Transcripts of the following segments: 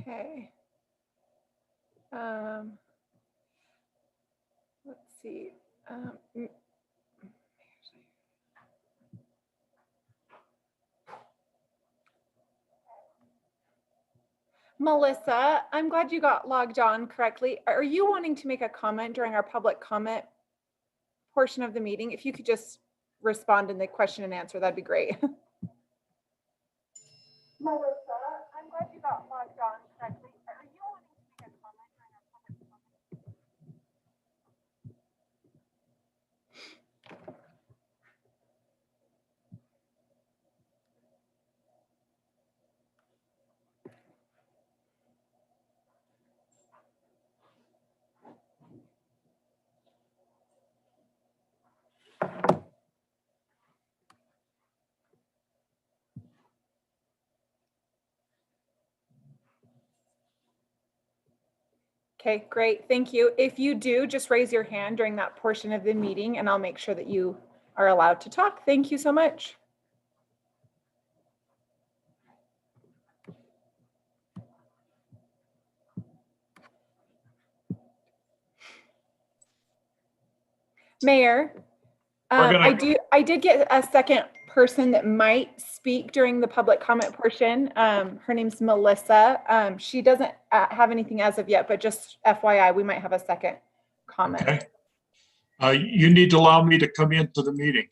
Okay. Let's see. Melissa, I'm glad you got logged on correctly. Are you wanting to make a comment during our public comment portion of the meeting? If you could just respond in the question and answer, that'd be great. Melissa, I'm glad you got logged on correctly. Are you wanting to make a comment during our public comment? Okay, great. Thank you. If you do, just raise your hand during that portion of the meeting and I'll make sure that you are allowed to talk. Thank you so much. Mayor, I did get a second person that might speak during the public comment portion. Her name's Melissa. She doesn't have anything as of yet, but just FYI, we might have a second comment. Okay. You need to allow me to come into the meeting.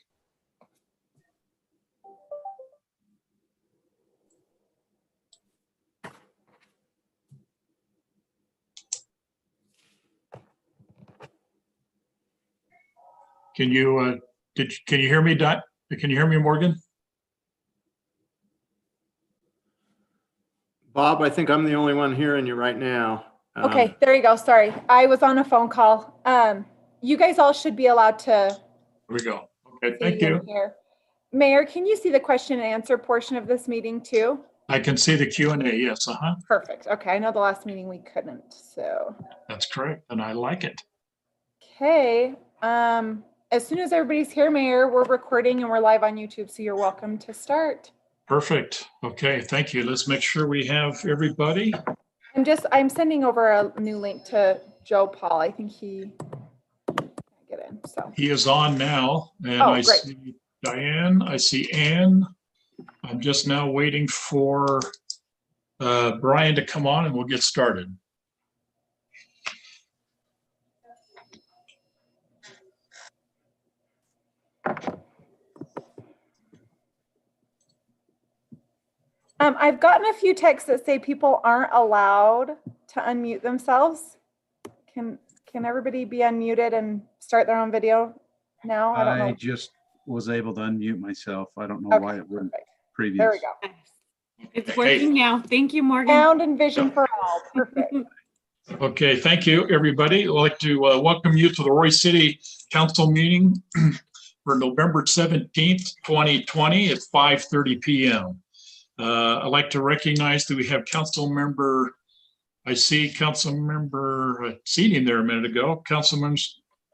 Can you hear me, Dot? Can you hear me, Morgan? Bob, I think I'm the only one hearing you right now. Okay, there you go. Sorry, I was on a phone call. You guys all should be allowed to. Here we go. Okay, thank you. Here. Mayor, can you see the question and answer portion of this meeting too? I can see the Q&A, yes, Perfect. Okay, I know the last meeting we couldn't, so. That's correct, and I like it. Okay, as soon as everybody's here, Mayor, we're recording and we're live on YouTube, so you're welcome to start. Perfect. Okay, thank you. Let's make sure we have everybody. I'm sending over a new link to Joe Paul. I think he can't get in, so. He is on now, and Oh, I great. see Diane, I see Ann. I'm just now waiting for Brian to come on and we'll get started. I've gotten a few texts that say people aren't allowed to unmute themselves. Can everybody be unmuted and start their own video now? I don't know. I just was able to unmute myself. I don't know why it wouldn't previous. There we go. It's working now. Thank you, Morgan. Sound and vision for all. Perfect. Okay, thank you, everybody. I'd like to welcome you to the Royce City Council meeting for November 17th, 2020 at 5:30 p.m. I'd like to recognize that we have Council Member, I see Council Member, seen him there a minute ago, Council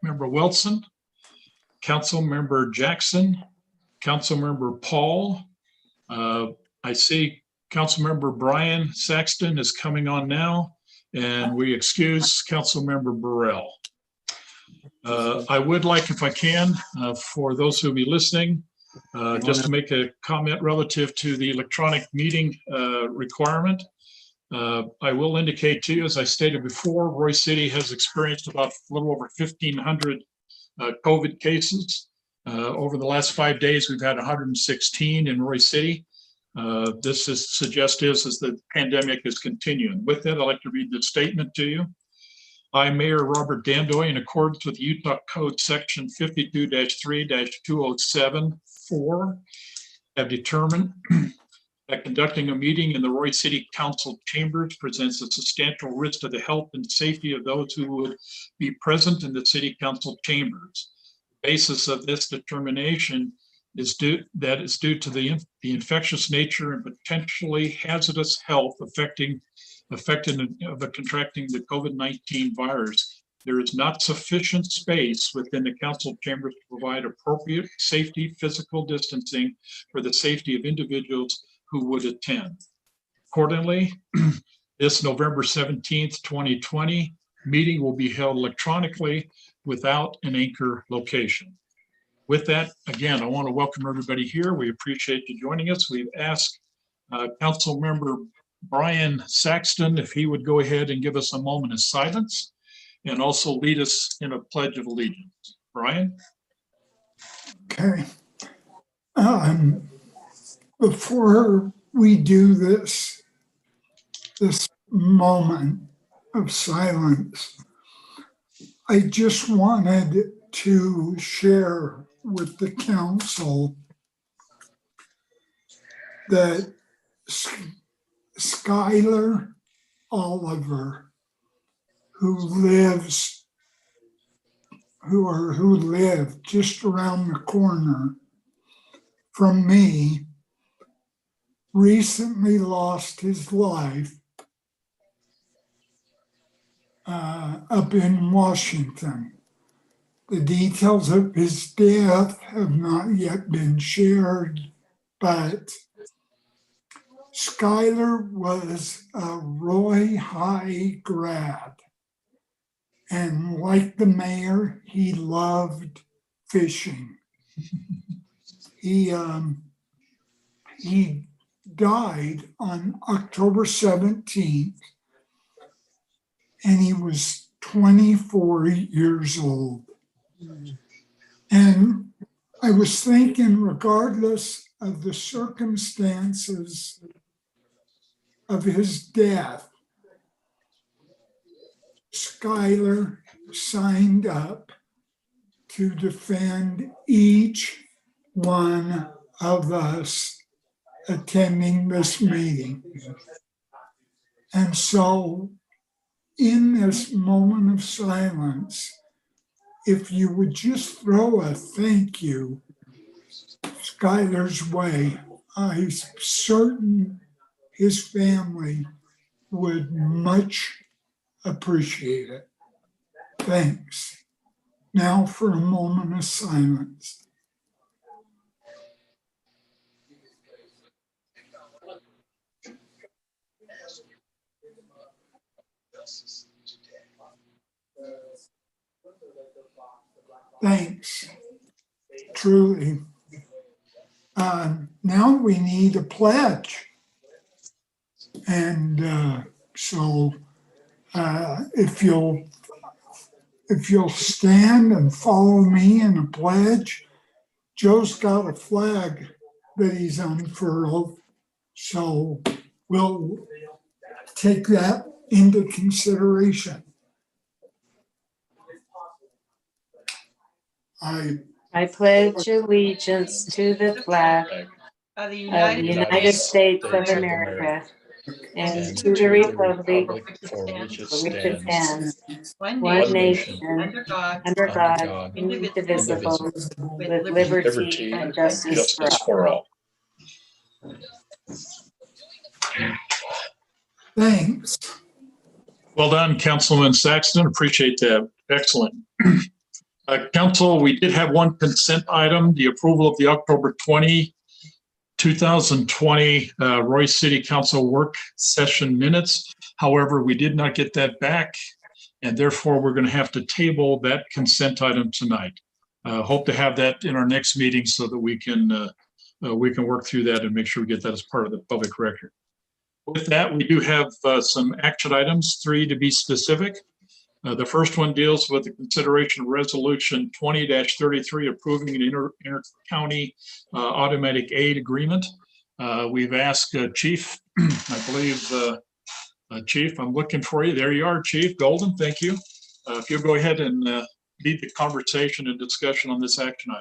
Member Wilson, Council Member Jackson, Council Member Paul. I see Council Member Brian Saxton is coming on now, and we excuse Council Member Burrell. I would like, if I can, for those who will be listening, just to make a comment relative to the electronic meeting requirement. I will indicate to you, as I stated before, Royce City has experienced about a little over 1,500 COVID cases. Over the last 5 days, we've had 116 in Royce City. This is suggestive as the pandemic is continuing. With that, I'd like to read this statement to you. I, Mayor Robert Dandoy, in accordance with Utah Code Section 52-3-2074, have determined that conducting a meeting in the Royce City Council chambers presents a substantial risk to the health and safety of those who would be present in the City Council chambers. The basis of this determination is due to the infectious nature and potentially hazardous health affected of contracting the COVID-19 virus. There is not sufficient space within the council chambers to provide appropriate safety, physical distancing for the safety of individuals who would attend. Accordingly, This November 17th, 2020 meeting will be held electronically without an anchor location. With that, again, I want to welcome everybody here. We appreciate you joining us. We've asked Council Member Brian Saxton if he would go ahead and give us a moment of silence and also lead us in a pledge of allegiance. Brian? Okay. Before we do this moment of silence, I just wanted to share with the council that Skylar Oliver, who lived just around the corner from me, recently lost his life up in Washington. The details of his death have not yet been shared, but Skylar was a Roy High grad. And like the mayor, he loved fishing. He died on October 17th, and he was 24 years old. And I was thinking, regardless of the circumstances of his death, Skylar signed up to defend each one of us attending this meeting. And so in this moment of silence, if you would just throw a thank you Skylar's way, I'm certain his family would much appreciate it. Thanks. Now for a moment of silence. Thanks, truly. Now we need a pledge. And so if you'll stand and follow me in a pledge, Joe's got a flag that he's unfurled. So we'll take that into consideration. I pledge allegiance to the flag of the United States of America and to the republic for which it stands, one nation, under God, indivisible, with liberty and justice for all. Thanks. Well done, Councilman Saxton. Appreciate that. Excellent. Council, we did have one consent item, the approval of the October 20, 2020 Royce City Council work session minutes. However, we did not get that back, and therefore we're going to have to table that consent item tonight. Hope to have that in our next meeting so that we can work through that and make sure we get that as part of the public record. With that, we do have some action items, 3 to be specific. The first one deals with the consideration of resolution 20-33 approving an inter-county automatic aid agreement. We've asked Chief, I believe, Chief, I'm looking for you. There you are, Chief Golden. Thank you. If you'll go ahead and lead the conversation and discussion on this action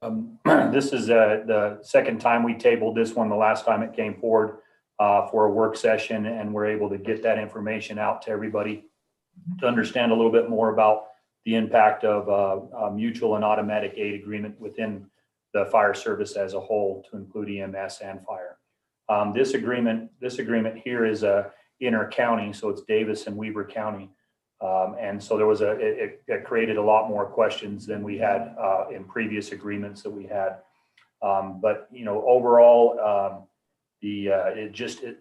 item. This is the second time we tabled this one. The last time it came forward for a work session, and we're able to get that information out to everybody to understand a little bit more about the impact of a mutual and automatic aid agreement within the fire service as a whole, to include EMS and fire. This agreement here is inter-county, so it's Davis and Weber County. And so there was it created a lot more questions than we had in previous agreements that we had. But overall,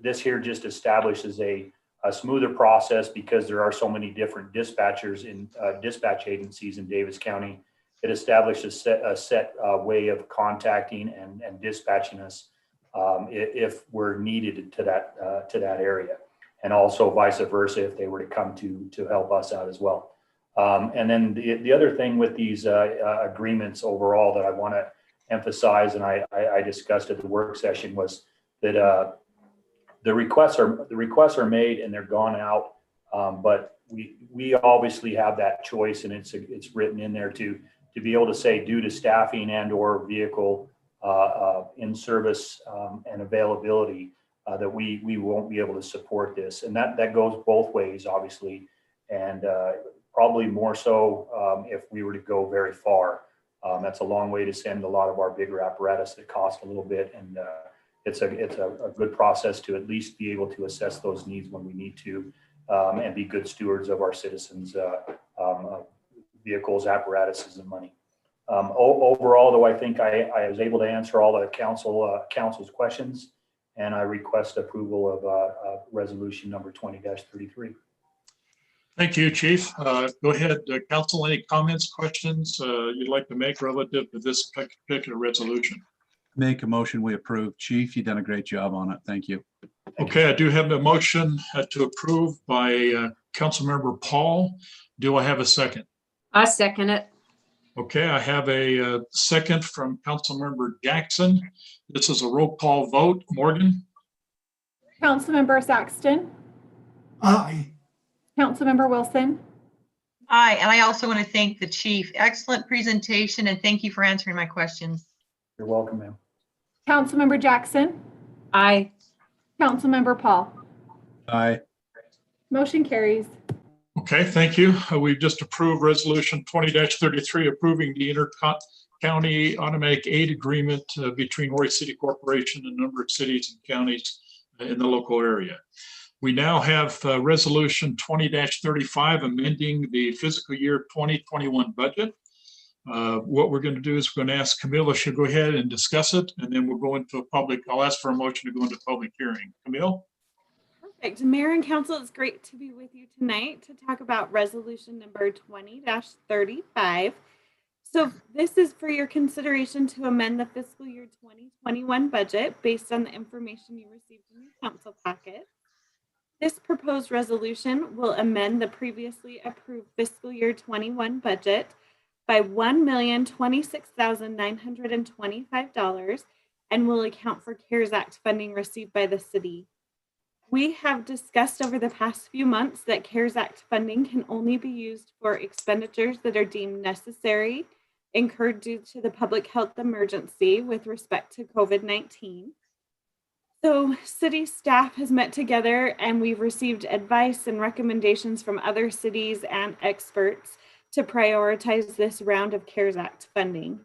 this here just establishes a smoother process because there are so many different dispatchers in dispatch agencies in Davis County. It establishes a set way of contacting and dispatching us if we're needed to that area, and also vice versa if they were to come to help us out as well. And then the other thing with these agreements overall that I want to emphasize, and I discussed at the work session, was that the requests are made and they're gone out, but we obviously have that choice, and it's written in there to be able to say, due to staffing and or vehicle in service and availability, that we won't be able to support this, and that goes both ways, obviously, and probably more so if we were to go very far. That's a long way to send a lot of our bigger apparatus that cost a little bit, and it's a good process to at least be able to assess those needs when we need to, and be good stewards of our citizens' vehicles, apparatuses, and money. Overall, though, I think I was able to answer all the council's questions, and I request approval of resolution number 20-33. Thank you, Chief. Go ahead, Council. Any comments, questions you'd like to make relative to this particular resolution? Make a motion, we approve. Chief, you've done a great job on it. Thank you. Okay, I do have a motion to approve by Councilmember Paul. Do I have a second? I second it. Okay, I have a second from Councilmember Jackson. This is a roll call vote. Morgan? Councilmember Saxton, Aye. Councilmember Wilson, Aye, and I also want to thank the chief. Excellent presentation, and thank you for answering my questions. You're welcome, ma'am. Councilmember Jackson, Aye. Councilmember Paul. Aye. Motion carries. Okay, thank you. We've just approved resolution 20-33, approving the inter-county automatic aid agreement between Royce City Corporation and a number of cities and counties in the local area. We now have resolution 20-35, amending the fiscal year 2021 budget. What we're going to do is we're going to ask Camille if she'll go ahead and discuss it, and then we'll go into a public, I'll ask for a motion to go into public hearing. Camille? Perfect. Mayor and Council, it's great to be with you tonight to talk about resolution number 20-35. So this is for your consideration to amend the fiscal year 2021 budget based on the information you received in your council packet. This proposed resolution will amend the previously approved fiscal year 21 budget by $1,026,925 and will account for CARES Act funding received by the city. We have discussed over the past few months that CARES Act funding can only be used for expenditures that are deemed necessary, incurred due to the public health emergency with respect to COVID-19. So city staff has met together and we've received advice and recommendations from other cities and experts to prioritize this round of CARES Act funding.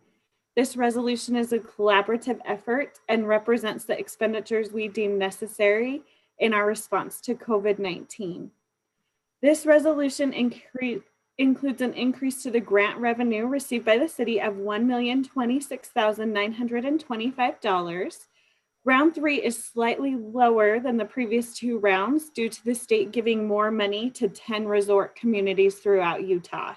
This resolution is a collaborative effort and represents the expenditures we deem necessary in our response to COVID-19. This resolution includes an increase to the grant revenue received by the city of $1,026,925. Round 3 is slightly lower than the previous two rounds due to the state giving more money to 10 resort communities throughout Utah.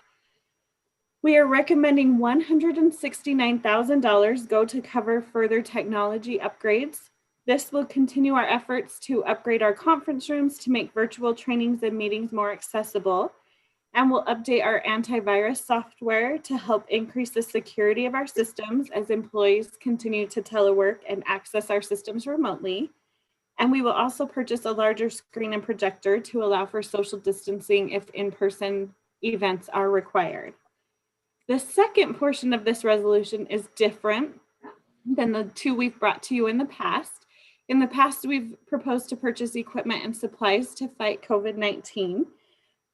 We are recommending $169,000 go to cover further technology upgrades. This will continue our efforts to upgrade our conference rooms to make virtual trainings and meetings more accessible, and we'll update our antivirus software to help increase the security of our systems as employees continue to telework and access our systems remotely. And we will also purchase a larger screen and projector to allow for social distancing if in-person events are required. The second portion of this resolution is different than the two we've brought to you in the past. In the past, we've proposed to purchase equipment and supplies to fight COVID-19.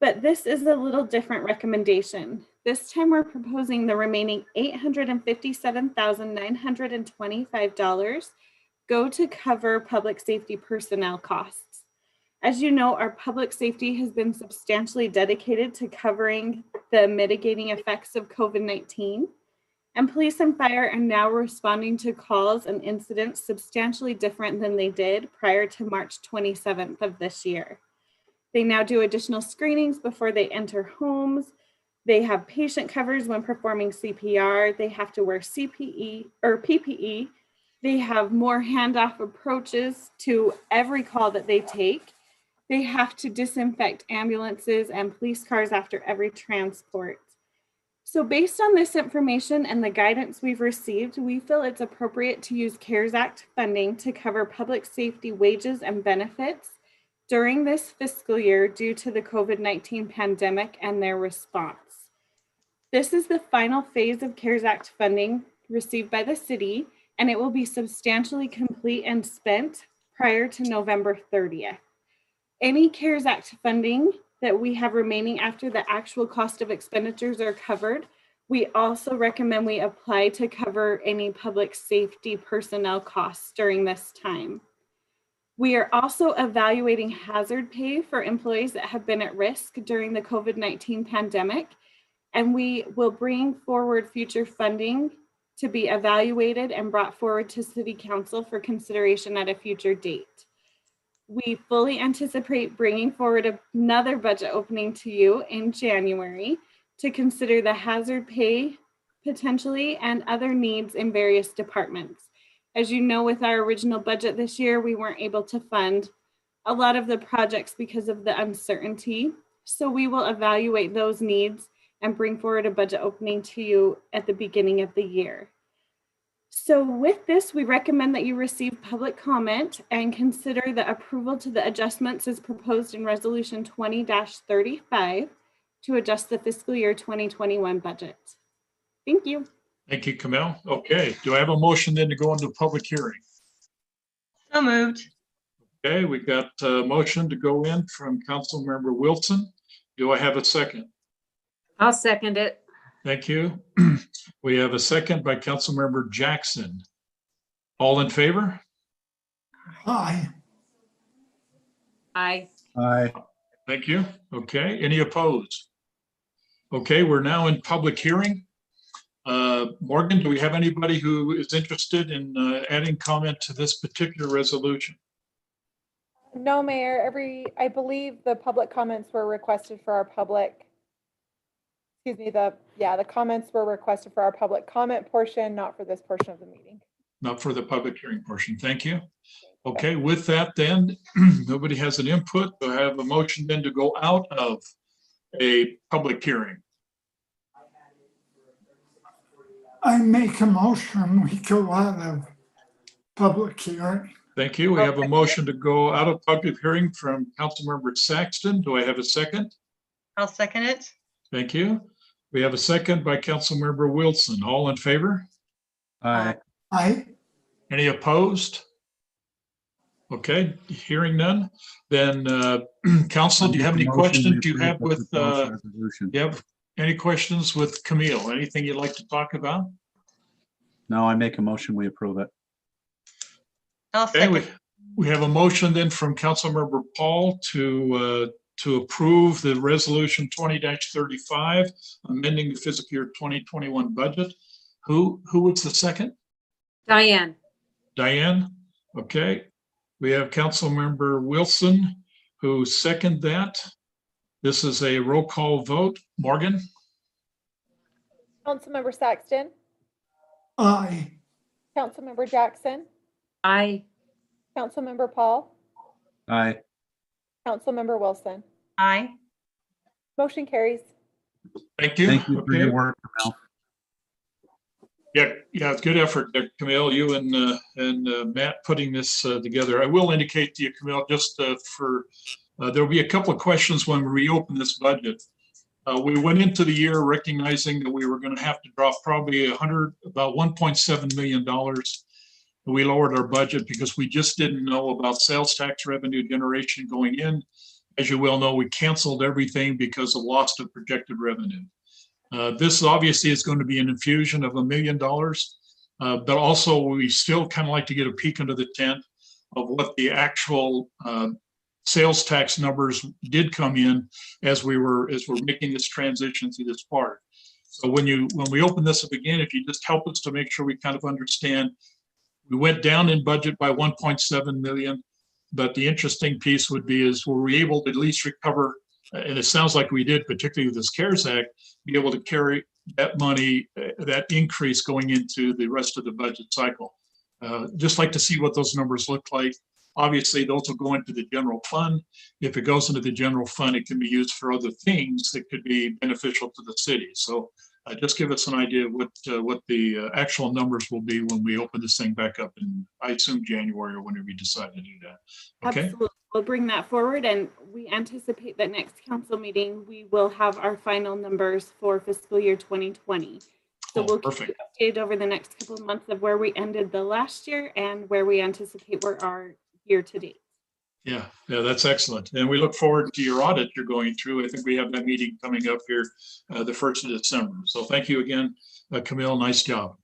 But this is a little different recommendation. This time we're proposing the remaining $857,925 go to cover public safety personnel costs. As you know, our public safety has been substantially dedicated to covering the mitigating effects of COVID-19. And police and fire are now responding to calls and incidents substantially different than they did prior to March 27th of this year. They now do additional screenings before they enter homes. They have patient covers when performing CPR. They have to wear PPE. They have more handoff approaches to every call that they take. They have to disinfect ambulances and police cars after every transport. So based on this information and the guidance we've received, we feel it's appropriate to use CARES Act funding to cover public safety wages and benefits during this fiscal year due to the COVID-19 pandemic and their response. This is the final phase of CARES Act funding received by the city, and it will be substantially complete and spent prior to November 30th. Any CARES Act funding that we have remaining after the actual cost of expenditures are covered, we also recommend we apply to cover any public safety personnel costs during this time. We are also evaluating hazard pay for employees that have been at risk during the COVID-19 pandemic, and we will bring forward future funding to be evaluated and brought forward to City Council for consideration at a future date. We fully anticipate bringing forward another budget opening to you in January to consider the hazard pay potentially and other needs in various departments. As you know, with our original budget this year, we weren't able to fund a lot of the projects because of the uncertainty. So we will evaluate those needs and bring forward a budget opening to you at the beginning of the year. So with this, we recommend that you receive public comment and consider the approval to the adjustments as proposed in Resolution 20-35 to adjust the fiscal year 2021 budget. Thank you. Thank you, Camille. Okay, do I have a motion then to go into public hearing? So moved. Okay, we got a motion to go in from Councilmember Wilson. Do I have a second? I'll second it. Thank you. We have a second by Councilmember Jackson. All in favor? Aye. Aye. Aye. Thank you. Okay, any opposed? Okay, we're now in public hearing. Morgan, do we have anybody who is interested in adding comment to this particular resolution? No, Mayor, I believe the public comments were requested for our public. Excuse me, the comments were requested for our public comment portion, not for this portion of the meeting. Not for the public hearing portion. Thank you. Okay, with that then, nobody has an input. Do I have a motion then to go out of a public hearing? I make a motion, we go out of public hearing. Thank you. We have a motion to go out of public hearing from Councilmember Saxton. Do I have a second? I'll second it. Thank you. We have a second by Councilmember Wilson. All in favor? Aye. Aye. Any opposed? Okay, hearing none. Then Council, do you have any questions you have with, resolution. you have any questions with Camille? Anything you'd like to talk about? No, I make a motion, we approve it. I'll Okay, second. we have a motion then from Councilmember Paul to approve the resolution 20-35, amending the fiscal year 2021 budget. Who was the second? Diane. Diane? Okay. We have Councilmember Wilson who seconded that. This is a roll call vote. Morgan? Councilmember Saxton, Aye. Councilmember Jackson, Aye. Councilmember Paul, Aye. Councilmember Wilson. Aye. Motion carries. Thank you. Thank you for Okay. your work, Mel. Yeah, it's good effort there, Camille, you and Matt putting this together. I will indicate to you, Camille, just there'll be a couple of questions when we reopen this budget. We went into the year recognizing that we were going to have to drop probably about $1.7 million. We lowered our budget because we just didn't know about sales tax revenue generation going in. As you well know, we canceled everything because of loss of projected revenue. This obviously is going to be an infusion of $1 million, but also we still kind of like to get a peek under the tent of what the actual sales tax numbers did come in as we're making this transition through this part. So when we open this up again, if you just help us to make sure we kind of understand, we went down in budget by 1.7 million, but the interesting piece would be is were we able to at least recover, and it sounds like we did, particularly with this CARES Act, be able to carry that money, that increase going into the rest of the budget cycle. Just like to see what those numbers look like. Obviously, those will go into the general fund. If it goes into the general fund, it can be used for other things that could be beneficial to the city. So just give us an idea of what the actual numbers will be when we open this thing back up in, I assume, January or whenever we decide to do that. Okay. Absolutely. We'll bring that forward, and we anticipate that next council meeting, we will have our final numbers for fiscal year 2020. So we'll keep you updated over the next couple of months of where we ended the last year and where we anticipate we're our year to date. Yeah, that's excellent. And we look forward to your audit you're going through. I think we have that meeting coming up here the 1st of December. So thank you again, Camille. Nice job.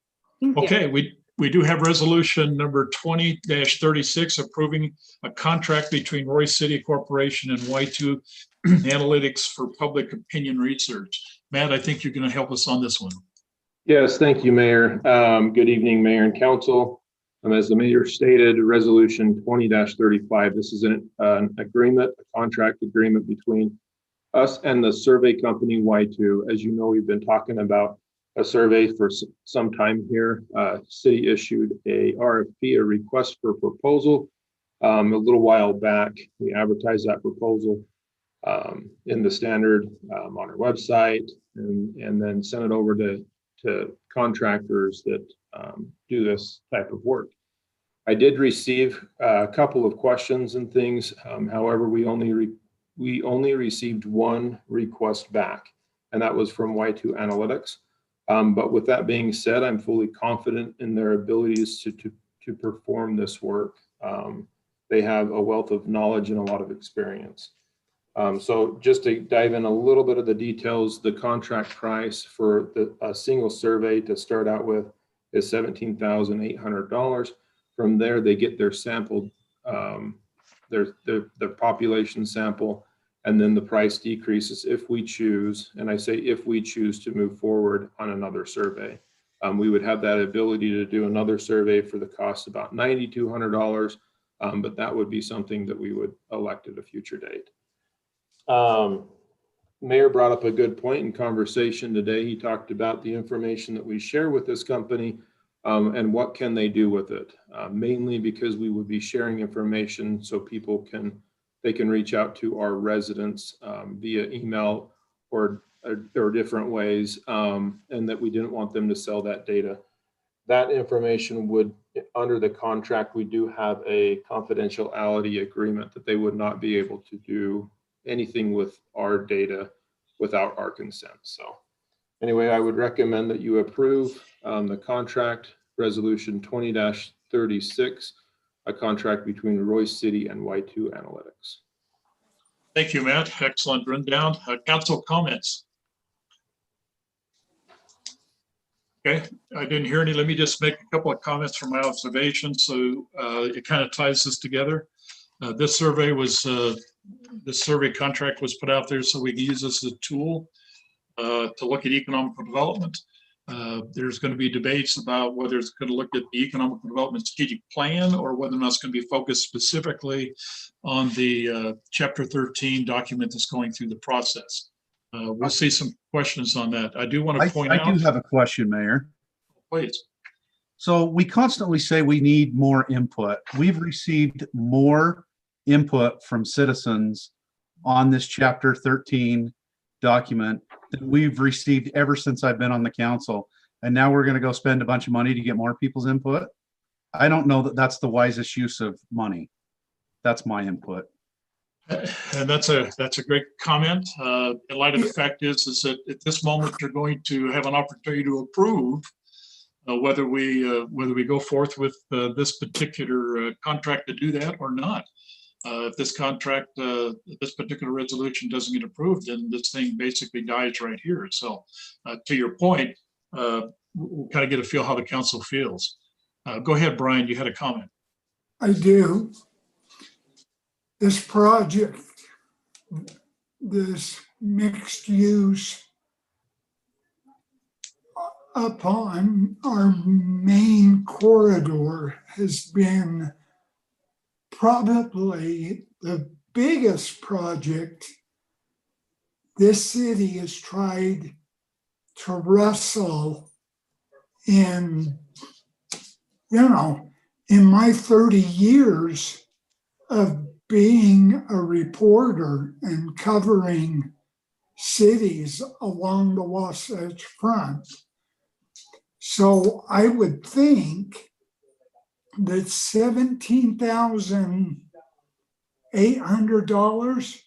Okay, we do have resolution number 20-36 approving a contract between Royce City Corporation and Y2 Analytics for public opinion research. Matt, I think you're going to help us on this one. Yes, thank you, Mayor. Good evening, Mayor and Council. As the Mayor stated, Resolution 20-35, this is an agreement, a contract agreement between us and the survey company Y2. As you know, we've been talking about a survey for some time here. City issued a RFP, a request for proposal, a little while back. We advertised that proposal in the Standard on our website, and then sent it over to contractors that do this type of work. I did receive a couple of questions and things. However, we only received one request back, and that was from Y2 Analytics. But with that being said, I'm fully confident in their abilities to perform this work. They have a wealth of knowledge and a lot of experience. So just to dive in a little bit of the details, the contract price for a single survey to start out with is $17,800. From there, they get their sample, their population sample, and then the price decreases if we choose, and I say if we choose to move forward on another survey. We would have that ability to do another survey for the cost about $9,200, but that would be something that we would elect at a future date. Mayor brought up a good point in conversation today. He talked about the information that we share with this company and what can they do with it, mainly because we would be sharing information so people can reach out to our residents via email or different ways, and that we didn't want them to sell that data. That information would, under the contract, we do have a confidentiality agreement that they would not be able to do anything with our data without our consent. So anyway, I would recommend that you approve the contract, Resolution 20-36, a contract between Royce City and Y2 Analytics. Thank you, Matt. Excellent rundown. Council comments. Okay, I didn't hear any. Let me just make a couple of comments from my observation. So it kind of ties this together. This survey contract was put out there so we can use this as a tool to look at economic development. There's going to be debates about whether it's going to look at the economic development strategic plan or whether or not it's going to be focused specifically on the Chapter 13 document that's going through the process. We'll see some questions on that. I do want to point out. I do have a question, Mayor. Please. So we constantly say we need more input. We've received more input from citizens on this Chapter 13 document that we've received ever since I've been on the council. And now we're going to go spend a bunch of money to get more people's input. I don't know that that's the wisest use of money. That's my input. And that's a great comment. In light of the fact is that at this moment you're going to have an opportunity to approve whether we go forth with this particular contract to do that or not. If this contract, this particular resolution doesn't get approved, then this thing basically dies right here. So to your point, we'll kind of get a feel how the council feels. Go ahead, Brian, you had a comment. I do. This project, this mixed use up on our main corridor has been probably the biggest project this city has tried to wrestle in, in my 30 years of being a reporter and covering cities along the Wasatch Front. So I would think that $17,800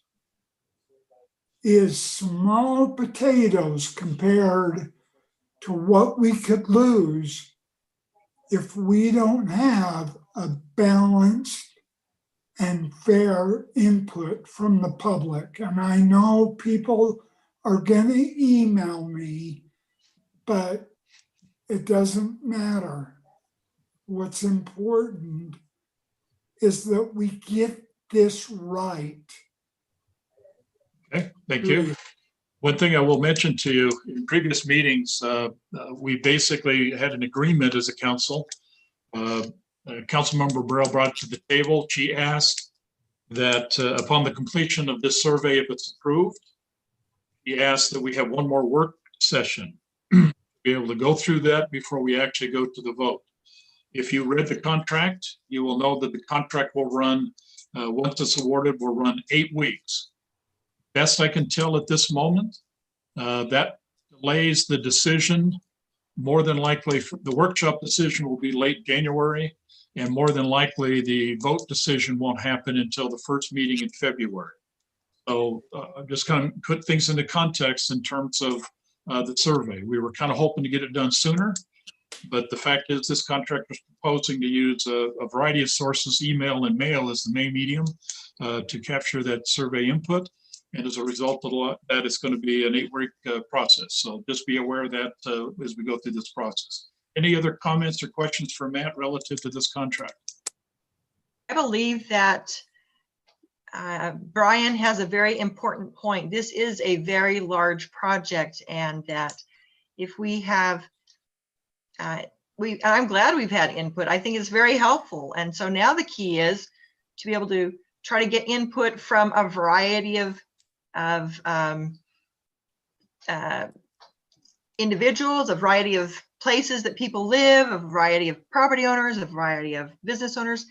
is small potatoes compared to what we could lose if we don't have a balanced and fair input from the public. And I know people are going to email me, but it doesn't matter. What's important is that we get this right. Okay, thank you. One thing I will mention to you, in previous meetings, we basically had an agreement as a council. Councilmember Burrell brought to the table. She asked that upon the completion of this survey, if it's approved, he asked that we have one more work session to be able to go through that before we actually go to the vote. If you read the contract, you will know that the contract will run, once it's awarded, will run 8 weeks. Best I can tell at this moment, that delays the decision. More than likely, the workshop decision will be late January, and more than likely, the vote decision won't happen until the first meeting in February. So I'm just kind of put things into context in terms of the survey. We were kind of hoping to get it done sooner, but the fact is this contractor is proposing to use a variety of sources, email and mail as the main medium to capture that survey input. And as a result of that, it's going to be an 8-week process. So just be aware of that as we go through this process. Any other comments or questions for Matt relative to this contract? I believe that Brian has a very important point. This is a very large project, and that if we have, I'm glad we've had input. I think it's very helpful. And so now the key is to be able to try to get input from a variety of individuals, a variety of places that people live, a variety of property owners, a variety of business owners,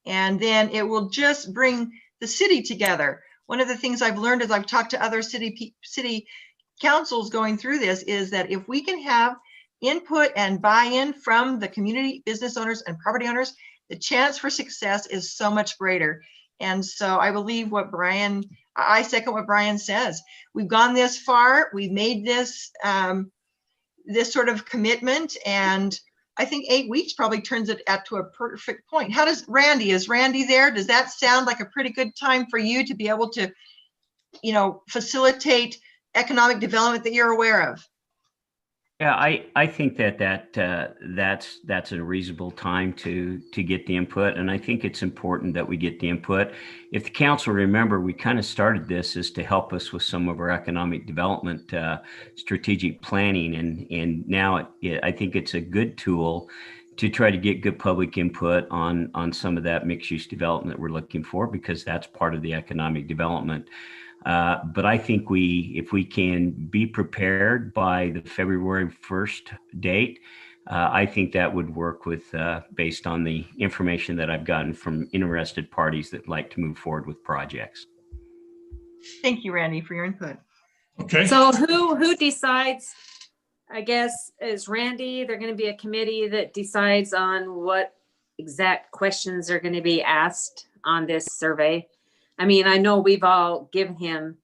and then it will just bring the city together. One of the things I've learned as I've talked to other city councils going through this is that if we can have input and buy-in from the community, business owners and property owners, the chance for success is so much greater. And so I believe I second what Brian says. We've gone this far. We've made this this sort of commitment, and I think 8 weeks probably turns it out to a perfect point. How does is Randy there? Does that sound like a pretty good time for you to be able to, facilitate economic development that you're aware of? Yeah, I think that's a reasonable time to get the input, and I think it's important that we get the input. If the council remember, we kind of started this as to help us with some of our economic development strategic planning, and now I think it's a good tool to try to get good public input on some of that mixed use development that we're looking for, because that's part of the economic development. But I think if we can be prepared by the February 1st date, I think that would work based on the information that I've gotten from interested parties that like to move forward with projects. Thank you, Randy, for your input. Okay. So who decides? I guess is Randy. They're going to be a committee that decides on what exact questions are going to be asked on this survey. I mean, I know we've all given him,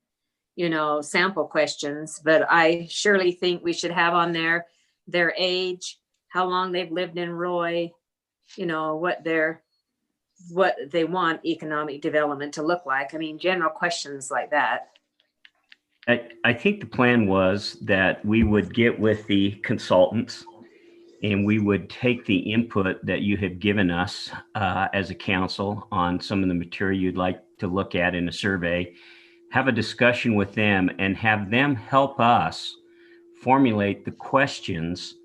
sample questions, but I surely think we should have on there their age, how long they've lived in Roy, what they want economic development to look like. I mean, general questions like that. I think the plan was that we would get with the consultants and we would take the input that you have given us as a council on some of the material you'd like to look at in a survey, have a discussion with them and have them help us formulate the questions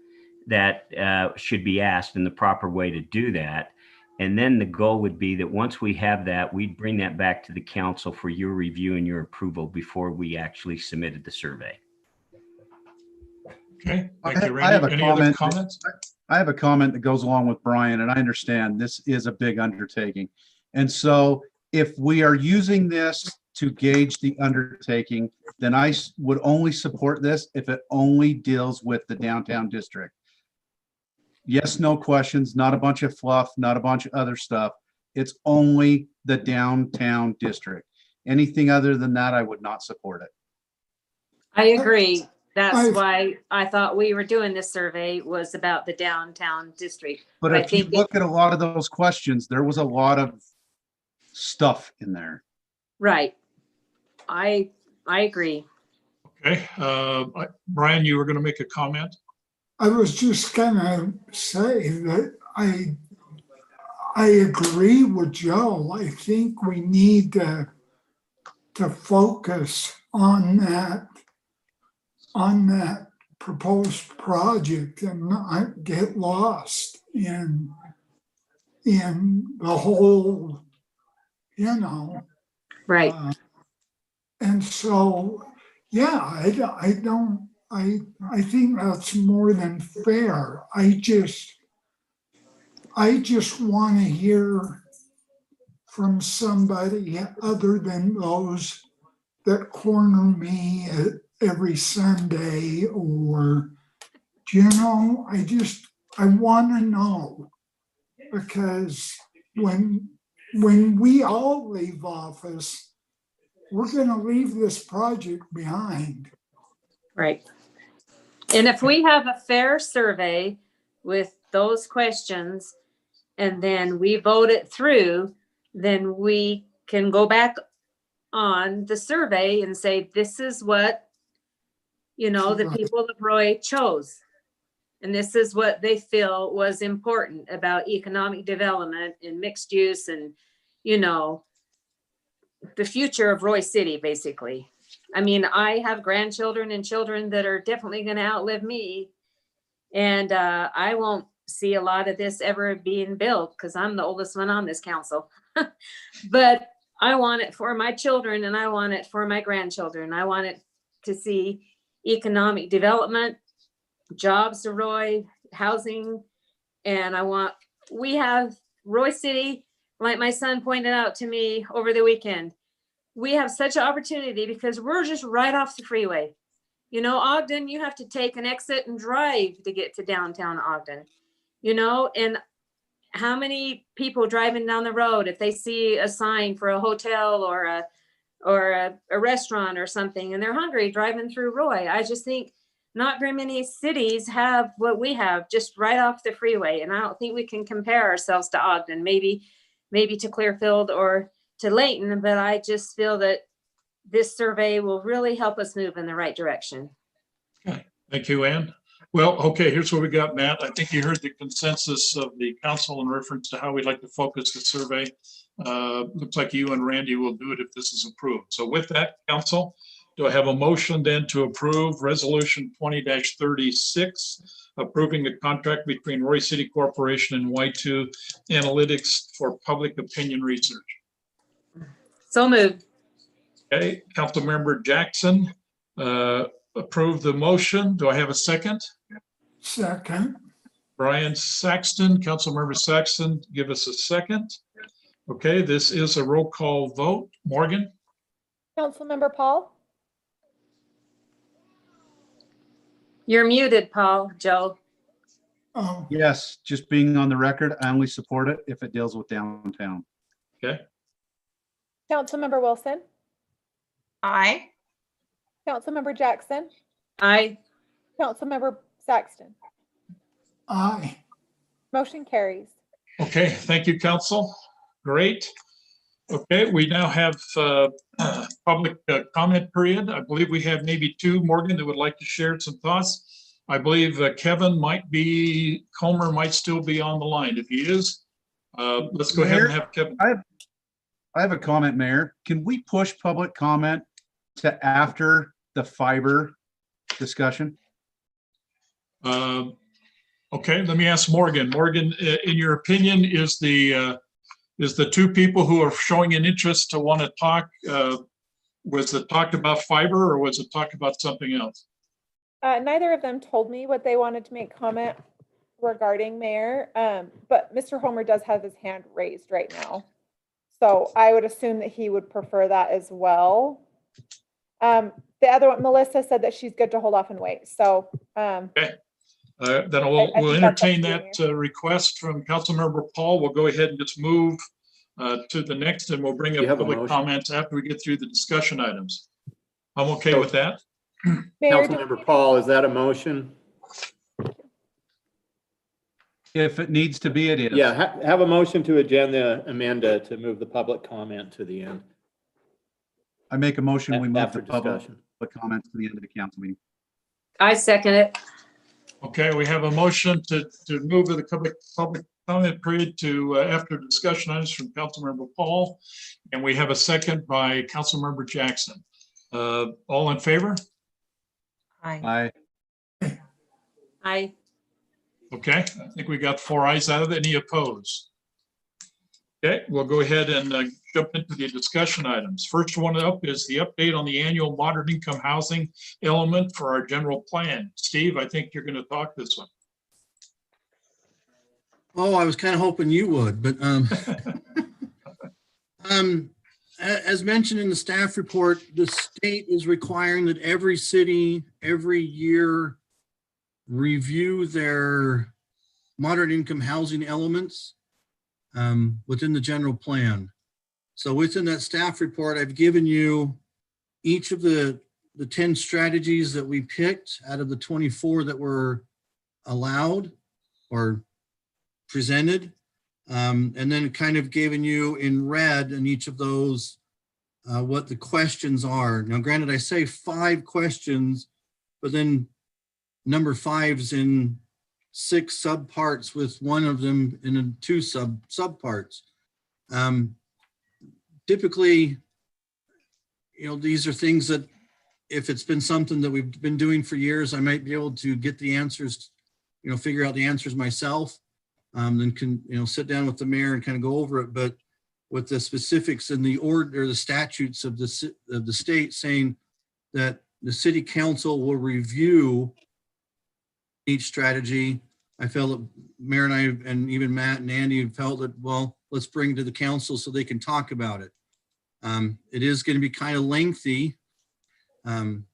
that should be asked and the proper way to do that. And then the goal would be that once we have that, we'd bring that back to the council for your review and your approval before we actually submitted the survey. Okay, thank you, I have Randy. a Any other comment. comments? I have a comment that goes along with Brian, and I understand this is a big undertaking. And so if we are using this to gauge the undertaking, then I would only support this if it only deals with the downtown district. Yes, no questions, not a bunch of fluff, not a bunch of other stuff. It's only the downtown district. Anything other than that, I would not support it. I agree. That's why I thought we were doing this survey was about the downtown district. But if you look at a lot of those questions, there was a lot of stuff in there. Right. I agree. Okay, Brian, you were going to make a comment? I was just gonna say that I agree with Joe. I think we need to focus on that proposed project and not get lost in the whole, Right. And so, yeah, I think that's more than fair. I just want to hear from somebody other than those that corner me every Sunday, or, I want to know, because when we all leave office, we're going to leave this project behind. Right. And if we have a fair survey with those questions and then we vote it through, then we can go back on the survey and say, this is what, the people of Roy chose. And this is what they feel was important about economic development and mixed use and, the future of Roy City, basically. I mean, I have grandchildren and children that are definitely going to outlive me. And I won't see a lot of this ever being built because I'm the oldest one on this council. But I want it for my children and I want it for my grandchildren. I want it to see economic development, jobs to Roy, housing. And we have Roy City, like my son pointed out to me over the weekend. We have such an opportunity because we're just right off the freeway. Ogden, you have to take an exit and drive to get to downtown Ogden, and how many people driving down the road, if they see a sign for a hotel or a restaurant or something, and they're hungry driving through Roy. I just think not very many cities have what we have just right off the freeway. And I don't think we can compare ourselves to Ogden, maybe to Clearfield or to Layton, but I just feel that this survey will really help us move in the right direction. Okay, thank you, Ann. Well, okay, here's what we got, Matt. I think you heard the consensus of the council in reference to how we'd like to focus the survey. Looks like you and Randy will do it if this is approved. So with that, council, do I have a motion then to approve resolution 20-36, approving the contract between Roy City Corporation and Y2 Analytics for public opinion research? So moved. Okay, Councilmember Jackson approved the motion. Do I have a second? Second. Brian Saxton, Councilmember Saxton, give us a second. Okay, this is a roll call vote. Morgan? Councilmember Paul? You're muted, Paul. Joe? Oh, Yes, just being on the record, I only support it if it deals with downtown. Okay, Councilmember Wilson? Aye. Councilmember Jackson? Aye. Councilmember Saxton? aye. Motion carries. okay, thank you, council. Great. Okay, we now have public comment period. I believe we have maybe two, Morgan, that would like to share some thoughts. I believe Comer might still be on the line. If he is, let's go ahead and have Kevin. I have a comment, Mayor. Can we push public comment to after the fiber discussion? Okay, let me ask Morgan. Morgan, in your opinion, is the two people who are showing an interest to want to talk, was it talked about fiber or was it talked about something else? Neither of them told me what they wanted to make comment regarding Mayor, but Mr. Homer does have his hand raised right now. So I would assume that he would prefer that as well. The other one, Melissa, said that she's good to hold off and wait. So Okay. Then I we'll think that's entertain up to that request from Councilmember Paul. We'll go ahead and just move to the next, and we'll bring up public comments after we get through the discussion items. I'm okay with that. Mayor, Councilmember Paul, is that a motion? If it needs to be, it is. Yeah, have a motion to agenda Amanda to move the public comment to the end. I make a motion, we move After the public discussion. comments to the end of the council meeting. I second it. Okay, we have a motion to move the public comment period to after discussion items from Councilmember Paul, and we have a second by Councilmember Jackson. All in favor? Aye. Aye. Aye. Okay, I think we got 4 ayes out of it. Any opposed? Okay, we'll go ahead and jump into the discussion items. First one up is the update on the annual moderate income housing element for our general plan. Steve, I think you're going to talk this one. Oh, I was kind of hoping you would, but as mentioned in the staff report, the state is requiring that every city every year review their moderate income housing elements within the general plan. So within that staff report, I've given you each of the 10 strategies that we picked out of the 24 that were allowed or presented. And then kind of given you in red in each of those what the questions are. Now, granted, I say 5 questions, but then number 5's in 6 subparts with one of them in 2 subparts. Typically, you know, these are things that if it's been something that we've been doing for years, I might be able to get the answers, you know, figure out the answers myself. Then can, you know, sit down with the mayor and kind of go over it. But with the specifics and the order or the statutes of the state saying that the city council will review each strategy, I felt that Mayor and I, and even Matt and Andy felt that, well, let's bring it to the council so they can talk about it. It is going to be kind of lengthy. In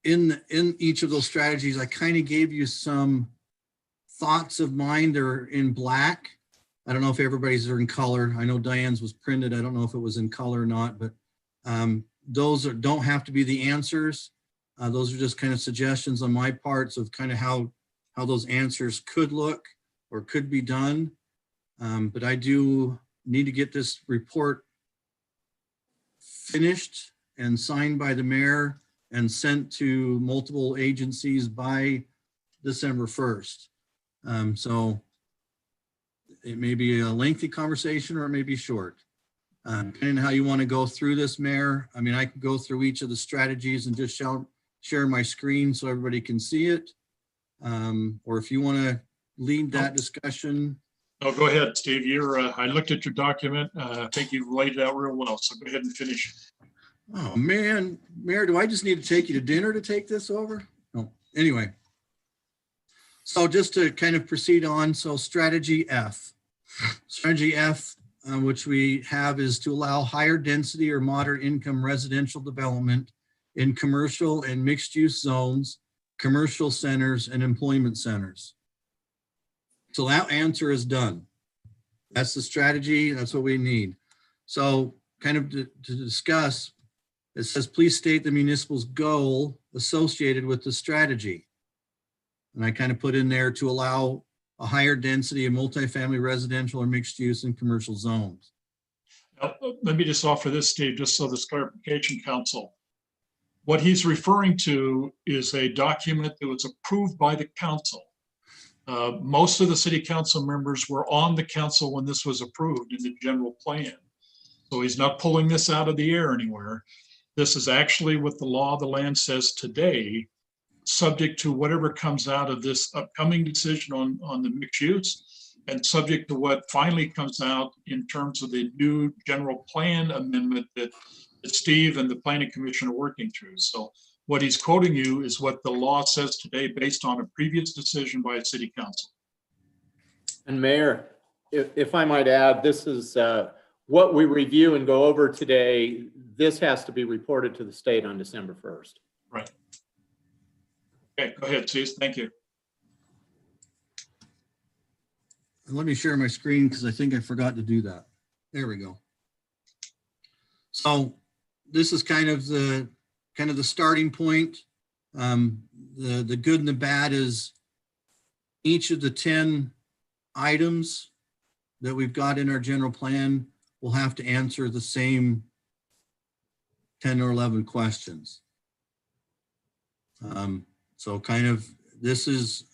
each of those strategies, I kind of gave you some thoughts of mine. They're in black. I don't know if everybody's are in color. I know Diane's was printed. I don't know if it was in color or not, but those don't have to be the answers. Those are just kind of suggestions on my parts of kind of how those answers could look or could be done. But I do need to get this report finished and signed by the mayor and sent to multiple agencies by December 1st. So it may be a lengthy conversation or it may be short. Depending on how you want to go through this, Mayor. I mean, I can go through each of the strategies and just share my screen so everybody can see it. Or if you want to lead that discussion. No, go ahead, Steve. I looked at your document. I think you've laid it out real well. So go ahead and finish. Oh man, Mayor, do I just need to take you to dinner to take this over? No, anyway. So just to kind of proceed on, so strategy F. Strategy F, which we have, is to allow higher density or moderate income residential development in commercial and mixed use zones, commercial centers, and employment centers. So that answer is done. That's the strategy. That's what we need. So kind of to discuss, it says, please state the municipal's goal associated with the strategy. And I kind of put in there to allow a higher density of multifamily residential or mixed use in commercial zones. Now, let me just offer this, Steve, just so this clarification, council. What he's referring to is a document that was approved by the council. Most of the city council members were on the council when this was approved in the general plan. So he's not pulling this out of the air anywhere. This is actually what the law of the land says today. subject to whatever comes out of this upcoming decision on the mixed use, and subject to what finally comes out in terms of the new general plan amendment that Steve and the Planning Commission are working through. So what he's quoting you is what the law says today based on a previous decision by a city council. And Mayor, if I might add, this is what we review and go over today. This has to be reported to the state on December 1st. Right. Okay, go ahead, Steve. Thank you. Let me share my screen because I think I forgot to do that. There we go. So this is kind of the starting point. The good and the bad is each of the 10 items that we've got in our general plan will have to answer the same 10 or 11 questions. So kind of this is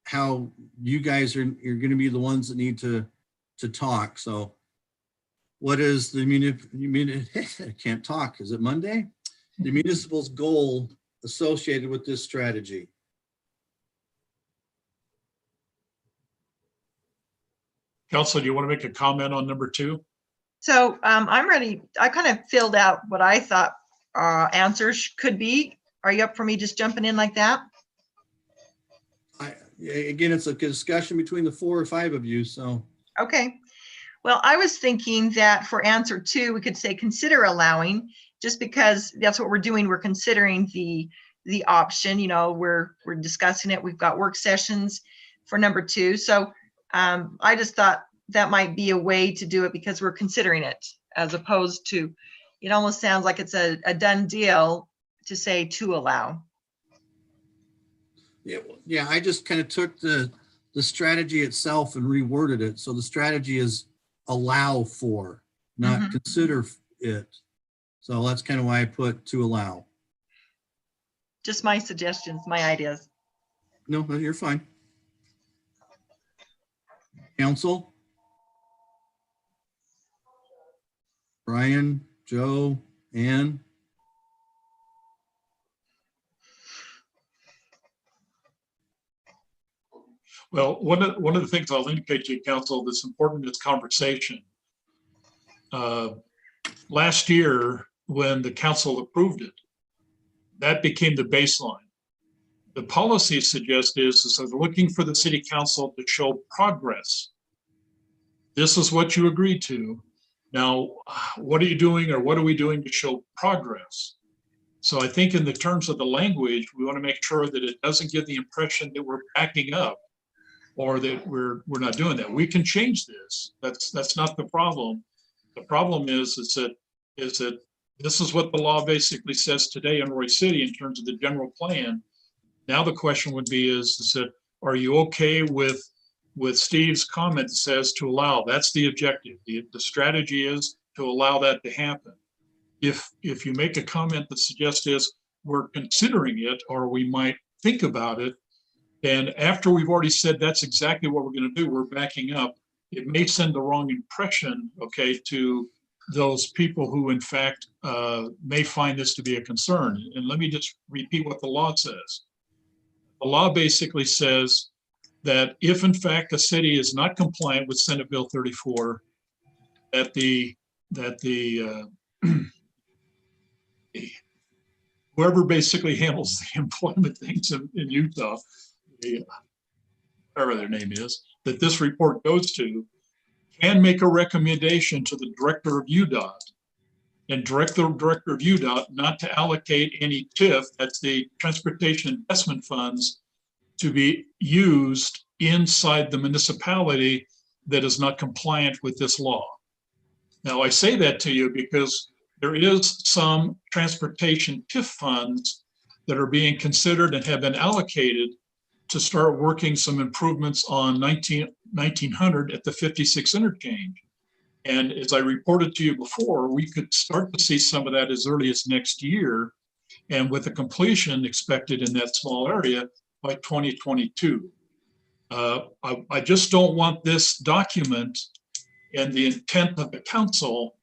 how you guys you're going to be the ones that need to talk. So what is the I can't talk. Is it Monday? The municipal's goal associated with this strategy? Council, do you want to make a comment on number 2? So I'm ready. I kind of filled out what I thought answers could be. Are you up for me just jumping in like that? Again, it's a discussion between the 4 or 5 of you. So okay. Well, I was thinking that for answer 2, we could say consider allowing, just because that's what we're doing. We're considering the option. You know, we're discussing it. We've got work sessions for number 2. So I just thought that might be a way to do it because we're considering it, as opposed to, it almost sounds like it's a done deal to say to allow. Yeah, I just kind of took the strategy itself and reworded it. So the strategy is allow for, not consider it. So that's kind of why I put to allow. Just my suggestions, my ideas. No, you're fine. Council? Brian, Joe, Ann? Well, one of the things I'll indicate to you, Council, that's important in this conversation. Last year, when the council approved it, that became the baseline. The policy suggests is they're looking for the city council to show progress. This is what you agreed to. Now, what are you doing, or what are we doing to show progress? So I think in the terms of the language, we want to make sure that it doesn't give the impression that we're backing up or that we're not doing that. We can change this. That's not the problem. The problem is that this is what the law basically says today in Royce City in terms of the general plan. Now the question would be is that, are you okay with Steve's comment that says to allow? That's the objective. The strategy is to allow that to happen. If you make a comment that suggests is we're considering it, or we might think about it, and after we've already said that's exactly what we're going to do, we're backing up, it may send the wrong impression, okay, to those people who in fact may find this to be a concern. And let me just repeat what the law says. The law basically says that if in fact a city is not compliant with Senate Bill 34, that the whoever basically handles the employment things in Utah, whatever their name is, that this report goes to, can make a recommendation to the director of UDOT and direct the director of UDOT not to allocate any TIF, that's the Transportation Investment Funds, to be used inside the municipality that is not compliant with this law. Now, I say that to you because there is some transportation TIF funds that are being considered and have been allocated to start working some improvements on 1900 at the 56 interchange. And as I reported to you before, we could start to see some of that as early as next year, and with a completion expected in that small area by 2022. I just don't want this document and the intent of the council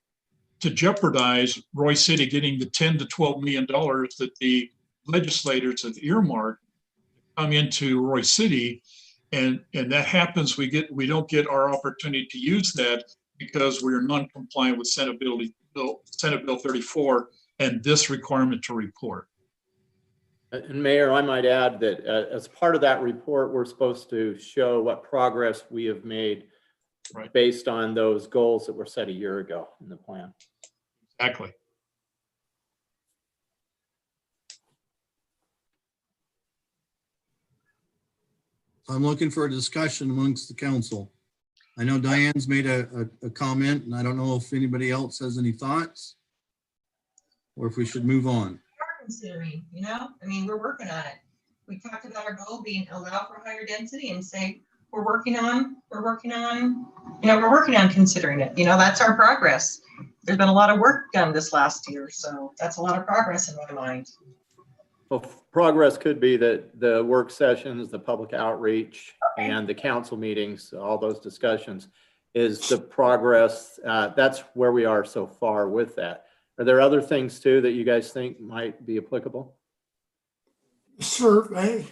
to jeopardize Royce City getting the $10 to $12 million that the legislators have earmarked come into Royce City, and that happens, we don't get our opportunity to use that because we're non-compliant with Senate Bill 34 and this requirement to report. And Mayor, I might add that as part of that report, we're supposed to show what progress we have made based on those goals that were set a year ago in the plan. Exactly. I'm looking for a discussion amongst the council. I know Diane's made a comment, and I don't know if anybody else has any thoughts or if we should move on. Considering, I mean, we're working on it. We talked about our goal being allow for higher density and say we're working on considering it. That's our progress. There's been a lot of work done this last year, so that's a lot of progress in my mind. Well, progress could be that the work sessions, the public outreach, and the council meetings, all those discussions is the progress. That's where we are so far with that. Are there other things too that you guys think might be applicable? Survey.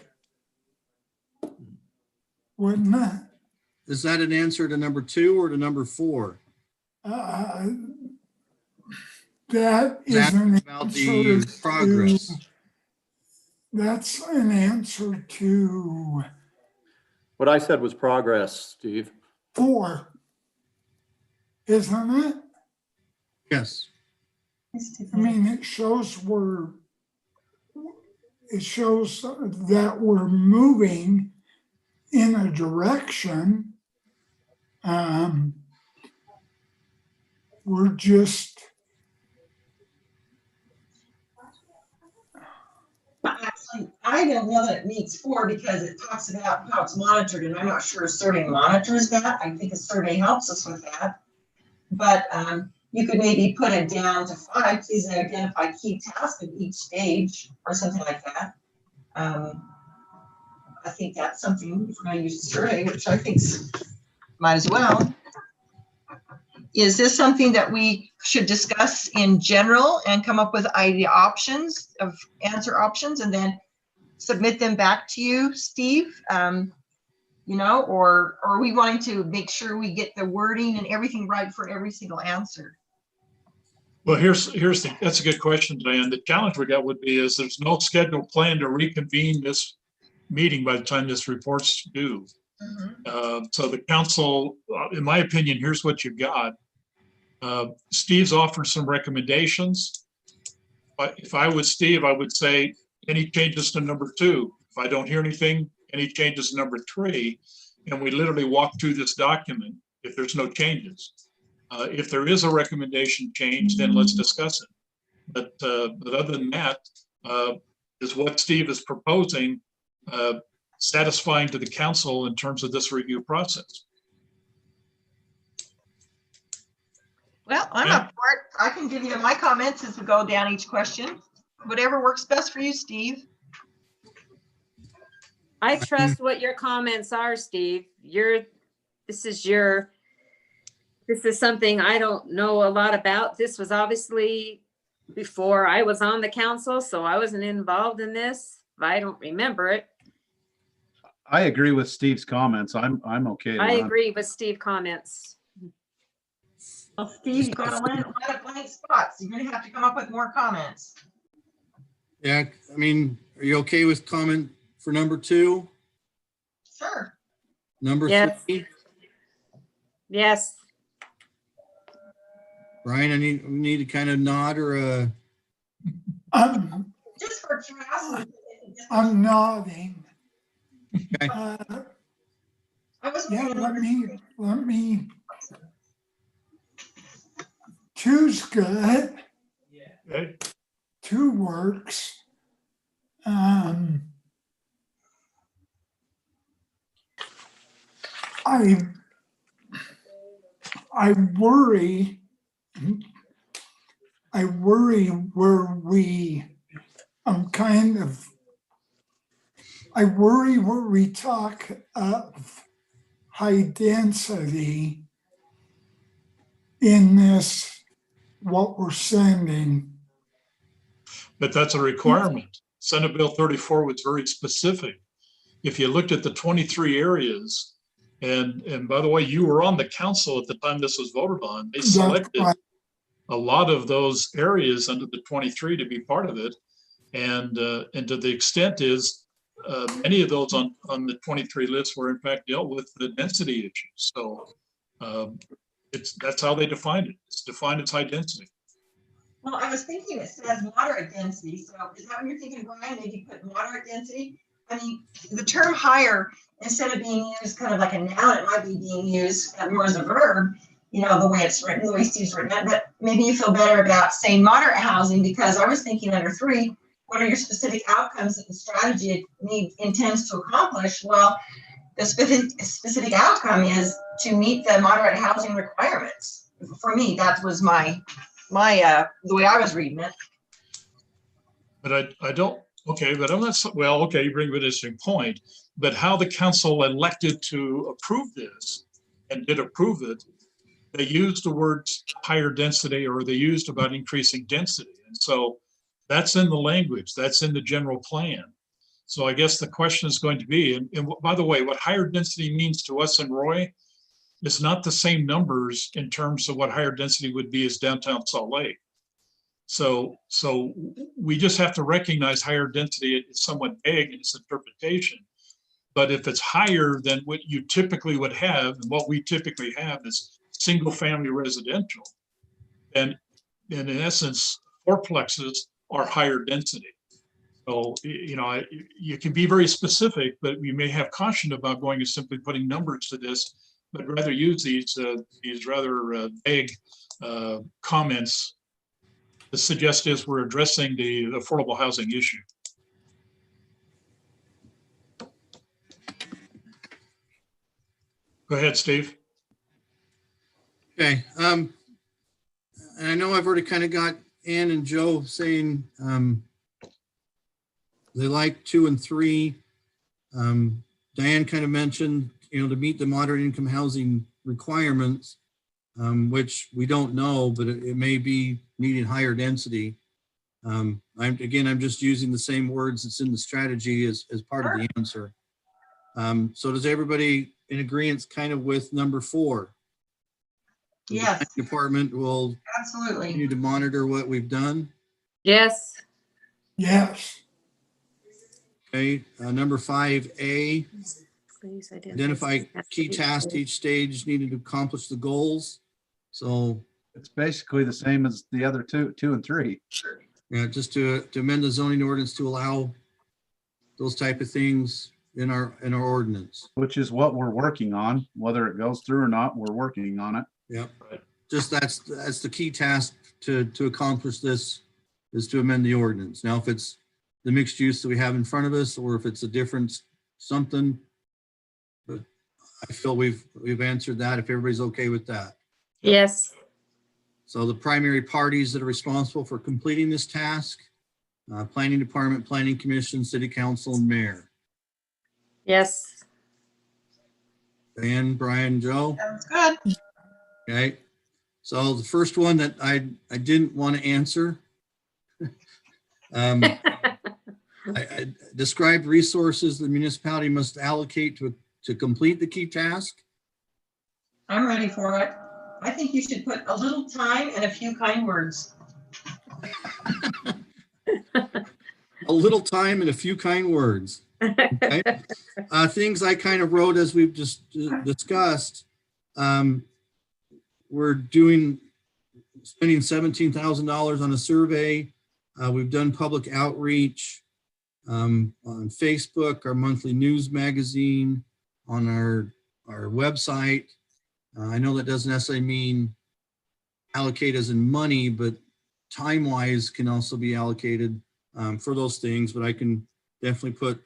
Wouldn't that? Is that an answer to number 2 or to number 4? That is an about the progress. That's an answer to What I said was progress, Steve. 4, isn't it? Yes. I mean, it shows that we're moving in a direction. We're just Actually, I don't know that it meets 4 because it talks about how it's monitored, and I'm not sure a survey monitors that. I think a survey helps us with that. But you could maybe put it down to 5. Please identify key tasks at each stage or something like that. I think that's something if we're going to use a survey, which I think might as well. Is this something that we should discuss in general and come up with answer options and then submit them back to you, Steve? Or are we wanting to make sure we get the wording and everything right for every single answer? Well, that's a good question, Diane. The challenge we got would be is there's no scheduled plan to reconvene this meeting by the time this report's due. So the council, in my opinion, here's what you've got. Steve's offered some recommendations. But if I was Steve, I would say any changes to number 2. If I don't hear anything, any changes to number 3, and we literally walk through this document if there's no changes. If there is a recommendation change, then let's discuss it. But other than that, is what Steve is proposing satisfying to the council in terms of this review process? Well, I'm up for it. I can give you my comments as we go down each question. Whatever works best for you, Steve. I trust what your comments are, Steve. This is something I don't know a lot about. This was obviously before I was on the council, so I wasn't involved in this. I don't remember it. I agree with Steve's comments. I'm okay. I agree with Steve's comments. Well, Steve, you've got a lot of blank spots. You're going to have to come up with more comments. Yeah, I mean, are you okay with comment for number 2? Sure. Number 3? Yes. Brian, I need to kind of nod or just for curiosity. I'm nodding. Okay. Yeah, let me. 2's good. Okay. 2 works. I worry where we talk of high density in this, what we're sending. But that's a requirement. Senate Bill 34 was very specific. If you looked at the 23 areas, and by the way, you were on the council at the time this was voted on, they selected a lot of those areas under the 23 to be part of it. And to the extent is, many of those on the 23 list were in fact dealt with the density issues. So that's how they defined it. It's defined as high density. Well, I was thinking it says moderate density. So is that what you're thinking, Brian? Maybe put moderate density? I mean, the term higher, instead of being used kind of like a noun, it might be being used more as a verb, you know, the way it's written, the way Steve's written it. But maybe you feel better about saying moderate housing, because I was thinking under 3, what are your specific outcomes that the strategy intends to accomplish? Well, the specific outcome is to meet the moderate housing requirements. For me, that was my the way I was reading it. But I don't, okay, but I'm not, well, okay, you bring an interesting point, but how the council elected to approve this and did approve it, they used the words higher density, or they used about increasing density. And so that's in the language, that's in the general plan. So I guess the question is going to be, and by the way, what higher density means to us in Roy is not the same numbers in terms of what higher density would be as downtown Salt Lake. So we just have to recognize higher density is somewhat vague in its interpretation. But if it's higher than what you typically would have, and what we typically have is single family residential, and in essence, fourplexes are higher density. So, you know, you can be very specific, but we may have caution about going and simply putting numbers to this, but rather use these rather vague comments to suggest is we're addressing the affordable housing issue. Go ahead, Steve. Okay. And I know I've already kind of got Ann and Joe saying they like 2 and 3. Diane kind of mentioned, you know, to meet the moderate income housing requirements, which we don't know, but it may be needing higher density. I'm just using the same words that's in the strategy as part of the answer. So does everybody in agreement kind of with number 4? Yes. The department will absolutely continue to monitor what we've done. Yes. Yes. Okay, number 5A, Please identify key tasks each stage needed to accomplish the goals. So It's basically the same as the other two and 3. yeah, just to amend the zoning ordinance to allow those type of things in our ordinance. Which is what we're working on. Whether it goes through or not, we're working on it. Yeah, just that's the key task to accomplish this, is to amend the ordinance. Now, if it's the mixed use that we have in front of us, or if it's a different something, but I feel we've answered that, if everybody's okay with that. Yes. So the primary parties that are responsible for completing this task, planning department, planning commission, city council, and mayor. Yes. Dan, Brian, Joe. Sounds good. Okay. So the first one that I didn't want to answer, I described resources the municipality must allocate to complete the key task. I'm ready for it. I think you should put a little time and a few kind words. A little time and a few kind words. Okay. Things I kind of wrote as we've just discussed. We're spending $17,000 on a survey. We've done public outreach on Facebook, our monthly news magazine, on our website. I know that doesn't necessarily mean allocate as in money, but time-wise can also be allocated for those things, but I can definitely put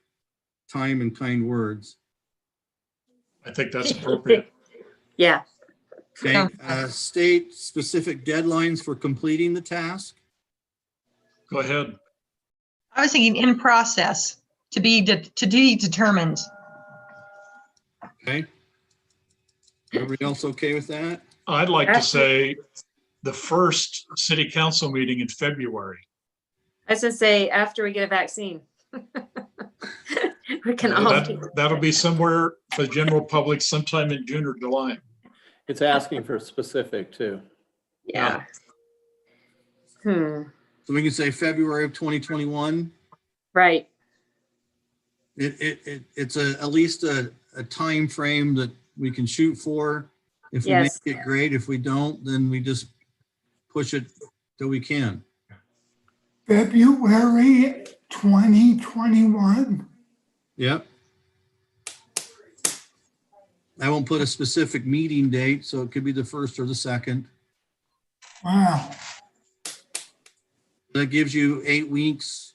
time and kind words. I think that's appropriate. Yeah. Okay, state specific deadlines for completing the task. Go ahead. I was thinking in process, to be determined. Okay. Everybody else okay with that? I'd like to say the first city council meeting in February. I was gonna say after we get a vaccine. We can all. That'll be somewhere for the general public sometime in June or July. It's asking for specific too. Yeah. So we can say February of 2021. Right. It's at least a time frame that we can shoot for. If we make it, great. If we don't, then we just push it till we can. February 2021. Yep. I won't put a specific meeting date, so it could be the 1st or the 2nd. Wow. That gives you 8 weeks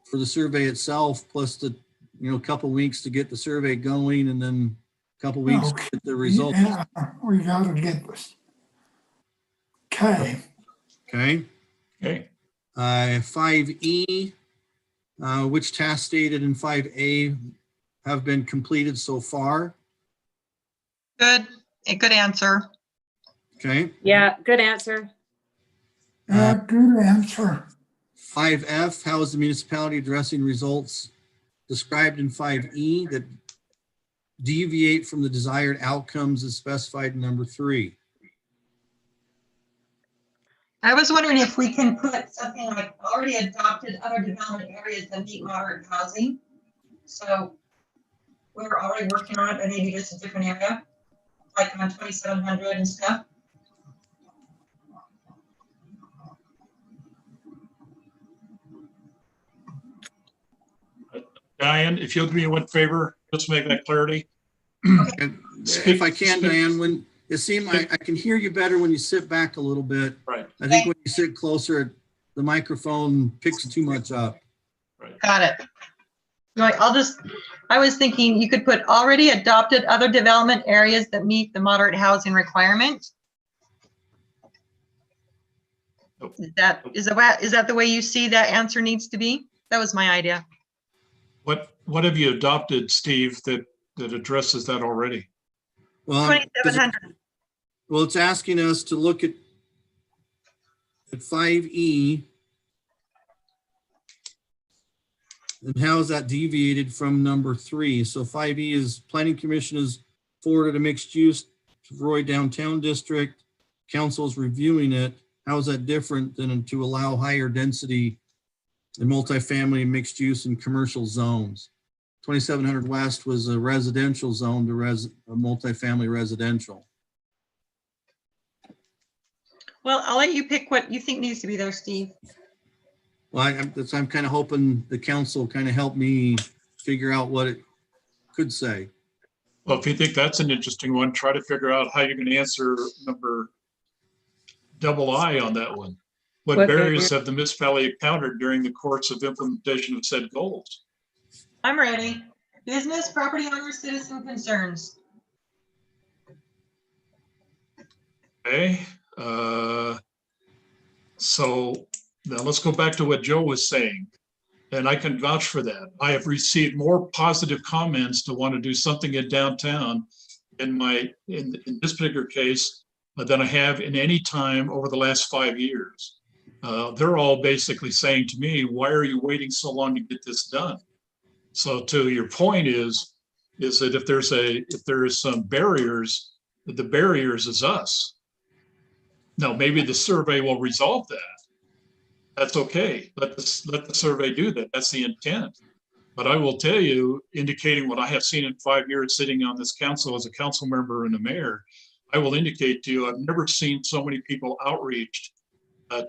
for the survey itself, plus the, couple weeks to get the survey going, and then a couple weeks to get the results. Yeah, we got to get this. Okay. Okay. 5E, which tasks stated in 5A have been completed so far? Good. A good answer. Okay. Yeah, good answer. Good answer. 5F, how is the municipality addressing results described in 5E that deviate from the desired outcomes as specified in number 3? I was wondering if we can put something like already adopted other development areas that meet moderate housing. So we're already working on it, but maybe just a different area, like on 2700 and stuff. Diane, if you'll do me one favor, just make that clarity. If I can, Diane, when it seemed like I can hear you better when you sit back a little bit. Right. I think when you sit closer, the microphone picks too much up. Right. Got it. Right, I was thinking you could put already adopted other development areas that meet the moderate housing requirement. Is that the way you see that answer needs to be? That was my idea. What have you adopted, Steve, that addresses that already? Well, 2700. Well, it's asking us to look at 5E and how is that deviated from number 3? So 5E is Planning Commission has forwarded a mixed use to Roy Downtown District. Council is reviewing it. How is that different than to allow higher density in multifamily mixed use and commercial zones? 2700 West was a residential zone to a multifamily residential. Well, I'll let you pick what you think needs to be there, Steve. Well, I'm kind of hoping the council kind of help me figure out what it could say. Well, if you think that's an interesting one, try to figure out how you're going to answer number II on that one. What barriers have the municipality encountered during the course of implementation of said goals? I'm ready. Business, property owners, citizen concerns. Okay. So now let's go back to what Joe was saying. And I can vouch for that. I have received more positive comments to want to do something in downtown in this particular case than I have in any time over the last 5 years. They're all basically saying to me, why are you waiting so long to get this done? So to your point is that if there is some barriers, the barriers is us. Now, maybe the survey will resolve that. That's okay. Let the survey do that. That's the intent. But I will tell you, indicating what I have seen in 5 years sitting on this council as a council member and a mayor, I will indicate to you, I've never seen so many people outreached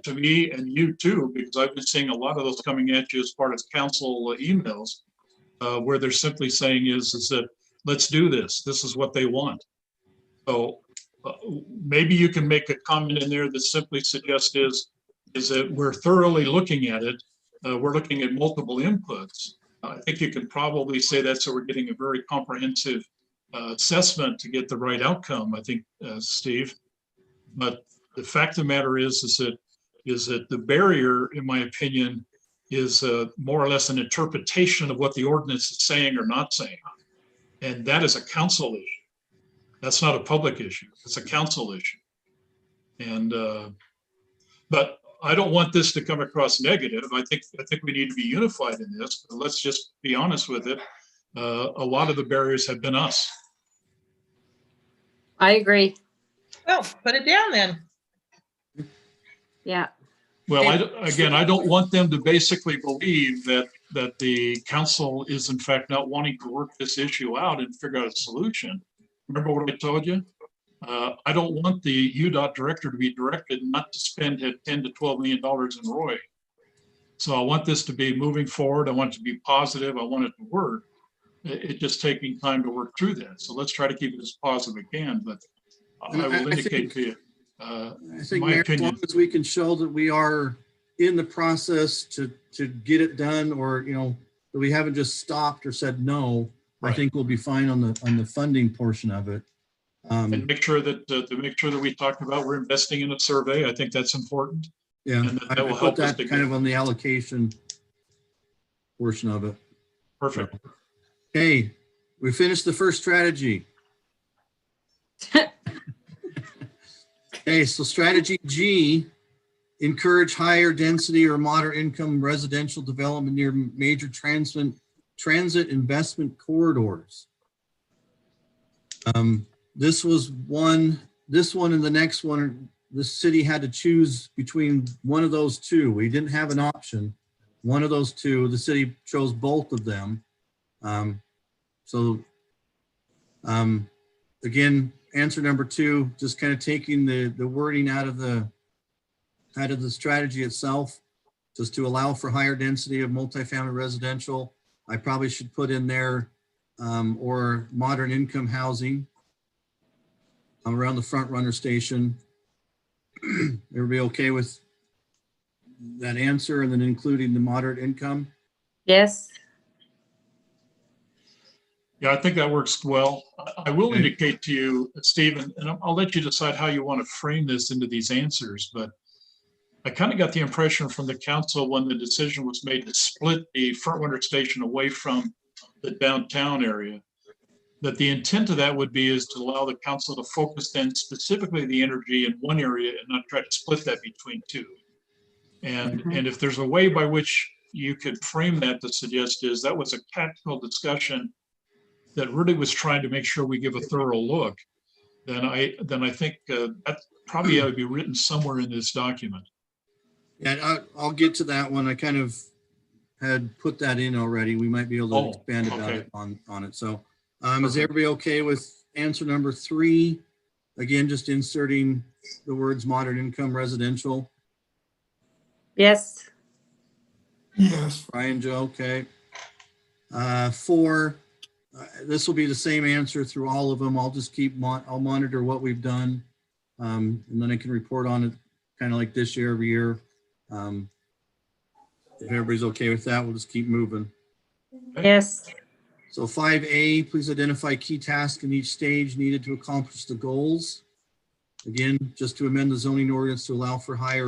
to me and you too, because I've been seeing a lot of those coming at you as part of council emails, where they're simply saying is that, let's do this. This is what they want. So maybe you can make a comment in there that simply suggests is that we're thoroughly looking at it. We're looking at multiple inputs. I think you can probably say that, so we're getting a very comprehensive assessment to get the right outcome, I think, Steve. But the fact of the matter is that the barrier, in my opinion, is more or less an interpretation of what the ordinance is saying or not saying. And that is a council issue. That's not a public issue. It's a council issue. And, but I don't want this to come across negative. I think we need to be unified in this, but let's just be honest with it. A lot of the barriers have been us. I agree. Well, put it down then. Yeah. Well, I don't want them to basically believe that the council is in fact not wanting to work this issue out and figure out a solution. Remember what I told you? I don't want the UDOT director to be directed not to spend $10 to $12 million in Roy. So I want this to be moving forward. I want it to be positive. I want it to work. It's just taking time to work through that. So let's try to keep it as positive as we can. But I will indicate to you, I think, my Mayor, opinion, as long as we can show that we are in the process to get it done, or, you know, that we haven't just stopped or said no, right. I think we'll be fine on the funding portion of it. And make sure that we talked about we're investing in a survey. I think that's important. Yeah, and that will I help put us that to kind get of on the allocation portion of it. perfect. Okay, we finished the first strategy. Okay, so strategy G, encourage higher density or moderate income residential development near major transit investment corridors. This one and the next one, the city had to choose between one of those two. We didn't have an option. One of those two, the city chose both of them. Again, answer number 2, just kind of taking the wording out of the strategy itself, just to allow for higher density of multifamily residential. I probably should put in there or modern income housing around the front runner station. Everybody okay with that answer, and then including the moderate income? Yes. Yeah, I think that works well. I will Okay. indicate to you, Stephen, and I'll let you decide how you want to frame this into these answers, but I kind of got the impression from the council when the decision was made to split the front runner station away from the downtown area, that the intent of that would be is to allow the council to focus then specifically the energy in one area and not try to split that between two. And if there's a way by which you could frame that to suggest is that was a tactical discussion that really was trying to make sure we give a thorough look, then I think that probably ought to be written somewhere in this document. Yeah, I'll get to that one. I kind of had put that in already. We might be able to expand about it on it. So is everybody okay with answer number 3? Again, just inserting the words moderate income residential. Yes. Yes. Brian, Joe, okay. 4, this will be the same answer through all of them. I'll just I'll monitor what we've done, and then I can report on it kind of like this year, every year. If everybody's okay with that, we'll just keep moving. Yes. So 5A, please identify key tasks in each stage needed to accomplish the goals. Again, just to amend the zoning ordinance to allow for higher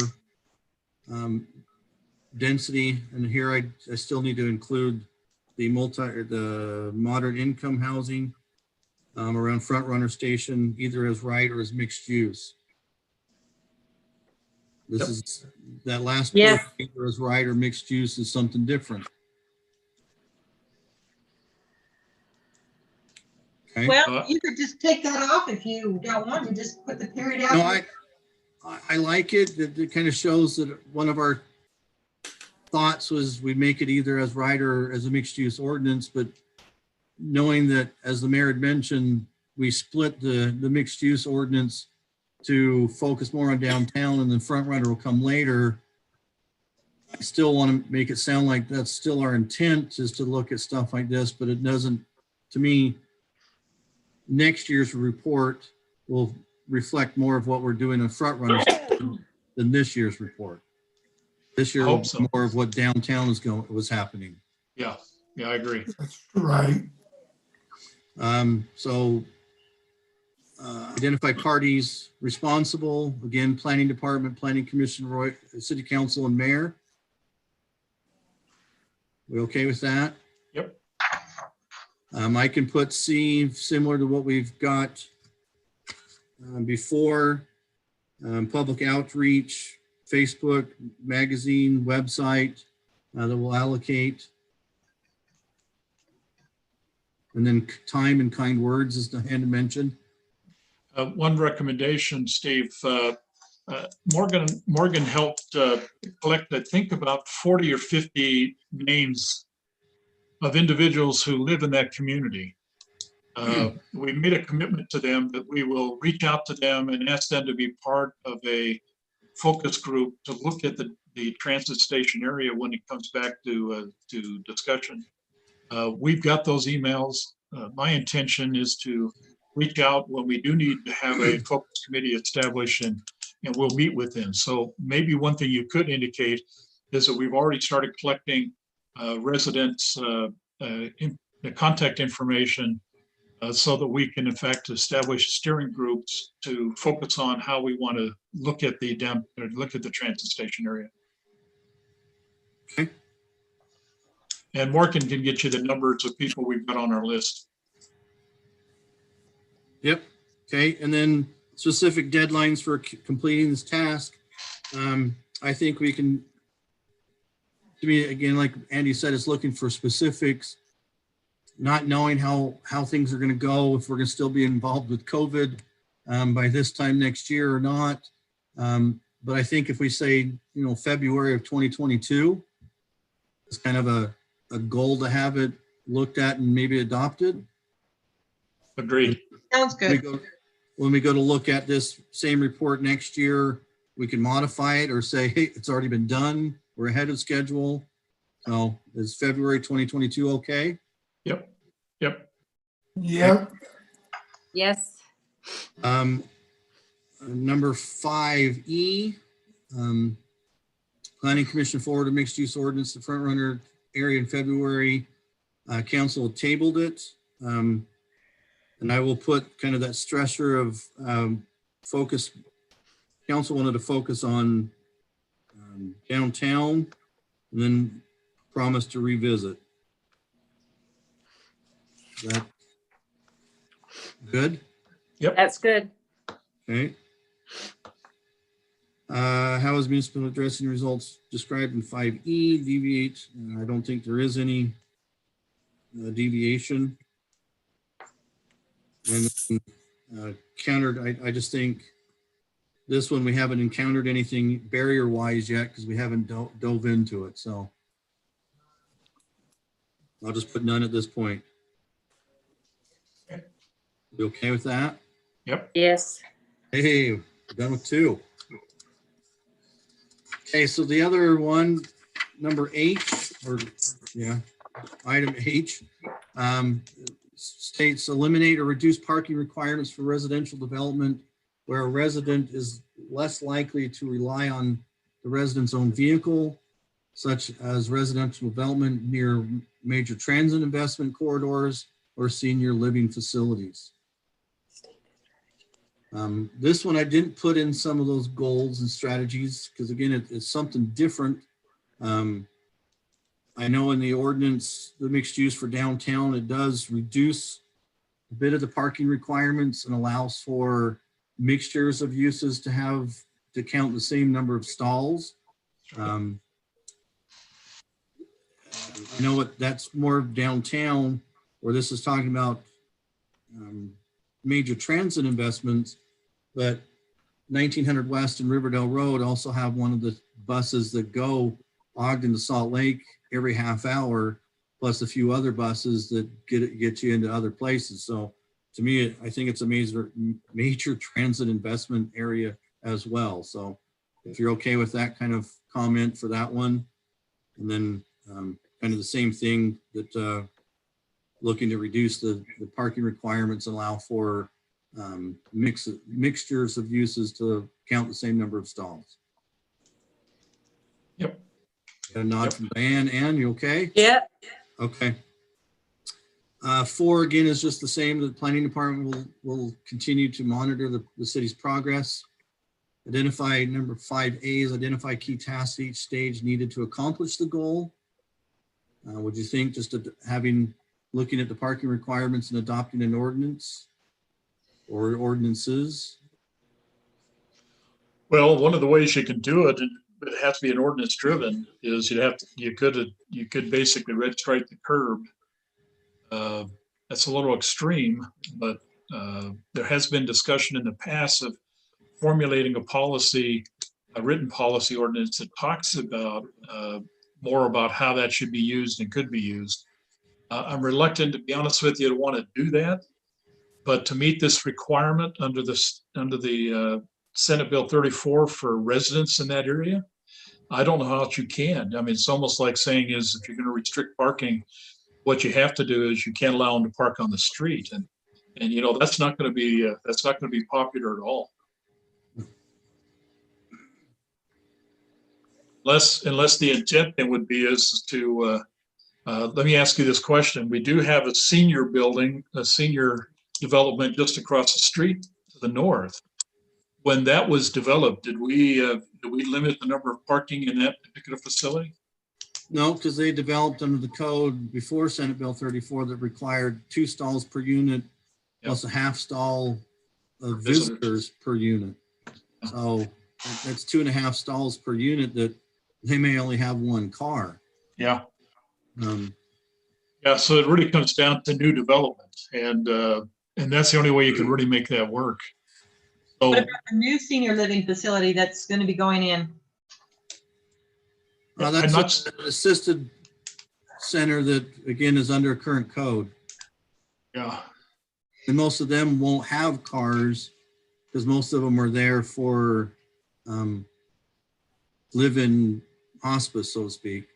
density. And here I still need to include the moderate income housing around front runner station, either as right or as mixed use. This is that last Yes. part, either as right or mixed use is something different. Okay. Well, you could just take that off if you don't want to. Just put the period after. No, I like it. It kind of shows that one of our thoughts was we make it either as right or as a mixed use ordinance, but knowing that, as the mayor had mentioned, we split the mixed use ordinance to focus more on downtown and then front runner will come later. I still want to make it sound like that's still our intent, is to look at stuff like this, but it doesn't, to me, next year's report will reflect more of what we're doing in front runner than this year's report. This year will be more of what downtown was happening. Yeah, I agree. That's right. Identify parties responsible. Again, planning department, planning commission, city council, and mayor. We okay with that? Yep. I can put C, similar to what we've got before. Public outreach, Facebook, magazine, website that we'll allocate. And then time and kind words, as Diana mentioned. One recommendation, Steve, Morgan helped collect, I think, about 40 or 50 names of individuals who live in that community. We made a commitment to them that we will reach out to them and ask them to be part of a focus group to look at the transit station area when it comes back to discussion. We've got those emails. My intention is to reach out when we do need to have a focus committee established, and we'll meet with them. So maybe one thing you could indicate is that we've already started collecting residents' contact information so that we can in fact establish steering groups to focus on how we want to look at the transit station area. Okay. And Morgan can get you the numbers of people we've got on our list. Yep. Okay. And then specific deadlines for completing this task. I think we can, to me, again, like Andy said, it's looking for specifics, not knowing how things are going to go, if we're going to still be involved with COVID by this time next year or not. But I think if we say, February of 2022, it's kind of a goal to have it looked at and maybe adopted. Agreed. Sounds good. When we go to look at this same report next year, we can modify it or say, hey, it's already been done. We're ahead of schedule. So is February 2022 okay? Yep. Yes. Number 5E, Planning Commission forward a mixed use ordinance, the front runner area in February. Council tabled it. And I will put kind of that stressor of focus. Council wanted to focus on downtown and then promised to revisit. Is that good? Yep. That's good. Okay. How is municipal addressing results described in 5E? Deviate. I don't think there is any deviation. And countered, I just think this one we haven't encountered anything barrier wise yet because we haven't dove into it. So I'll just put none at this point. You okay with that? Yep. Yes. Hey, we're done with 2. Okay, so the other one, number H, item H, states eliminate or reduce parking requirements for residential development where a resident is less likely to rely on the resident's own vehicle, such as residential development near major transit investment corridors or senior living facilities. This one I didn't put in some of those goals and strategies because again, it's something different. I know in the ordinance, the mixed use for downtown, it does reduce a bit of the parking requirements and allows for mixtures of uses to count the same number of stalls. I know what that's more downtown where this is talking about major transit investments, but 1900 West and Riverdale Road also have one of the buses that go Ogden to Salt Lake every half hour, plus a few other buses that get you into other places. So to me, I think it's a major transit investment area as well. So if you're okay with that kind of comment for that one, and then kind of the same thing that looking to reduce the parking requirements and allow for mixtures of uses to count the same number of stalls. Yep. Got a nod from Diane. Ann, you okay? Yep. Okay. 4 again is just the same. The planning department will continue to monitor the city's progress. Identify number 5A is identify key tasks each stage needed to accomplish the goal. Would you think just looking at the parking requirements and adopting an ordinance or ordinances? Well, one of the ways you can do it, but it has to be an ordinance driven, is you could basically red stripe the curb. That's a little extreme, but there has been discussion in the past of formulating a written policy ordinance that talks about more about how that should be used and could be used. I'm reluctant, to be honest with you, to want to do that, but to meet this requirement under the Senate Bill 34 for residents in that area, I don't know how else you can. I mean, it's almost like saying is if you're going to restrict parking, what you have to do is you can't allow them to park on the street, and that's not going to be popular at all. Unless the intent then would be is to let me ask you this question. We do have a senior building, a senior development just across the street to the north. When that was developed, did we limit the number of parking in that particular facility? No, because they developed under the code before Senate Bill 34 that required 2 stalls per unit plus a half stall of visitors per unit. So that's 2.5 stalls per unit that they may only have 1 car. Yeah. Yeah. So it really comes down to new development, and that's the only way you can really make that work. So, what about the new senior living facility that's going to be going in? That's an assisted center that, again, is under current code. Yeah. And most of them won't have cars because most of them are there for live-in hospice, so to speak.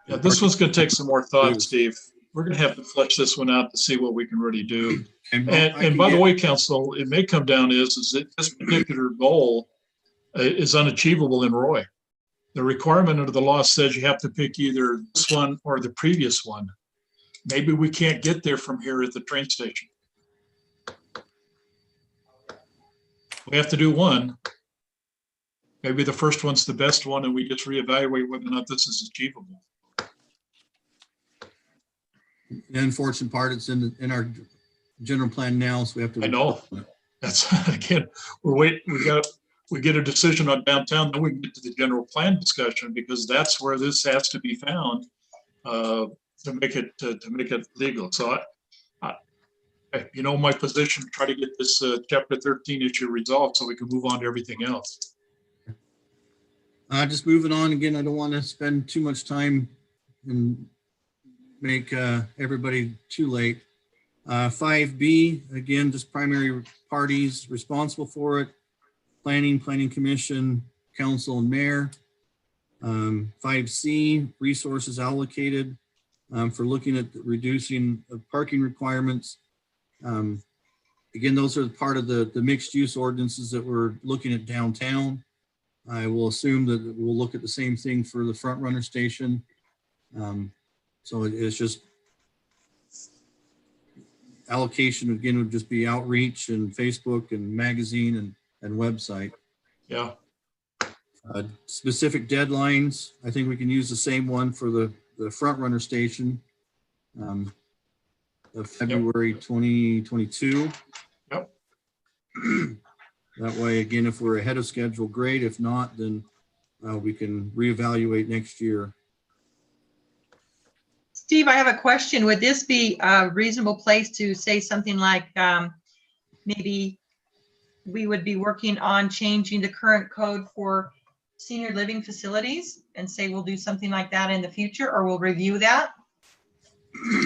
Yeah, this one's going to take some more thought, Steve. We're going to have to flesh this one out to see what we can really do. And by the way, Council, it may come down is that this particular goal is unachievable in Roy. The requirement under the law says you have to pick either this one or the previous one. Maybe we can't get there from here at the train station. We have to do one. Maybe the first one's the best one, and we just reevaluate whether or not this is achievable. The unfortunate part, it's in our general plan now, so we have to. I know. That's again, we get a decision on downtown, then we get to the general plan discussion, because that's where this has to be found to make it legal. So I my position, try to get this chapter 13 issue resolved so we can move on to everything else. Just moving on again, I don't want to spend too much time and make everybody too late. 5B, again, just primary parties responsible for it: planning commission, council, and mayor. 5C, resources allocated for looking at reducing parking requirements. Again, those are part of the mixed use ordinances that we're looking at downtown. I will assume that we'll look at the same thing for the front runner station. So it's just allocation, again, would just be outreach and Facebook and magazine and website. Yeah. Specific deadlines, I think we can use the same one for the front runner station of February 2022. Yep. That way, again, if we're ahead of schedule, great. If not, then we can reevaluate next year. Steve, I have a question. Would this be a reasonable place to say something like maybe we would be working on changing the current code for senior living facilities, and say we'll do something like that in the future, or we'll review that?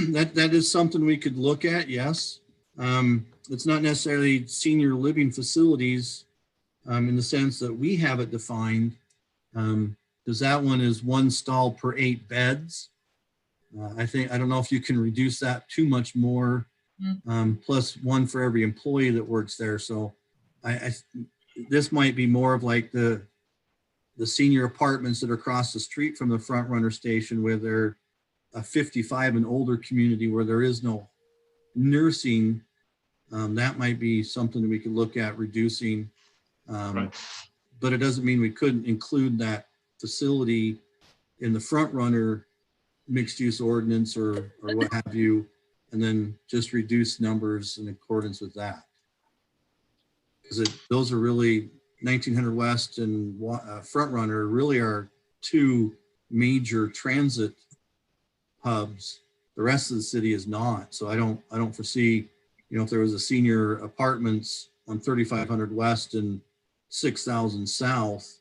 That is something we could look at, yes. It's not necessarily senior living facilities in the sense that we have it defined, because that one is 1 stall per 8 beds. I don't know if you can reduce that too much more, plus 1 for every employee that works there. So this might be more of like the senior apartments that are across the street from the front runner station, where they're a 55 and older community where there is no nursing. That might be something that we could look at reducing. Right. But it doesn't mean we couldn't include that facility in the front runner mixed use ordinance or what have you, and then just reduce numbers in accordance with that. Because those are really 1900 West and Front Runner really are two major transit hubs. The rest of the city is not. So I don't foresee, you know, if there was a senior apartments on 3500 West and 6000 South,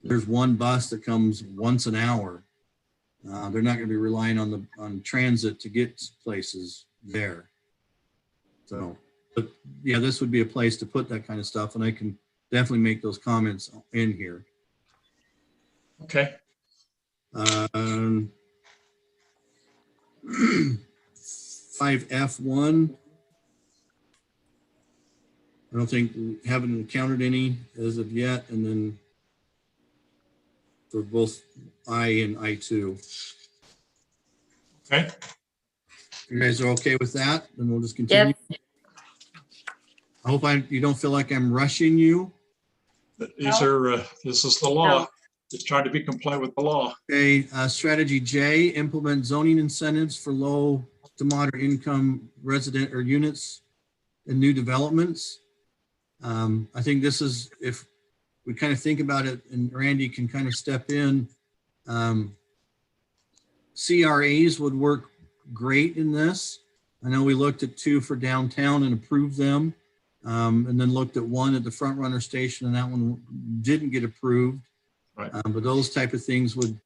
there's one bus that comes once an hour. They're not going to be relying on transit to get places there. So, but yeah, this would be a place to put that kind of stuff, and I can definitely make those comments in here. Okay. 5F1. I don't think we haven't encountered any as of yet, and then for both I and I2. Okay. If you guys are okay with that, then we'll just continue. Yep. I hope you don't feel like I'm rushing you. These are, this is the law. Just trying to be compliant with the law. Okay, strategy J, implement zoning incentives for low to moderate income resident or units and new developments. I think this is, if we kind of think about it, and Randy can kind of step in, CRAs would work great in this. I know we looked at 2 for downtown and approved them, and then looked at 1 at the Front Runner station, and that one didn't get approved. Right. But those type of things would,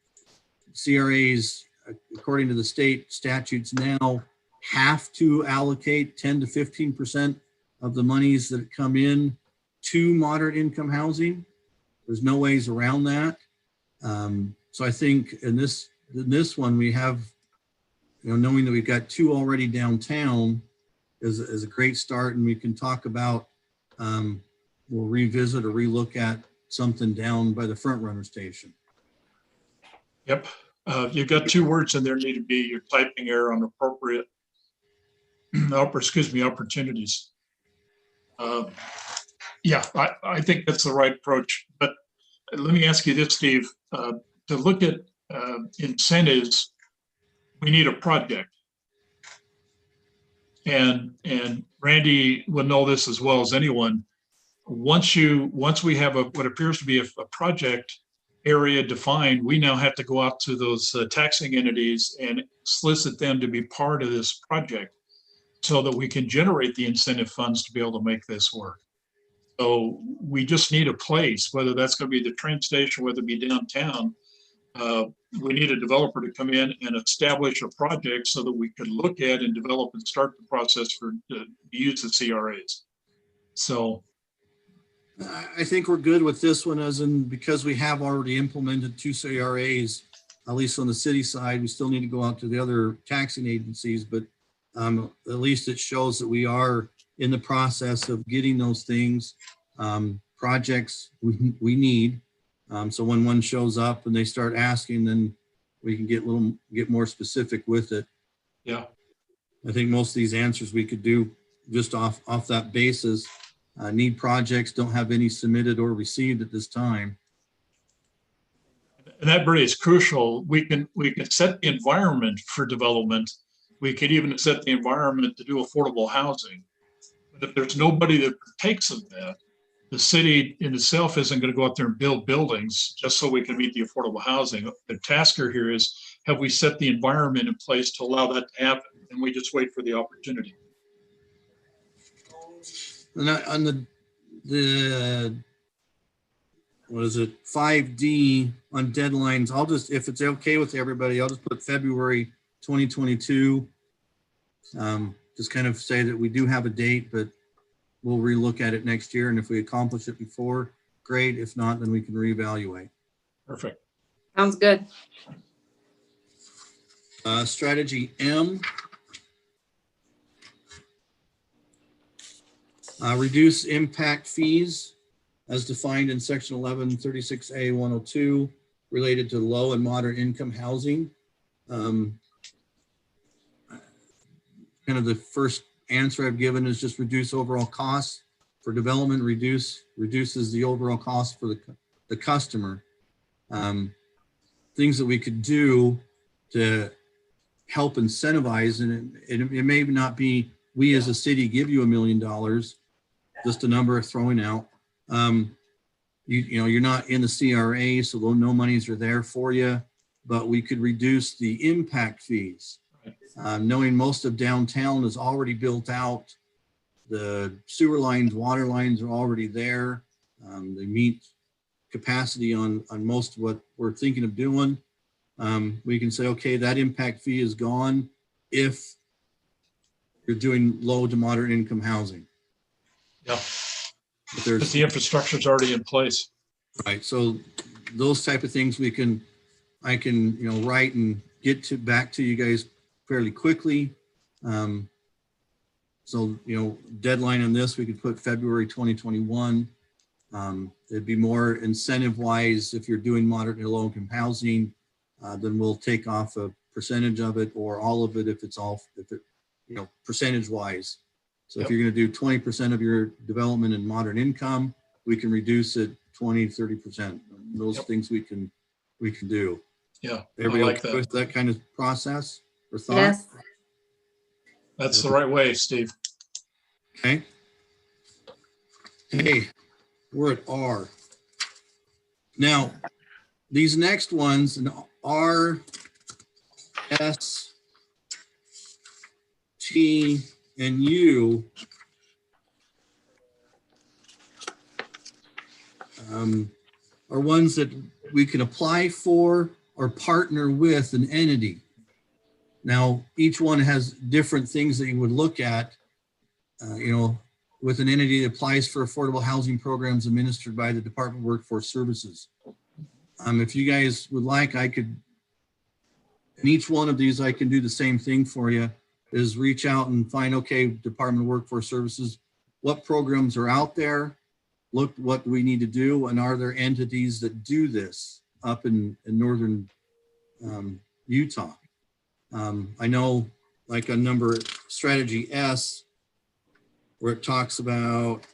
CRAs, according to the state statutes now, have to allocate 10 to 15% of the monies that come in to moderate income housing. There's no ways around that. So I think in this one, we have, you know, knowing that we've got 2 already downtown is a great start, and we can talk about, we'll revisit or relook at something down by the Front Runner station. Yep. You've got 2 words in there need to be your typing error on appropriate, opportunities. Yeah, I think that's the right approach. But let me ask you this, Steve. To look at incentives, we need a project. And Randy would know this as well as anyone. Once we have what appears to be a project area defined, we now have to go out to those taxing entities and solicit them to be part of this project so that we can generate the incentive funds to be able to make this work. So we just need a place, whether that's going to be the train station, whether it be downtown. We need a developer to come in and establish a project so that we could look at and develop and start the process for the use of CRAs. So I think we're good with this one, as in, because we have already implemented 2 CRAs, at least on the city side. We still need to go out to the other taxing agencies, but at least it shows that we are in the process of getting those things, projects we need. So when one shows up and they start asking, then we can get more specific with it. Yeah, I think most of these answers we could do just off that basis. Need projects, don't have any submitted or received at this time. and that really is crucial. We can set the environment for development. We could even set the environment to do affordable housing. But if there's nobody that partakes of that, the city in itself isn't going to go out there and build buildings just so we can meet the affordable housing. The tasker here is, have we set the environment in place to allow that to happen? And we just wait for the opportunity. And on the what is it, 5D on deadlines, I'll just, if it's okay with everybody, I'll just put February 2022. Just kind of say that we do have a date, but we'll relook at it next year. And if we accomplish it before, great. If not, then we can reevaluate. Perfect. Sounds good. Strategy M. Reduce impact fees as defined in section 1136A 102 related to low and moderate income housing. Kind of the first answer I've given is just reduce overall costs for development, reduces the overall cost for the customer. Things that we could do to help incentivize, and it may not be we as a city give you $1 million. just a number throwing out. You know, you're not in the CRA, so no monies are there for you, but we could reduce the impact fees. Knowing most of downtown is already built out, the sewer lines, water lines are already there. They meet capacity on most of what we're thinking of doing. We can say, okay, that impact fee is gone if you're doing low to moderate income housing. Yeah. But the infrastructure is already in place. Right. So those type of things I can, you know, write and get back to you guys fairly quickly. So, you know, deadline on this, we could put February 2021. It'd be more incentive wise. If you're doing moderate and low income housing, then we'll take off a percentage of it or all of it if it, you know, percentage wise. So if you're going to do 20% of your development in moderate income, we can reduce it 20, 30%. Those things we can do. Yeah. Everybody I like okay that. with that kind of process or thought? Yes. That's the right way, Steve. Okay. Hey, we're at R. Now, these next ones, an R, S, T, and U, are ones that we can apply for or partner with an entity. Now, each one has different things that you would look at, you know, with an entity that applies for affordable housing programs administered by the Department of Workforce Services. If you guys would like, I could, in each one of these, I can do the same thing for you, is reach out and find, okay, Department of Workforce Services, what programs are out there? Look what we need to do, and are there entities that do this up in northern Utah? I know, like a number strategy S, where it talks about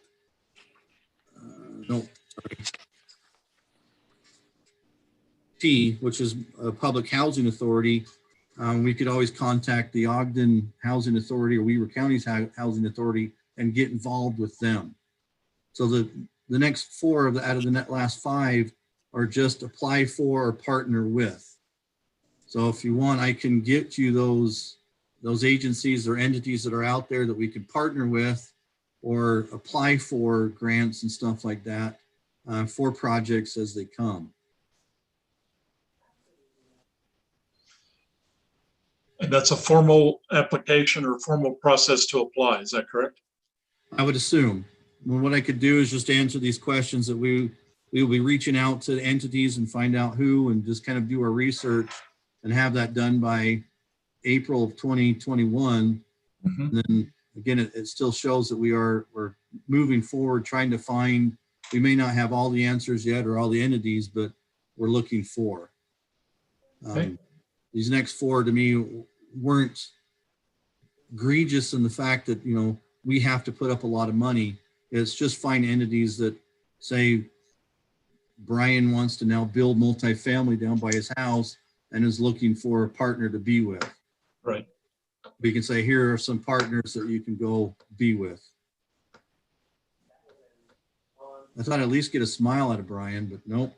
T, which is a public housing authority. We could always contact the Ogden Housing Authority or Weaver County's Housing Authority and get involved with them. So the next four out of the last five are just apply for or partner with. So if you want, I can get you those agencies or entities that are out there that we could partner with or apply for grants and stuff like that for projects as they come. And that's a formal application or formal process to apply. Is that correct? I would assume. Well, what I could do is just answer these questions that we will be reaching out to entities and find out who, and just kind of do our research and have that done by April of 2021. Mm-hmm. And then again, it still shows that we're moving forward, trying to find, we may not have all the answers yet or all the entities, but we're looking for. Okay. These next four to me weren't egregious in the fact that, you know, we have to put up a lot of money. It's just find entities that say Brian wants to now build multifamily down by his house and is looking for a partner to be with. Right. We can say, here are some partners that you can go be with. I thought I'd at least get a smile out of Brian, but nope.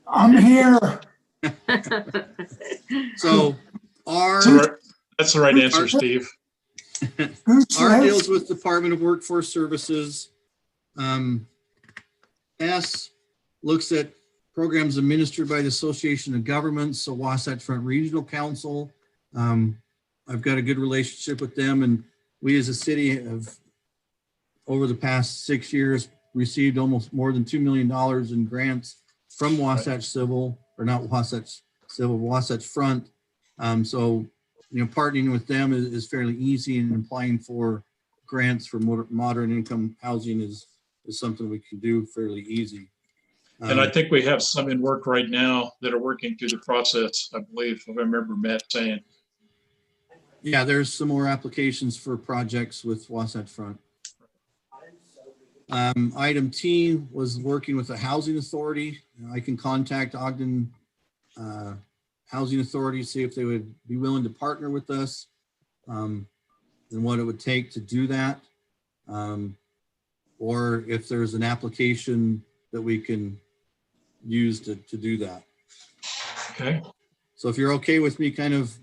I'm here. So R. That's the right answer, Steve. R deals with Department of Workforce Services. S looks at programs administered by the Association of Governments, so Wasatch Front Regional Council. I've got a good relationship with them, and we as a city have, over the past 6 years, received almost more than $2 million in grants from Wasatch Civil, or not Wasatch Civil, Wasatch Front. So, you know, partnering with them is fairly easy, and applying for grants for moderate income housing is something we can do fairly easy. And I think we have some in work right now that are working through the process, I believe, if I remember Matt saying. Yeah, there's some more applications for projects with Wasatch Front. Item T was working with a housing authority. I can contact Ogden Housing Authority, see if they would be willing to partner with us and what it would take to do that. or if there's an application that we can use to do that. Okay. So if you're okay with me kind of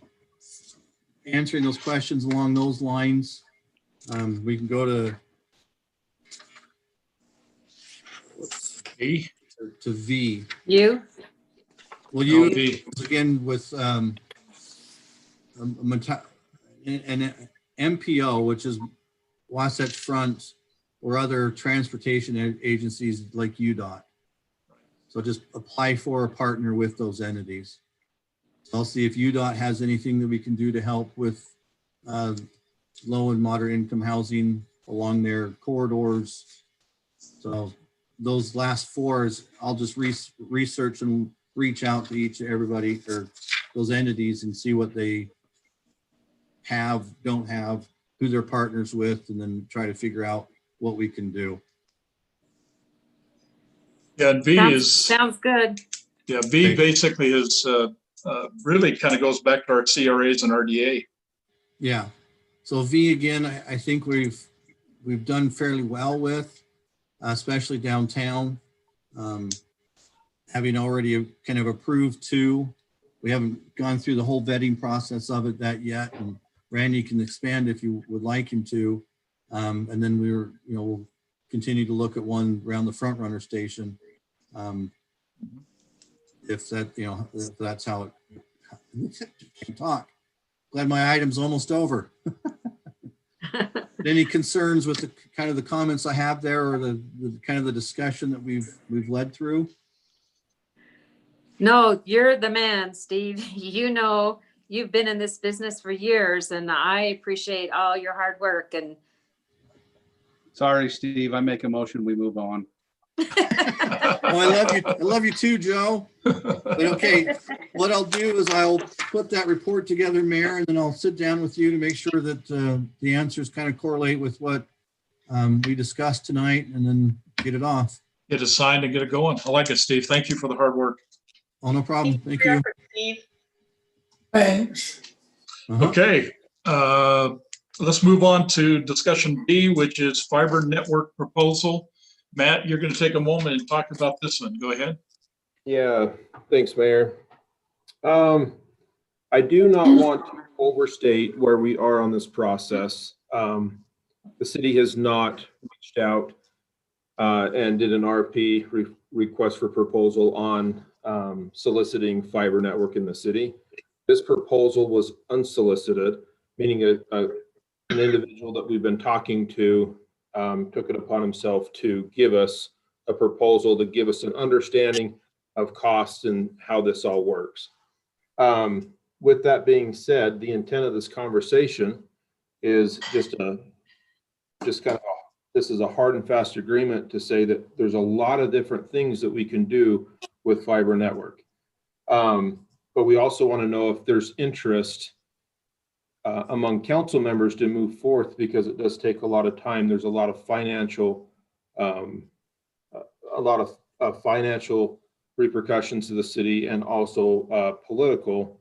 answering those questions along those lines, we can go to V. To V. You? Well, you, V. again, with an MPO, which is Wasatch Front, or other transportation agencies like UDOT. So just apply for a partner with those entities. I'll see if UDOT has anything that we can do to help with low and moderate income housing along their corridors. So those last four is I'll just research and reach out to everybody or those entities and see what they have, don't have, who they're partners with, and then try to figure out what we can do. Yeah, and V sounds good. Yeah, V basically is really kind of goes back to our CRAs and RDA. Yeah. So V again, I think we've done fairly well with, especially downtown. Having already kind of approved two, we haven't gone through the whole vetting process of it yet. And Randy can expand if you would like him to. And then we'll continue to look at one around the front runner station. If that's how it can talk. Glad my item's almost over. Any concerns with the kind of the comments I have there, or the kind of the discussion that we've led through? No, you're the man, Steve. You know, you've been in this business for years, and I appreciate all your hard work. And sorry, Steve, I make a motion, we move on. Oh, I love you too, Joe. But okay, what I'll do is I'll put that report together, Mayor, and then I'll sit down with you to make sure that the answers kind of correlate with what we discussed tonight, and then get it off. Get it signed and get it going. I like it, Steve. Thank you for the hard work. Oh, no problem. Thank you. Steve. Thanks. Okay. Let's move on to discussion B, which is fiber network proposal. Matt, you're going to take a moment and talk about this one. Go ahead. Yeah, thanks, Mayor. I do not want to overstate where we are on this process. The city has not reached out and did an RFP request for proposal on soliciting fiber network in the city. This proposal was unsolicited, meaning an individual that we've been talking to took it upon himself to give us a proposal, to give us an understanding of costs and how this all works. With that being said, the intent of this conversation is just kind of this is a hard and fast agreement to say that there's a lot of different things that we can do with fiber network. But we also want to know if there's interest among council members to move forth, because it does take a lot of time. There's a lot of financial, financial repercussions to the city, and also political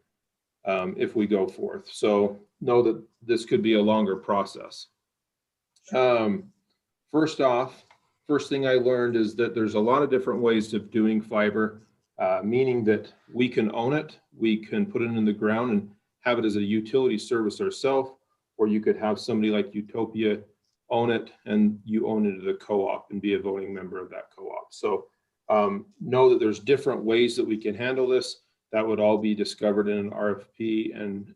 if we go forth. So know that this could be a longer process. First thing I learned is that there's a lot of different ways of doing fiber, meaning that we can own it, we can put it in the ground and have it as a utility service ourselves, or you could have somebody like Utopia own it and you own it at a co-op and be a voting member of that co-op. So know that there's different ways that we can handle this. That would all be discovered in an RFP and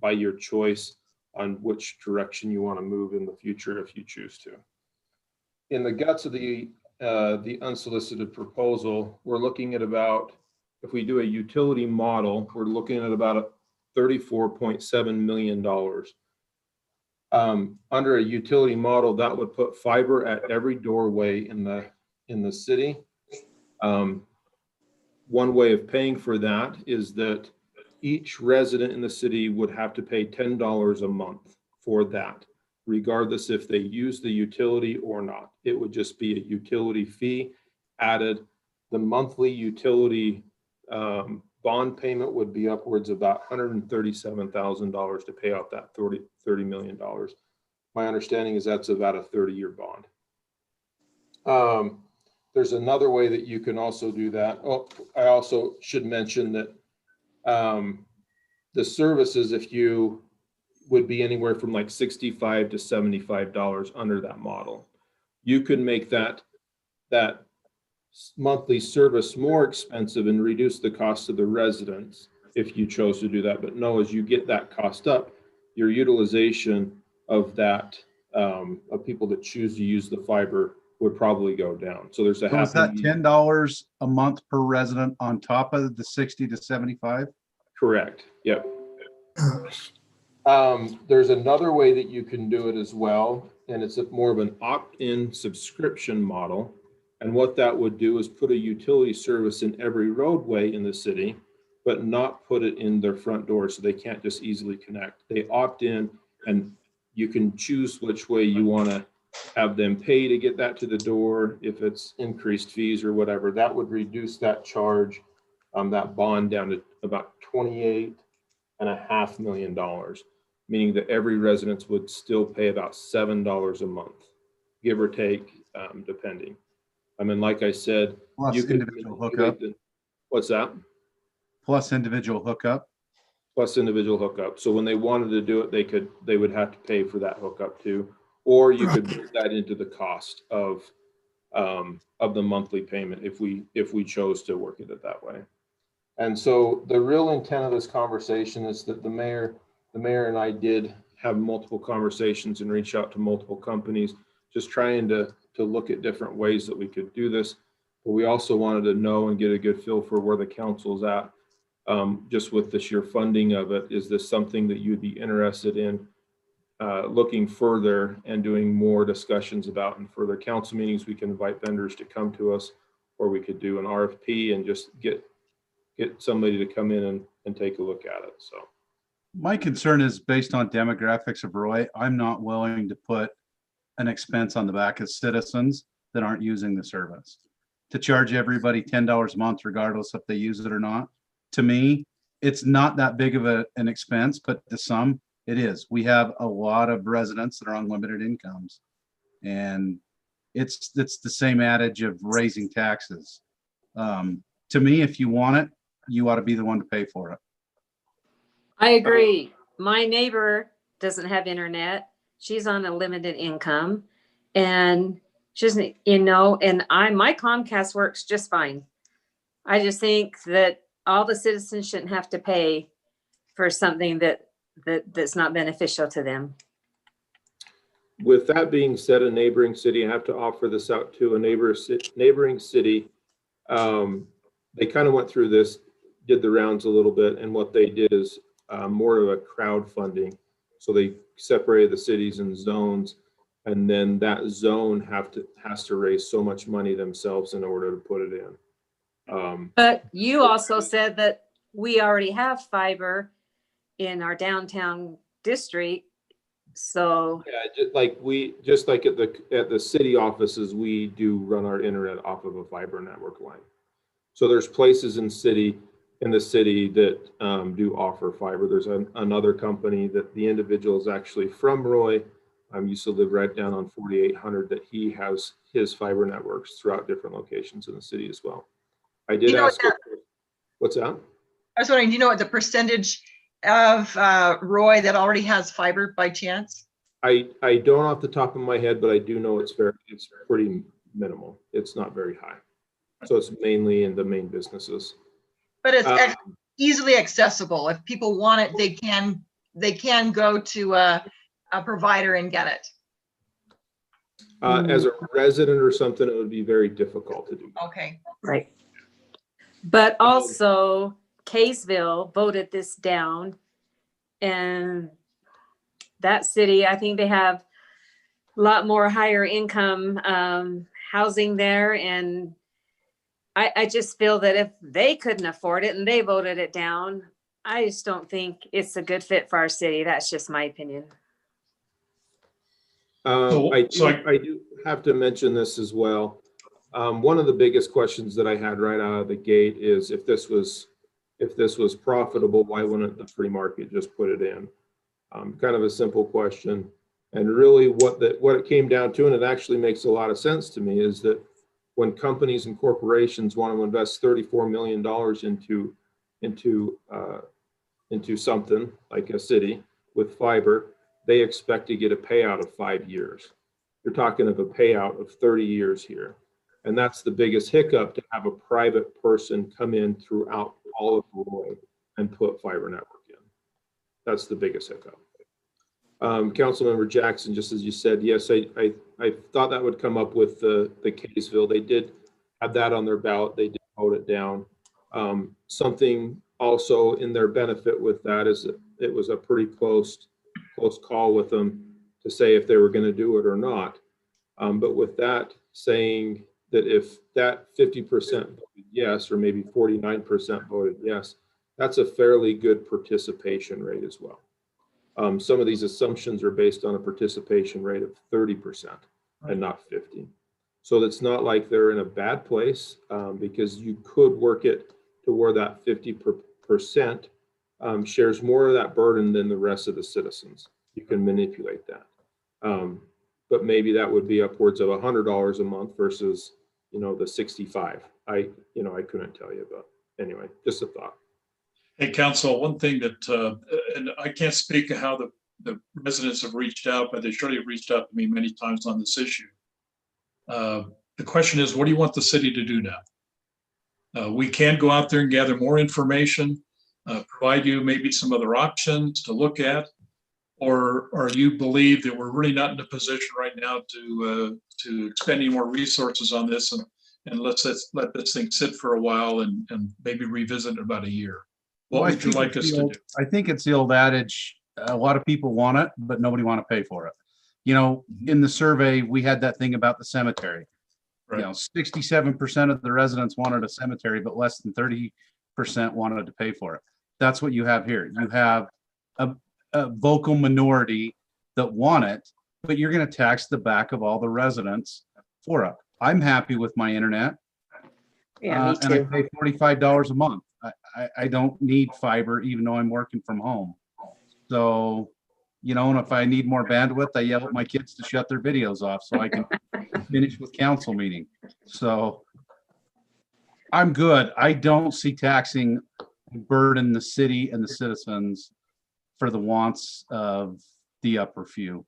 by your choice on which direction you want to move in the future if you choose to. In the guts of the unsolicited proposal, we're looking at about, if we do a utility model, we're looking at about $34.7 million. Under a utility model, that would put fiber at every doorway in the city. One way of paying for that is that each resident in the city would have to pay $10 a month for that, regardless if they use the utility or not. It would just be a utility fee added. The monthly utility bond payment would be upwards of about $137,000 to pay out that $30 million. My understanding is that's about a 30-year bond. There's another way that you can also do that. Oh, I also should mention that the services, if you would be anywhere from like $65 to $75 under that model. You could make that monthly service more expensive and reduce the cost of the residents if you chose to do that. But no, as you get that cost up, your utilization of that of people that choose to use the fiber would probably go down. So there's a So is that $10 a month per resident on top of the 60 to 75? Correct. Yep. There's another way that you can do it as well, and it's more of an opt-in subscription model. And what that would do is put a utility service in every roadway in the city, but not put it in their front door, so they can't just easily connect. They opt in, and you can choose which way you want to have them pay to get that to the door. If it's increased fees or whatever, that would reduce that charge, that bond down to about $28.5 million, meaning that every resident would still pay about $7 a month, give or take, depending. I mean, like I said, plus you could individual hookup. What's that? Plus individual hookup. Plus individual hookup. So when they wanted to do it, they would have to pay for that hookup too, or you could put that into the cost of the monthly payment if we chose to work it that way. And so the real intent of this conversation is that the mayor and I did have multiple conversations and reach out to multiple companies, just trying to look at different ways that we could do this. But we also wanted to know and get a good feel for where the council's at, just with the sheer funding of it. Is this something that you'd be interested in looking further and doing more discussions about? In further council meetings, we can invite vendors to come to us, or we could do an RFP and just get somebody to come in and take a look at it. So my concern is based on demographics of Roy. I'm not willing to put an expense on the back of citizens that aren't using the service. To charge everybody $10 a month, regardless if they use it or not. To me, it's not that big of an expense, but to some it is. We have a lot of residents that are on limited incomes, and it's the same adage of raising taxes. To me, if you want it, you ought to be the one to pay for it. I agree. My neighbor doesn't have internet. She's on a limited income, and she's, and my Comcast works just fine. I just think that all the citizens shouldn't have to pay for something that's not beneficial to them. With that being said, a neighboring city, I have to offer this out to a neighboring city. They kind of went through this, did the rounds a little bit, and what they did is more of a crowdfunding. So they separated the cities in zones, and then that zone has to raise so much money themselves in order to put it in. But you also said that we already have fiber in our downtown district. So yeah, just like at the city offices, we do run our internet off of a fiber network line. So there's places in the city that do offer fiber. There's another company that the individual is actually from Roy. Used to live right down on 4800, that he has his fiber networks throughout different locations in the city as well. I did ask. What's that? I was wondering, do you know what the percentage of Roy that already has fiber by chance? I don't off the top of my head, but I do know it's pretty minimal. It's not very high. So it's mainly in the main businesses. But it's easily accessible. If people want it, they can go to a provider and get it. As a resident or something, it would be very difficult to do. Okay. Right. But also Kaysville voted this down, and that city, I think they have a lot more higher income housing there. And I just feel that if they couldn't afford it and they voted it down, I just don't think it's a good fit for our city. That's just my opinion. I do have to mention this as well. One of the biggest questions that I had right out of the gate is if this was profitable, why wouldn't the free market just put it in? Kind of a simple question. And really what it came down to, and it actually makes a lot of sense to me, is that when companies and corporations want to invest $34 million into something like a city with fiber, they expect to get a payout of 5 years. You're talking of a payout of 30 years here. And that's the biggest hiccup, to have a private person come in throughout all of Roy and put fiber network in. That's the biggest hiccup. Councilmember Jackson, just as you said, yes, I thought that would come up with the Kaysville. They did have that on their ballot. They did vote it down. Something also in their benefit with that is that it was a pretty close call with them to say if they were going to do it or not. But with that saying that if that 50% voted yes, or maybe 49% voted yes, that's a fairly good participation rate as well. Some of these assumptions are based on a participation rate of 30% and not 50. So it's not like they're in a bad place, because you could work it to where that 50% shares more of that burden than the rest of the citizens. You can manipulate that. But maybe that would be upwards of $100 a month versus, the 65. I couldn't tell you, but anyway, just a thought. Hey, Council, one thing that, and I can't speak to how the residents have reached out, but they surely have reached out to me many times on this issue. The question is, what do you want the city to do now? We can go out there and gather more information, provide you maybe some other options to look at, or you believe that we're really not in a position right now to expend any more resources on this, and let's let this thing sit for a while and maybe revisit in about a year. What would you like us to do? I think it's the old adage, a lot of people want it, but nobody want to pay for it. In the survey, we had that thing about the cemetery. Right. 67% of the residents wanted a cemetery, but less than 30% wanted to pay for it. That's what you have here. You have a vocal minority that want it, but you're going to tax the back of all the residents for it. I'm happy with my internet. Yeah, me too. And I pay $45 a month. I don't need fiber, even though I'm working from home. So, and if I need more bandwidth, I yell at my kids to shut their videos off so I can finish with council meeting. So I'm good. I don't see taxing burden the city and the citizens for the wants of the upper few.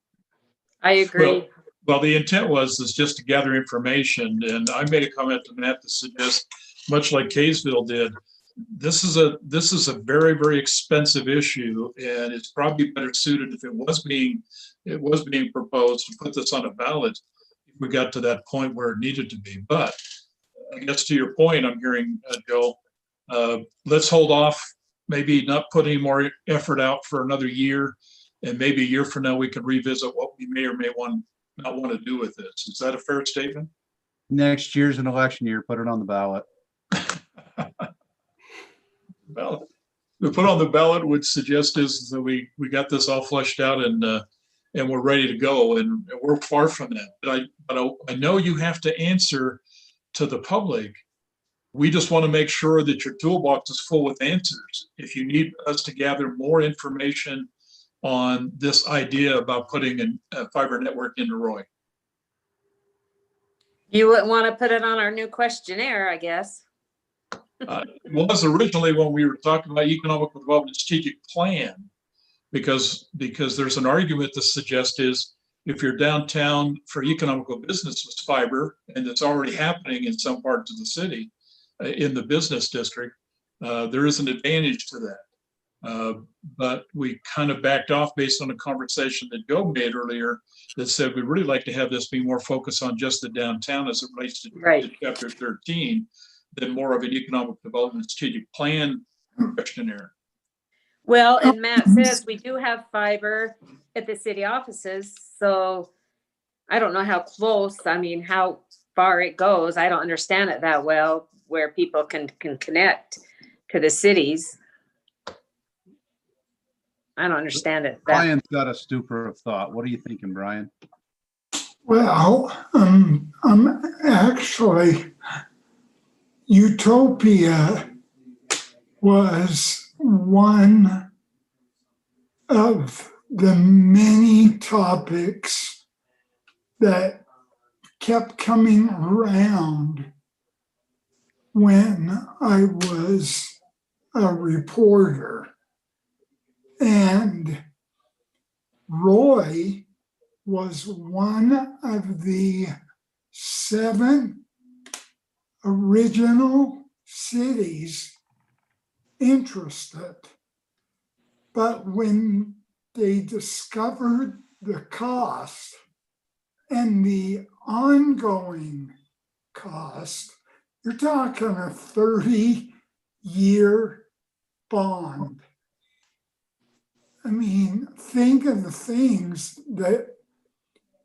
I agree. Well, the intent was just to gather information, and I made a comment to Matt to suggest, much like Kaysville did, this is a very, very expensive issue, and it's probably better suited if it was being proposed to put this on a ballot if we got to that point where it needed to be. But I guess to your point, I'm hearing, Joe, let's hold off, maybe not put any more effort out for another year, and maybe a year from now we can revisit what we may or may not want to do with this. Is that a fair statement? Next year's an election year, put it on the ballot. Well, the put on the ballot would suggest is that we got this all fleshed out and we're ready to go, and we're far from that. But I know you have to answer to the public. We just want to make sure that your toolbox is full with answers. If you need us to gather more information on this idea about putting a fiber network into Roy. You wouldn't want to put it on our new questionnaire, I guess. It was originally when we were talking about economic development strategic plan, because there's an argument to suggest is if you're downtown for economical business with fiber, and it's already happening in some parts of the city, in the business district, there is an advantage to that. But we kind of backed off based on a conversation that Joe made earlier that said we'd really like to have this be more focused on just the downtown as it relates to Chapter 13 than more of an economic development strategic plan questionnaire. Well, and Matt says we do have fiber at the city offices, so I don't know how close, how far it goes. I don't understand it that well, where people can connect to the cities. I don't understand it. Brian's got a stupor of thought. What are you thinking, Brian? Well, actually, Utopia was one of the many topics that kept coming around when I was a reporter. And Roy was one of the 7 original cities interested. But when they discovered the cost and the ongoing cost, you're talking a 30-year bond. I mean, think of the things that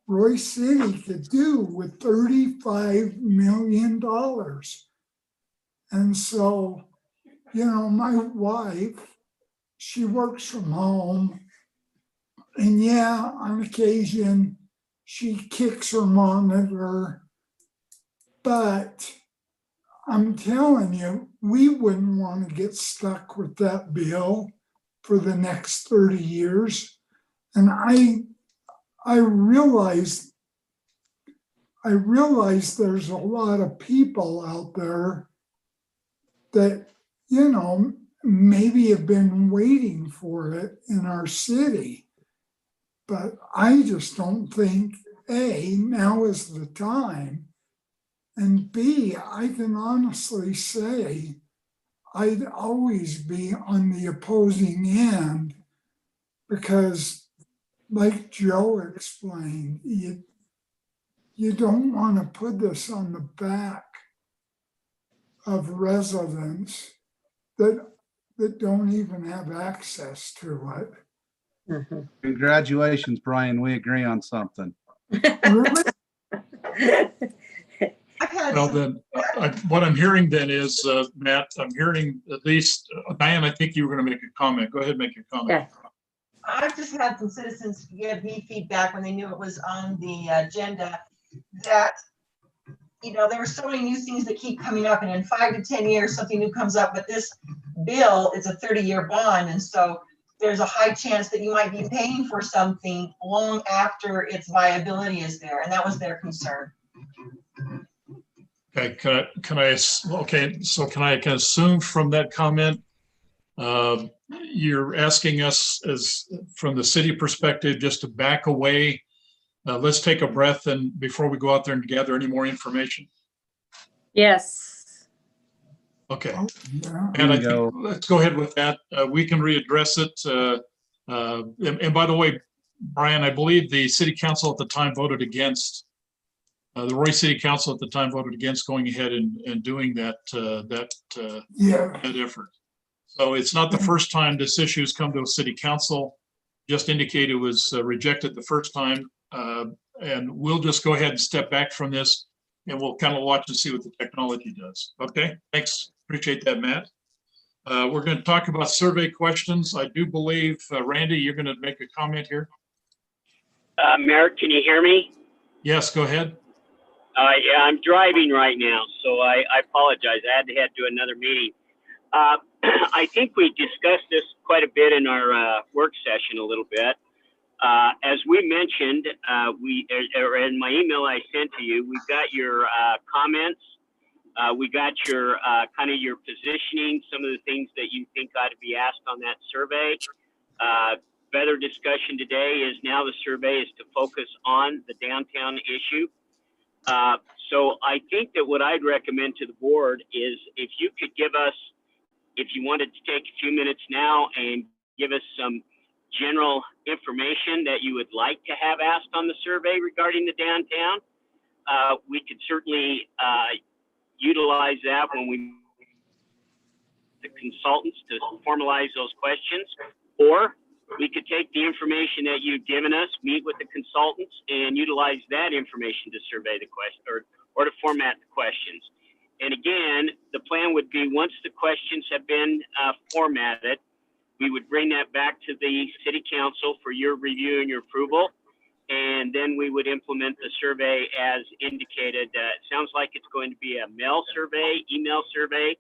Royce City could do with $35 million. And so, you know, my wife, she works from home. And yeah, on occasion, she kicks her monitor. But I'm telling you, we wouldn't want to get stuck with that bill for the next 30 years. And I realize there's a lot of people out there that, you know, maybe have been waiting for it in our city. But I just don't think, A, now is the time, and B, I can honestly say I'd always be on the opposing end because, like Joe explained, you don't want to put this on the back of residents that don't even have access to it. Congratulations, Brian. We agree on something. Really? Well, then, what I'm hearing then is, Matt, I'm hearing at least, Diane, I think you were going to make a comment. Go ahead and make your comment. Yeah. I've just had some citizens give me feedback when they knew it was on the agenda that, you know, there were so many new things that keep coming up, and in 5 to 10 years, something new comes up, but this bill is a 30-year bond. And so there's a high chance that you might be paying for something long after its viability is there. And that was their concern. Okay, can I assume from that comment, you're asking us as from the city perspective, just to back away. Let's take a breath and before we go out there and gather any more information. Yes. Okay. Yeah. And I think let's go ahead with that. We can readdress it. And by the way, Brian, I believe the city council at the time voted against. The Royce City Council at the time voted against going ahead and doing that effort. So it's not the first time this issue has come to a city council. Just indicate it was rejected the first time. And we'll just go ahead and step back from this and we'll kind of watch and see what the technology does. Okay, thanks. Appreciate that, Matt. We're going to talk about survey questions. I do believe, Randy, you're going to make a comment here. Mayor, can you hear me? Yes, go ahead. Yeah, I'm driving right now, so I apologize. I had to head to another meeting. I think we discussed this quite a bit in our work session a little bit. As we mentioned, in my email I sent to you, we got your comments. We got your kind of your positioning, some of the things that you think ought to be asked on that survey. Better discussion today is now the survey is to focus on the downtown issue. So I think that what I'd recommend to the board is if you could give us, if you wanted to take a few minutes now and give us some general information that you would like to have asked on the survey regarding the downtown, we could certainly utilize that when we the consultants to formalize those questions, or we could take the information that you've given us, meet with the consultants, and utilize that information to survey the question or to format the questions. And again, the plan would be once the questions have been formatted, we would bring that back to the city council for your review and your approval. And then we would implement the survey as indicated. It sounds like it's going to be a mail survey, email survey,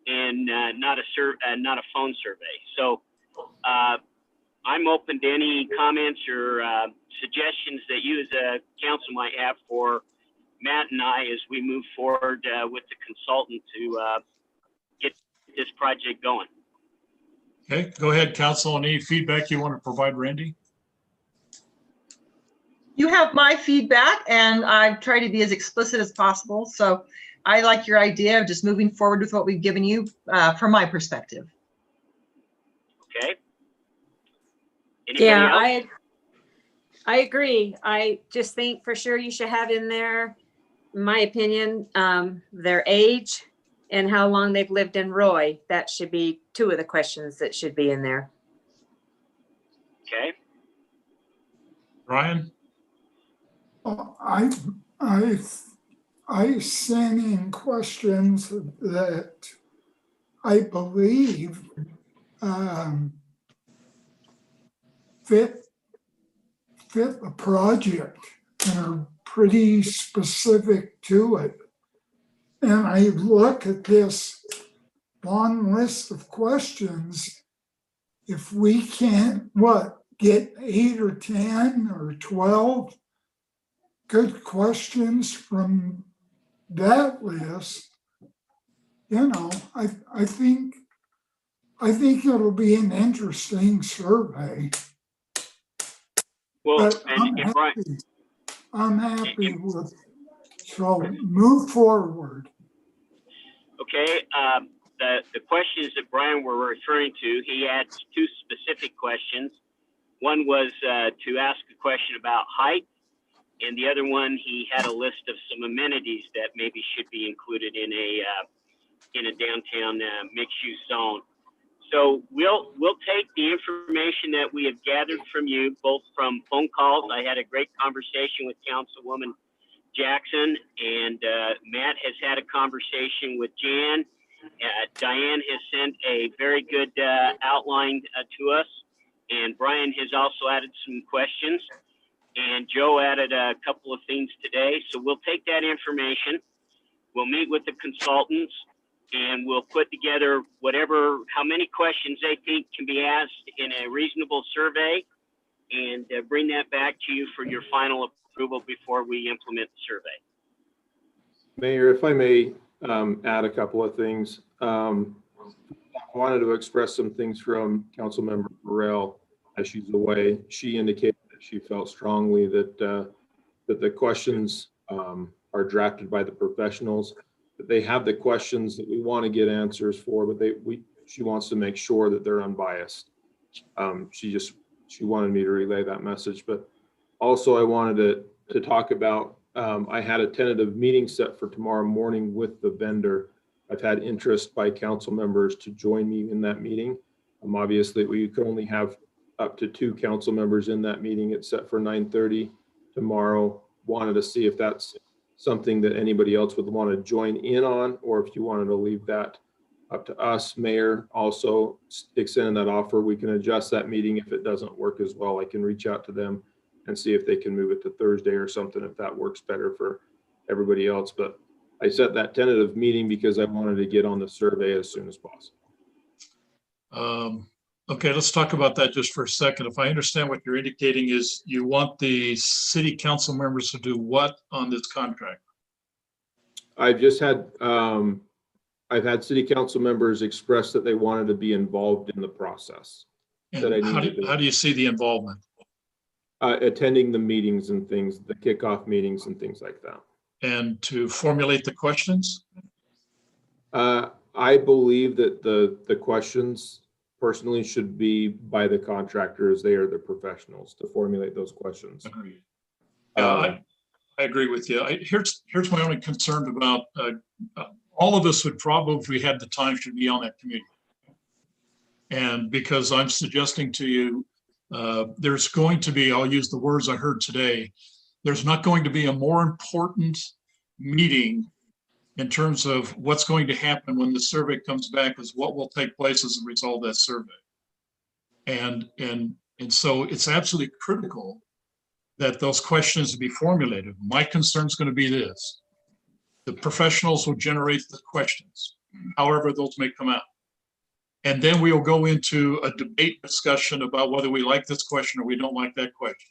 and not a phone survey. So I'm open to any comments or suggestions that you as a council might have for Matt and I as we move forward with the consultant to get this project going. Okay, go ahead, council. Any feedback you want to provide, Randy? You have my feedback, and I've tried to be as explicit as possible. So I like your idea of just moving forward with what we've given you from my perspective. Okay. Anybody Yeah, else? I agree. I just think for sure you should have in there, in my opinion, their age and how long they've lived in Roy. That should be 2 of the questions that should be in there. Okay. Ryan? I sent in questions that I believe fit the project and are pretty specific to it. And I look at this long list of questions. If we can't, get 8 or 10 or 12 good questions from that list, I think it'll be an interesting survey. Well, But I'm happy with, so move forward. Okay. The questions that Brian were referring to, he had 2 specific questions. One was to ask a question about height, and the other one, he had a list of some amenities that maybe should be included in a downtown mixed-use zone. So we'll take the information that we have gathered from you, both from phone calls. I had a great conversation with Councilwoman Jackson, and Matt has had a conversation with Jan. Diane has sent a very good outline to us, and Brian has also added some questions, and Joe added a couple of things today. So we'll take that information, we'll meet with the consultants, and we'll put together how many questions they think can be asked in a reasonable survey, and bring that back to you for your final approval before we implement the survey. Mayor, if I may add a couple of things. I wanted to express some things from Councilmember Burrell as she's away. She indicated that she felt strongly that the questions are drafted by the professionals, that they have the questions that we want to get answers for, but she wants to make sure that they're unbiased. She wanted me to relay that message, but also I wanted to talk about, I had a tentative meeting set for tomorrow morning with the vendor. I've had interest by council members to join me in that meeting. Obviously, we could only have up to 2 council members in that meeting. It's set for 9:30 tomorrow. Wanted to see if that's something that anybody else would want to join in on, or if you wanted to leave that up to us. Mayor also extended that offer. We can adjust that meeting if it doesn't work as well. I can reach out to them and see if they can move it to Thursday or something, if that works better for everybody else. But I set that tentative meeting because I wanted to get on the survey as soon as possible. Okay, let's talk about that just for a second. If I understand what you're indicating is you want the city council members to do what on this contract? I've just had, I've had city council members express that they wanted to be involved in the process. And how do you see the involvement? Attending the meetings and things, the kickoff meetings and things like that. And to formulate the questions? I believe that the questions personally should be by the contractors. They are the professionals to formulate those questions. Agreed. I agree with you. Here's my only concern about all of us would probably, if we had the time, should be on that committee. And because I'm suggesting to you, there's going to be, I'll use the words I heard today, there's not going to be a more important meeting in terms of what's going to happen when the survey comes back is what will take place as a result of that survey. And so it's absolutely critical that those questions be formulated. My concern is going to be this: the professionals will generate the questions, however those may come out. And then we'll go into a debate discussion about whether we like this question or we don't like that question.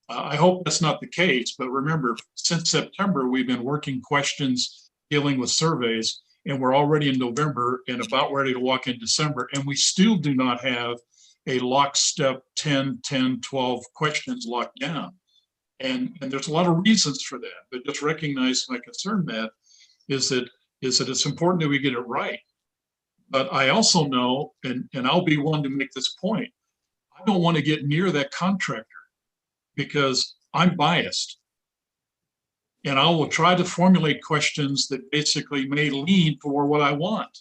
I hope that's not the case, but remember, since September, we've been working questions dealing with surveys, and we're already in November and about ready to walk in December, and we still do not have a lockstep 10, 12 questions locked down. And there's a lot of reasons for that, but just recognize my concern, Matt, is that it's important that we get it right. But I also know, and I'll be one to make this point, I don't want to get near that contractor because I'm biased. And I will try to formulate questions that basically may lean for what I want.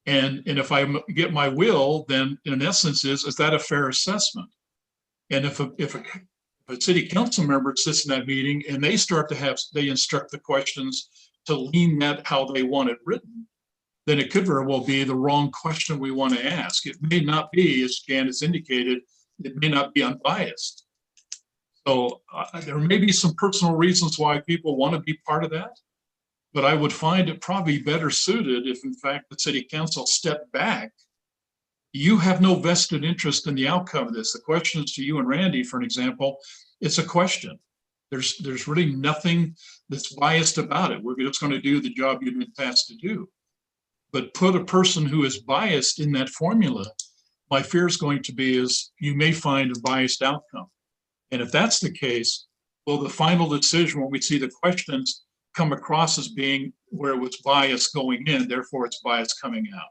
And if I get my will, then in essence is that a fair assessment? And if a city council member sits in that meeting and they instruct the questions to lean that how they want it written, then it could very well be the wrong question we want to ask. It may not be, as Jan has indicated, it may not be unbiased. So there may be some personal reasons why people want to be part of that, but I would find it probably better suited if in fact the city council stepped back. You have no vested interest in the outcome of this. The question is to you and Randy, for an example, it's a question. There's really nothing that's biased about it. We're just going to do the job you've been tasked to do. But put a person who is biased in that formula, my fear is going to be is you may find a biased outcome. And if that's the case, will the final decision when we see the questions come across as being where it was bias going in, therefore it's bias coming out?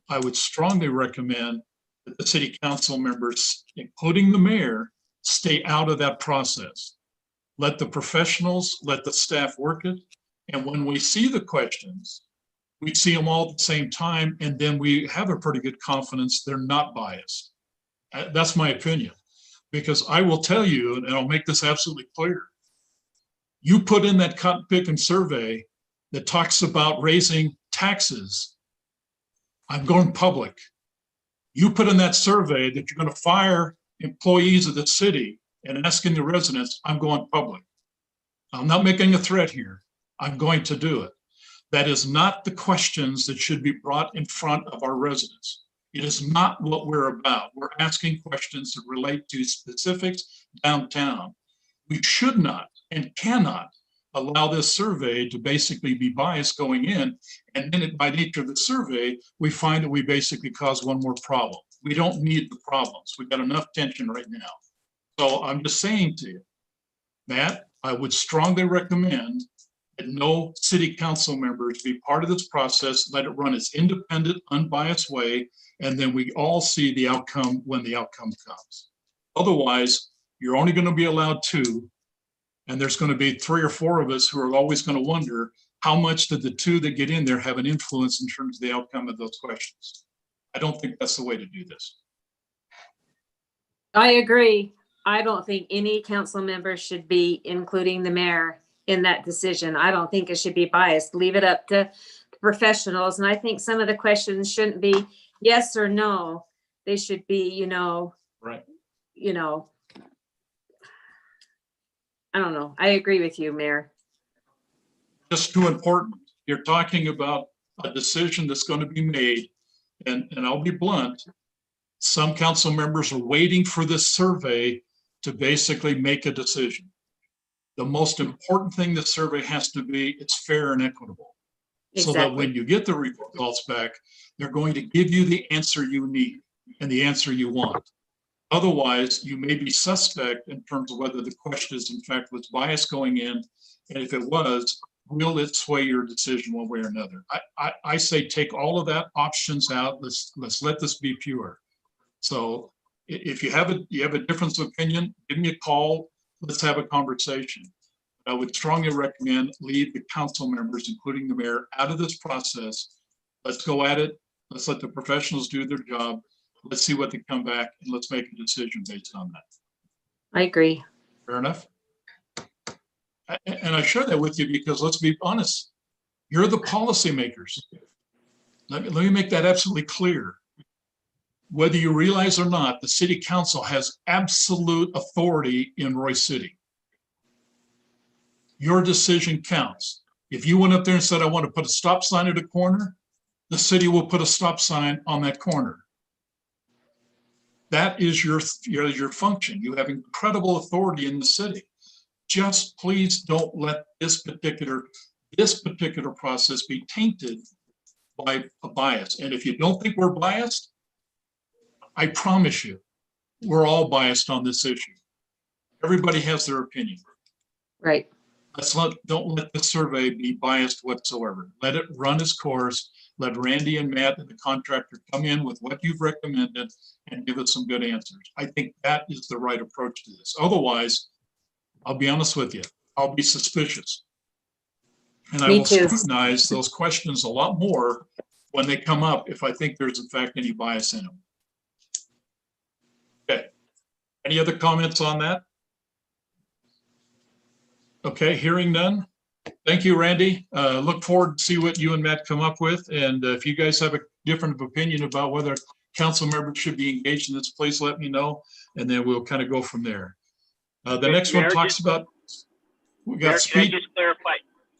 I would strongly recommend that the city council members, including the mayor, stay out of that process. Let the professionals, let the staff work it. And when we see the questions, we see them all at the same time, and then we have a pretty good confidence they're not biased. That's my opinion. Because I will tell you, and I'll make this absolutely clear, you put in that cotton picking survey that talks about raising taxes, I'm going public. You put in that survey that you're going to fire employees of the city and asking the residents, I'm going public. I'm not making a threat here. I'm going to do it. That is not the questions that should be brought in front of our residents. It is not what we're about. We're asking questions that relate to specifics downtown. We should not and cannot allow this survey to basically be biased going in. And then by nature of the survey, we find that we basically cause one more problem. We don't need the problems. We've got enough tension right now. So I'm just saying to you, Matt, I would strongly recommend that no city council members be part of this process. Let it run its independent, unbiased way, and then we all see the outcome when the outcome comes. Otherwise, you're only going to be allowed 2, and there's going to be 3 or 4 of us who are always going to wonder how much did the 2 that get in there have an influence in terms of the outcome of those questions. I don't think that's the way to do this. I agree. I don't think any council member should be, including the mayor, in that decision. I don't think it should be biased. Leave it up to professionals. And I think some of the questions shouldn't be yes or no. They should be, right. I don't know. I agree with you, Mayor. Just too important. You're talking about a decision that's going to be made. And I'll be blunt. Some council members are waiting for this survey to basically make a decision. The most important thing the survey has to be, it's fair and equitable. Exactly. So that when you get the results back, they're going to give you the answer you need and the answer you want. Otherwise, you may be suspect in terms of whether the question is in fact was bias going in. And if it was, will it sway your decision one way or another? I say take all of that options out. Let's let this be pure. So if you have a difference of opinion, give me a call. Let's have a conversation. I would strongly recommend leave the council members, including the mayor, out of this process. Let's go at it. Let's let the professionals do their job. Let's see what they come back, and let's make a decision based on that. I agree. Fair enough. And I share that with you because let's be honest, you're the policymakers. Let me make that absolutely clear. Whether you realize or not, the city council has absolute authority in Royce City. Your decision counts. If you went up there and said, I want to put a stop sign at a corner, the city will put a stop sign on that corner. That is your function. You have incredible authority in the city. Just please don't let this particular process be tainted by a bias. And if you don't think we're biased, I promise you, we're all biased on this issue. Everybody has their opinion. Right. Don't let the survey be biased whatsoever. Let it run its course. Let Randy and Matt and the contractor come in with what you've recommended and give us some good answers. I think that is the right approach to this. Otherwise, I'll be honest with you, I'll be suspicious. And I will scrutinize those questions a lot more when they come up if I think there's in fact any bias in them. Okay. Any other comments on that? Okay, hearing none. Thank you, Randy. Look forward to see what you and Matt come up with. And if you guys have a different opinion about whether council members should be engaged in this, please let me know, and then we'll kind of go from there. The next one talks about, we got speed. Can I just clarify?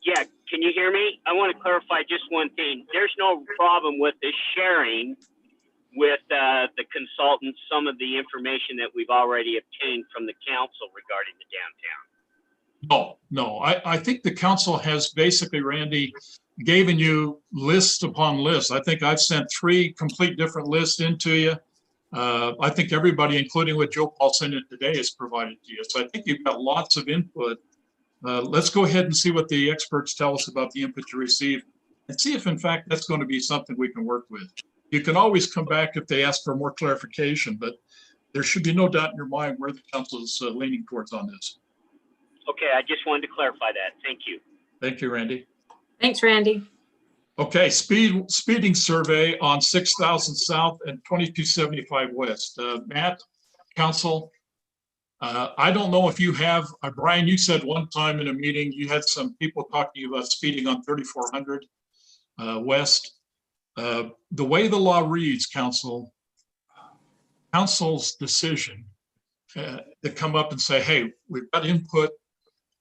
Yeah, can you hear me? I want to clarify just one thing. There's no problem with the sharing with the consultants, some of the information that we've already obtained from the council regarding the downtown. No. I think the council has basically, Randy, given you list upon list. I think I've sent 3 complete different lists into you. I think everybody, including what Joe Paul sent in today, is provided to you. So I think you've got lots of input. Let's go ahead and see what the experts tell us about the input you receive and see if in fact that's going to be something we can work with. You can always come back if they ask for more clarification, but there should be no doubt in your mind where the council is leaning towards on this. Okay, I just wanted to clarify that. Thank you. Thank you, Randy. Thanks, Randy. Okay, speeding survey on 6,000 South and 2275 West. Matt, council, I don't know if you have, Brian, you said one time in a meeting, you had some people talking about speeding on 3400 West. The way the law reads, council's decision to come up and say, hey, we've got input.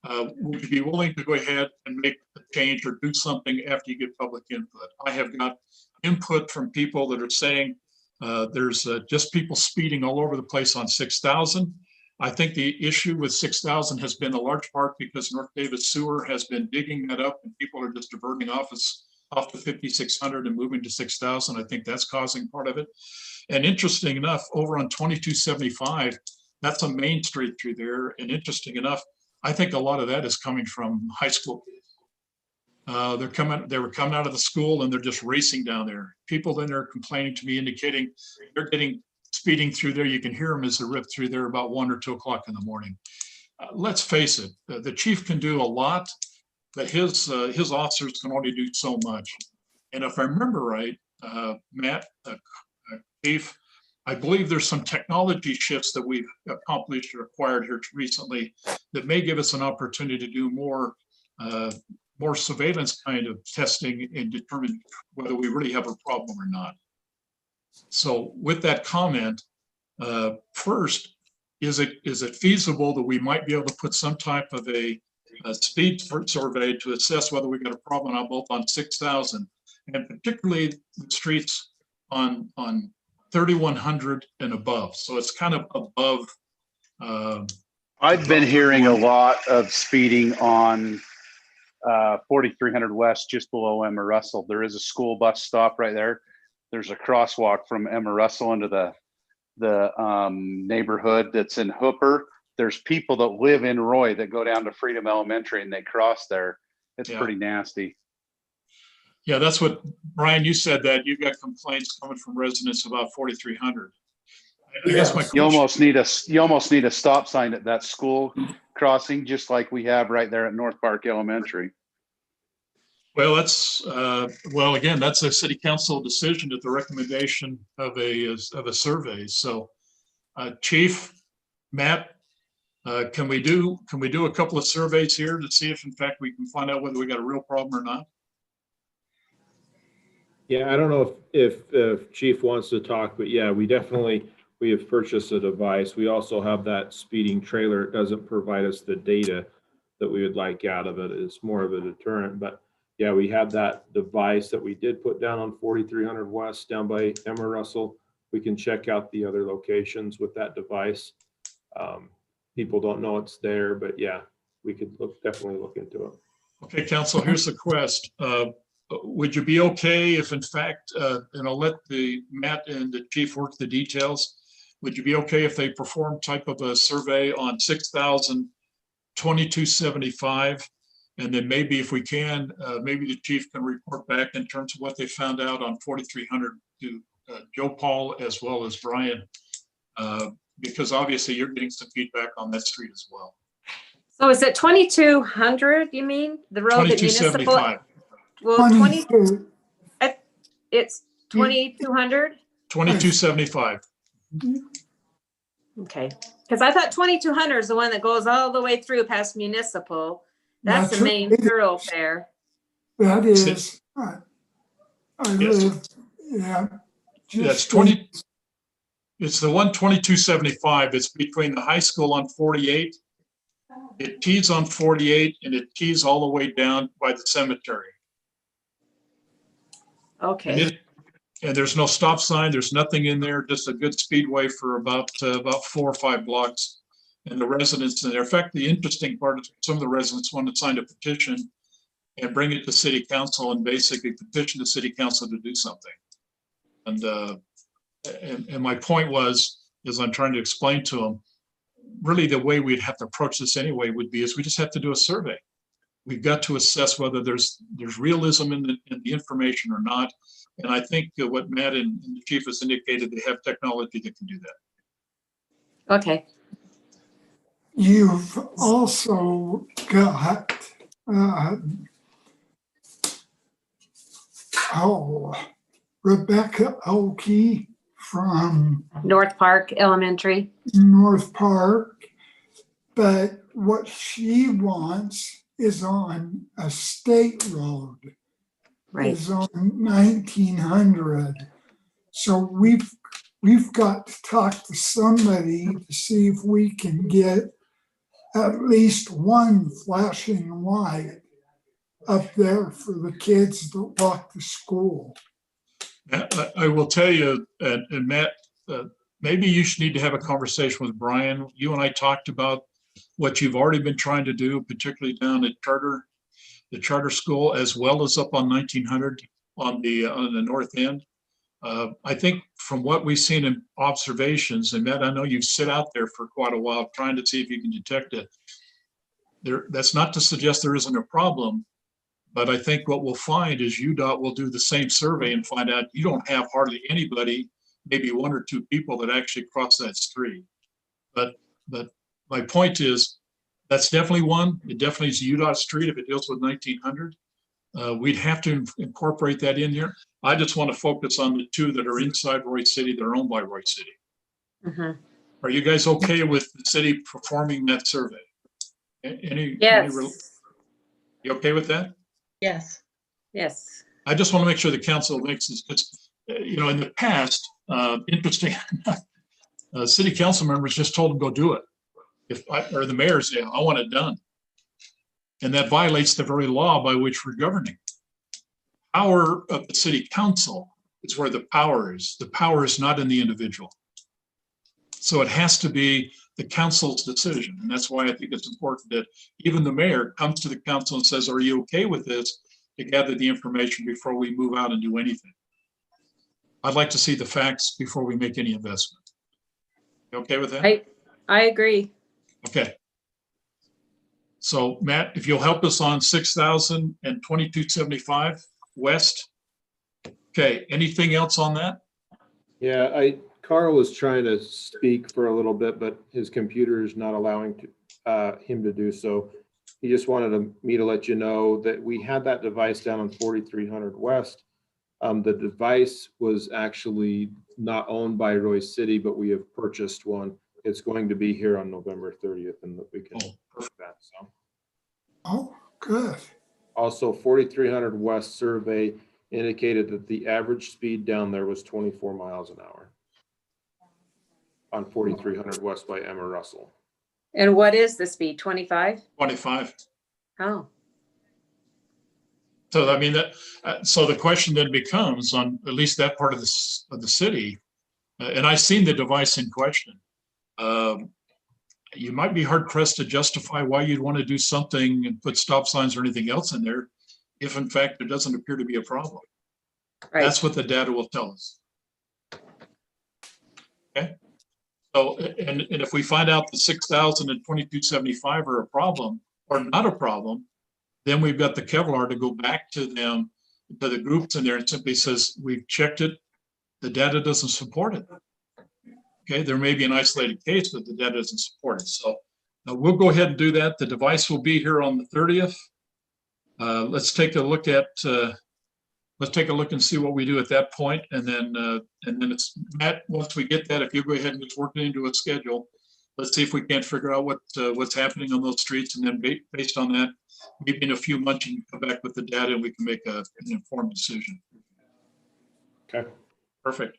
Would you be willing to go ahead and make a change or do something after you get public input? I have got input from people that are saying there's just people speeding all over the place on 6,000. I think the issue with 6,000 has been a large part because North Davis Sewer has been digging that up and people are just diverting off to 5,600 and moving to 6,000. I think that's causing part of it. And interesting enough, over on 2275, that's a main street through there. And interesting enough, I think a lot of that is coming from high school kids. They were coming out of the school and they're just racing down there. People then are complaining to me, indicating they're getting speeding through there. You can hear them as they rip through there about 1 or 2 o'clock in the morning. Let's face it, the chief can do a lot, but his officers can only do so much. And if I remember right, Matt, Chief, I believe there's some technology shifts that we've accomplished or acquired here recently that may give us an opportunity to do more surveillance kind of testing and determine whether we really have a problem or not. So with that comment, first, is it feasible that we might be able to put some type of a speed survey to assess whether we've got a problem on both on 6,000 and particularly the streets on 3,100 and above. So it's kind of above. I've been hearing a lot of speeding on 4,300 West, just below Emma Russell. There is a school bus stop right there. There's a crosswalk from Emma Russell into the neighborhood that's in Hooper. There's people that live in Roy that go down to Freedom Elementary and they cross there. It's pretty nasty. Yeah, that's what, Brian, you said that you got complaints coming from residents about 4,300. I guess my you almost need a stop sign at that school crossing, just like we have right there at North Park Elementary. Well, that's again, that's a city council decision at the recommendation of a survey. So, Chief, Matt, can we do a couple of surveys here to see if in fact we can find out whether we got a real problem or not? Yeah, I don't know if Chief wants to talk, but yeah, we have purchased a device. We also have that speeding trailer. It doesn't provide us the data that we would like out of it. It's more of a deterrent, but yeah, we had that device that we did put down on 4300 West down by Emma Russell. We can check out the other locations with that device. People don't know it's there, but yeah, we could definitely look into it. Okay, council, here's the quest. Would you be okay if in fact, and I'll let Matt and the chief work the details. Would you be okay if they perform type of a survey on 6,022.75? And then maybe if we can, maybe the chief can report back in terms of what they found out on 4,300 to Joe Paul as well as Brian, because obviously you're getting some feedback on that street as well. So is it 2,200, you mean? The road that municipal? 2275. Well, 20, it's 2,200? 2275. Okay, because I thought 2,200 is the one that goes all the way through past municipal. That's the main thoroughfare. That is, I live, yeah. That's 20. It's the one 2275. It's between the high school on 48. It tees on 48 and it tees all the way down by the cemetery. Okay. And there's no stop sign. There's nothing in there. Just a good speedway for about 4 or 5 blocks. And the residents in there. In fact, the interesting part is some of the residents want to sign a petition and bring it to city council and basically petition the city council to do something. And my point was, as I'm trying to explain to them, really the way we'd have to approach this anyway would be is we just have to do a survey. We've got to assess whether there's realism in the information or not. And I think what Matt and the chief has indicated, they have technology that can do that. Okay. You've also got, Rebecca Oakey from North Park Elementary. North Park, but what she wants is on a state road. Right. Is on 1900. So we've got to talk to somebody to see if we can get at least one flashing light up there for the kids that walk to school. I will tell you, and Matt, maybe you should need to have a conversation with Brian. You and I talked about what you've already been trying to do, particularly down at the charter school, as well as up on 1900 on the north end. I think from what we've seen in observations, and Matt, I know you've sit out there for quite a while trying to see if you can detect it. That's not to suggest there isn't a problem, but I think what we'll find is UDOT will do the same survey and find out you don't have hardly anybody, maybe 1 or 2 people that actually cross that street. But my point is, that's definitely one. It definitely is a UDOT street if it deals with 1900. We'd have to incorporate that in here. I just want to focus on the 2 that are inside Royce City, that are owned by Royce City. Mm-hmm. Are you guys okay with the city performing that survey? Yes. You okay with that? Yes. Yes. I just want to make sure the council makes this, because, in the past, interesting, city council members just told them go do it. Or the mayor say, I want it done. And that violates the very law by which we're governing. Power of the city council is where the power is. The power is not in the individual. So it has to be the council's decision. And that's why I think it's important that even the mayor comes to the council and says, are you okay with this, to gather the information before we move out and do anything. I'd like to see the facts before we make any investment. You okay with that? I agree. Okay. So Matt, if you'll help us on 6,022.75 West. Okay, anything else on that? Yeah, Carl was trying to speak for a little bit, but his computer is not allowing him to do so. He just wanted me to let you know that we had that device down on 4300 West. The device was actually not owned by Royce City, but we have purchased one. It's going to be here on November 30th, and we can perfect that. So. Oh, good. Also, 4300 West survey indicated that the average speed down there was 24 miles an hour on 4300 West by Emma Russell. And what is the speed? 25? 25. Oh. So I mean so the question then becomes on at least that part of the city, and I've seen the device in question. You might be hard pressed to justify why you'd want to do something and put stop signs or anything else in there, if in fact there doesn't appear to be a problem. Right. That's what the data will tell us. Okay. So, and if we find out the 6,000 and 2275 are a problem or not a problem, then we've got the Kevlar to go back to them, to the groups in there, and simply says, we've checked it, the data doesn't support it. Okay, there may be an isolated case, but the data doesn't support it. So we'll go ahead and do that. The device will be here on the 30th. Let's take a look at, let's take a look and see what we do at that point. And then it's Matt, once we get that, if you go ahead and just work it into a schedule, let's see if we can't figure out what's happening on those streets. And then based on that, maybe in a few months, you can come back with the data and we can make an informed decision. Okay. Perfect.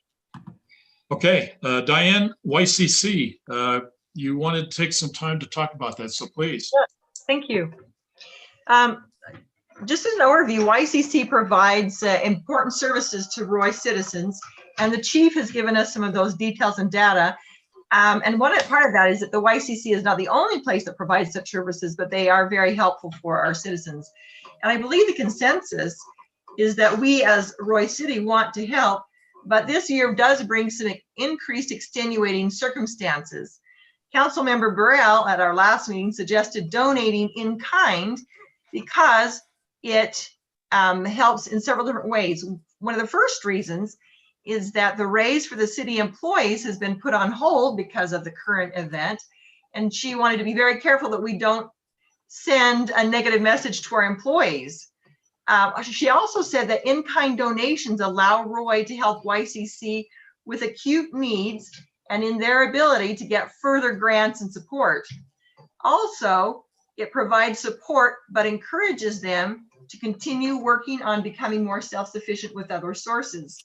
Okay, Diane, YCC, you wanted to take some time to talk about that, so please. Sure. Thank you. Just as an overview, YCC provides important services to Royce citizens, and the chief has given us some of those details and data. And one part of that is that the YCC is not the only place that provides such services, but they are very helpful for our citizens. And I believe the consensus is that we as Royce City want to help, but this year does bring some increased extenuating circumstances. Councilmember Burrell at our last meeting suggested donating in kind because it helps in several different ways. One of the first reasons is that the raise for the city employees has been put on hold because of the current event. And she wanted to be very careful that we don't send a negative message to our employees. She also said that in-kind donations allow Roy to help YCC with acute needs and in their ability to get further grants and support. Also, it provides support but encourages them to continue working on becoming more self-sufficient with other sources.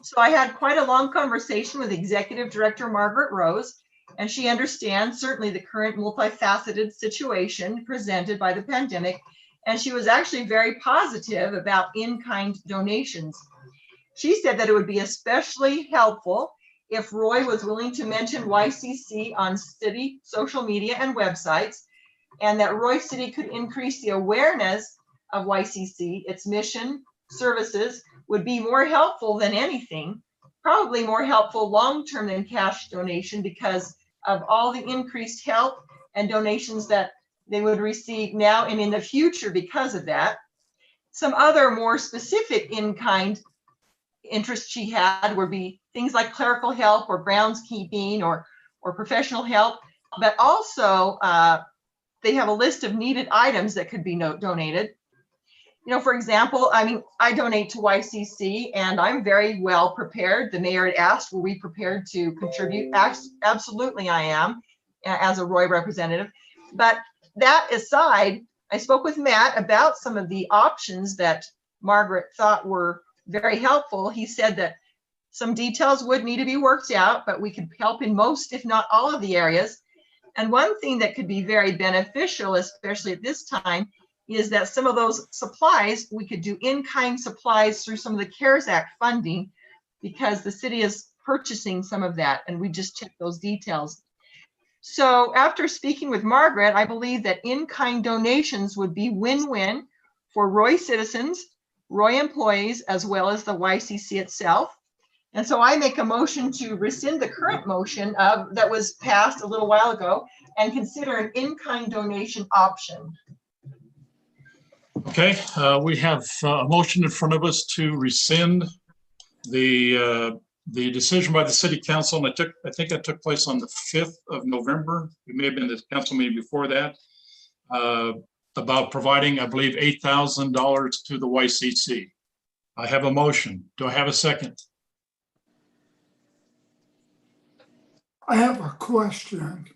So I had quite a long conversation with Executive Director Margaret Rose, and she understands certainly the current multifaceted situation presented by the pandemic, and she was actually very positive about in-kind donations. She said that it would be especially helpful if Roy was willing to mention YCC on city social media and websites, and that Royce City could increase the awareness of YCC, its mission, services, would be more helpful than anything, probably more helpful long-term than cash donation because of all the increased help and donations that they would receive now and in the future because of that. Some other more specific in-kind interests she had would be things like clerical help or groundskeeping or professional help, but also they have a list of needed items that could be donated. You know, for example, I mean, I donate to YCC and I'm very well prepared. The mayor had asked, were we prepared to contribute? Absolutely, I am as a Roy representative. But that aside, I spoke with Matt about some of the options that Margaret thought were very helpful. He said that some details would need to be worked out, but we could help in most, if not all of the areas. And one thing that could be very beneficial, especially at this time, is that some of those supplies, we could do in-kind supplies through some of the CARES Act funding because the city is purchasing some of that and we just check those details. So after speaking with Margaret, I believe that in-kind donations would be win-win for Roy citizens, Roy employees, as well as the YCC itself. And so I make a motion to rescind the current motion that was passed a little while ago and consider an in-kind donation option. Okay, we have a motion in front of us to rescind the decision by the city council, and I think that took place on the 5th of November. It may have been the council meeting before that, about providing, I believe, $8,000 to the YCC. I have a motion. Do I have a second? I have a question.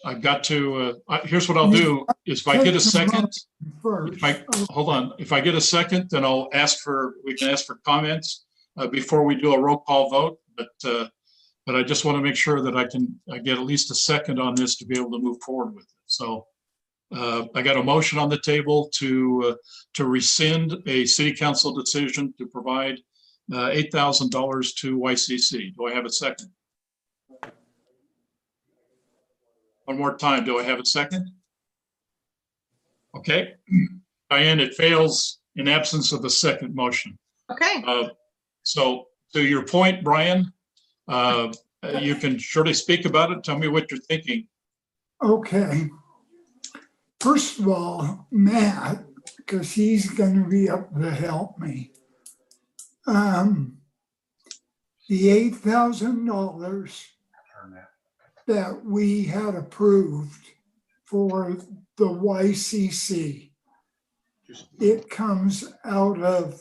I've got to, here's what I'll do is if I get a second, hold on. If I get a second, then I'll ask for, we can ask for comments before we do a roll call vote. But I just want to make sure that I get at least a second on this to be able to move forward with it. So I got a motion on the table to rescind a city council decision to provide $8,000 to YCC. Do I have a second? One more time. Do I have a second? Okay. Diane, it fails in absence of a second motion. Okay. So to your point, Brian, you can surely speak about it. Tell me what you're thinking. Okay. First of all, Matt, because he's going to be able to help me. The $8,000 that we had approved for the YCC, it comes out of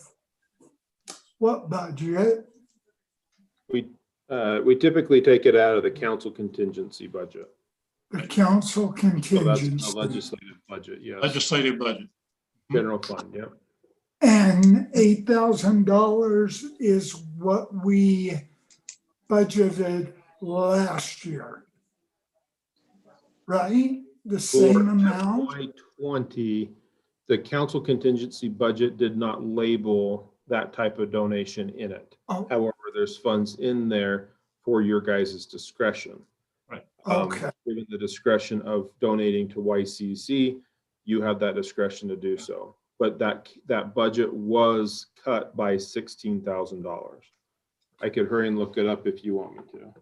what budget? We typically take it out of the council contingency budget. The council So that's contingency. the legislative budget, yes. Legislative budget. General fund, yeah. And $8,000 is what we budgeted last year, right? The same amount? FY20, the council contingency budget did not label that type of donation in it. Oh. However, there's funds in there for your guys' discretion. Right. Okay. Given the discretion of donating to YCC, you have that discretion to do so. But that budget was cut by $16,000. I could hurry and look it up if you want me to.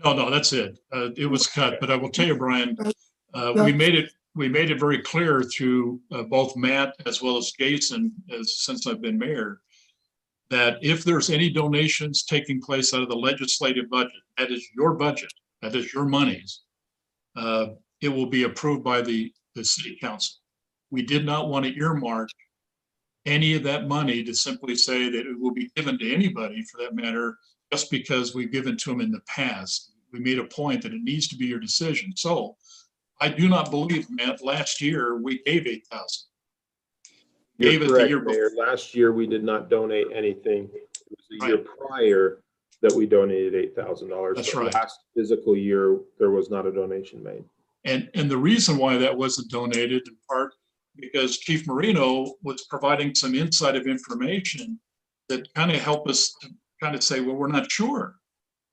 No, that's it. It was cut, but I will tell you, Brian, we made it very clear through both Matt as well as Jason, since I've been mayor, that if there's any donations taking place out of the legislative budget, that is your budget, that is your monies, it will be approved by the city council. We did not want to earmark any of that money to simply say that it will be given to anybody, for that matter, just because we've given to them in the past. We made a point that it needs to be your decision. So I do not believe, Matt, last year we gave 8,000. You're correct, Mayor. Last year, we did not donate anything. It was the year prior that we donated $8,000. That's right. Last physical year, there was not a donation made. And the reason why that wasn't donated, in part, because Chief Marino was providing some inside of information that kind of helped us to kind of say, well, we're not sure.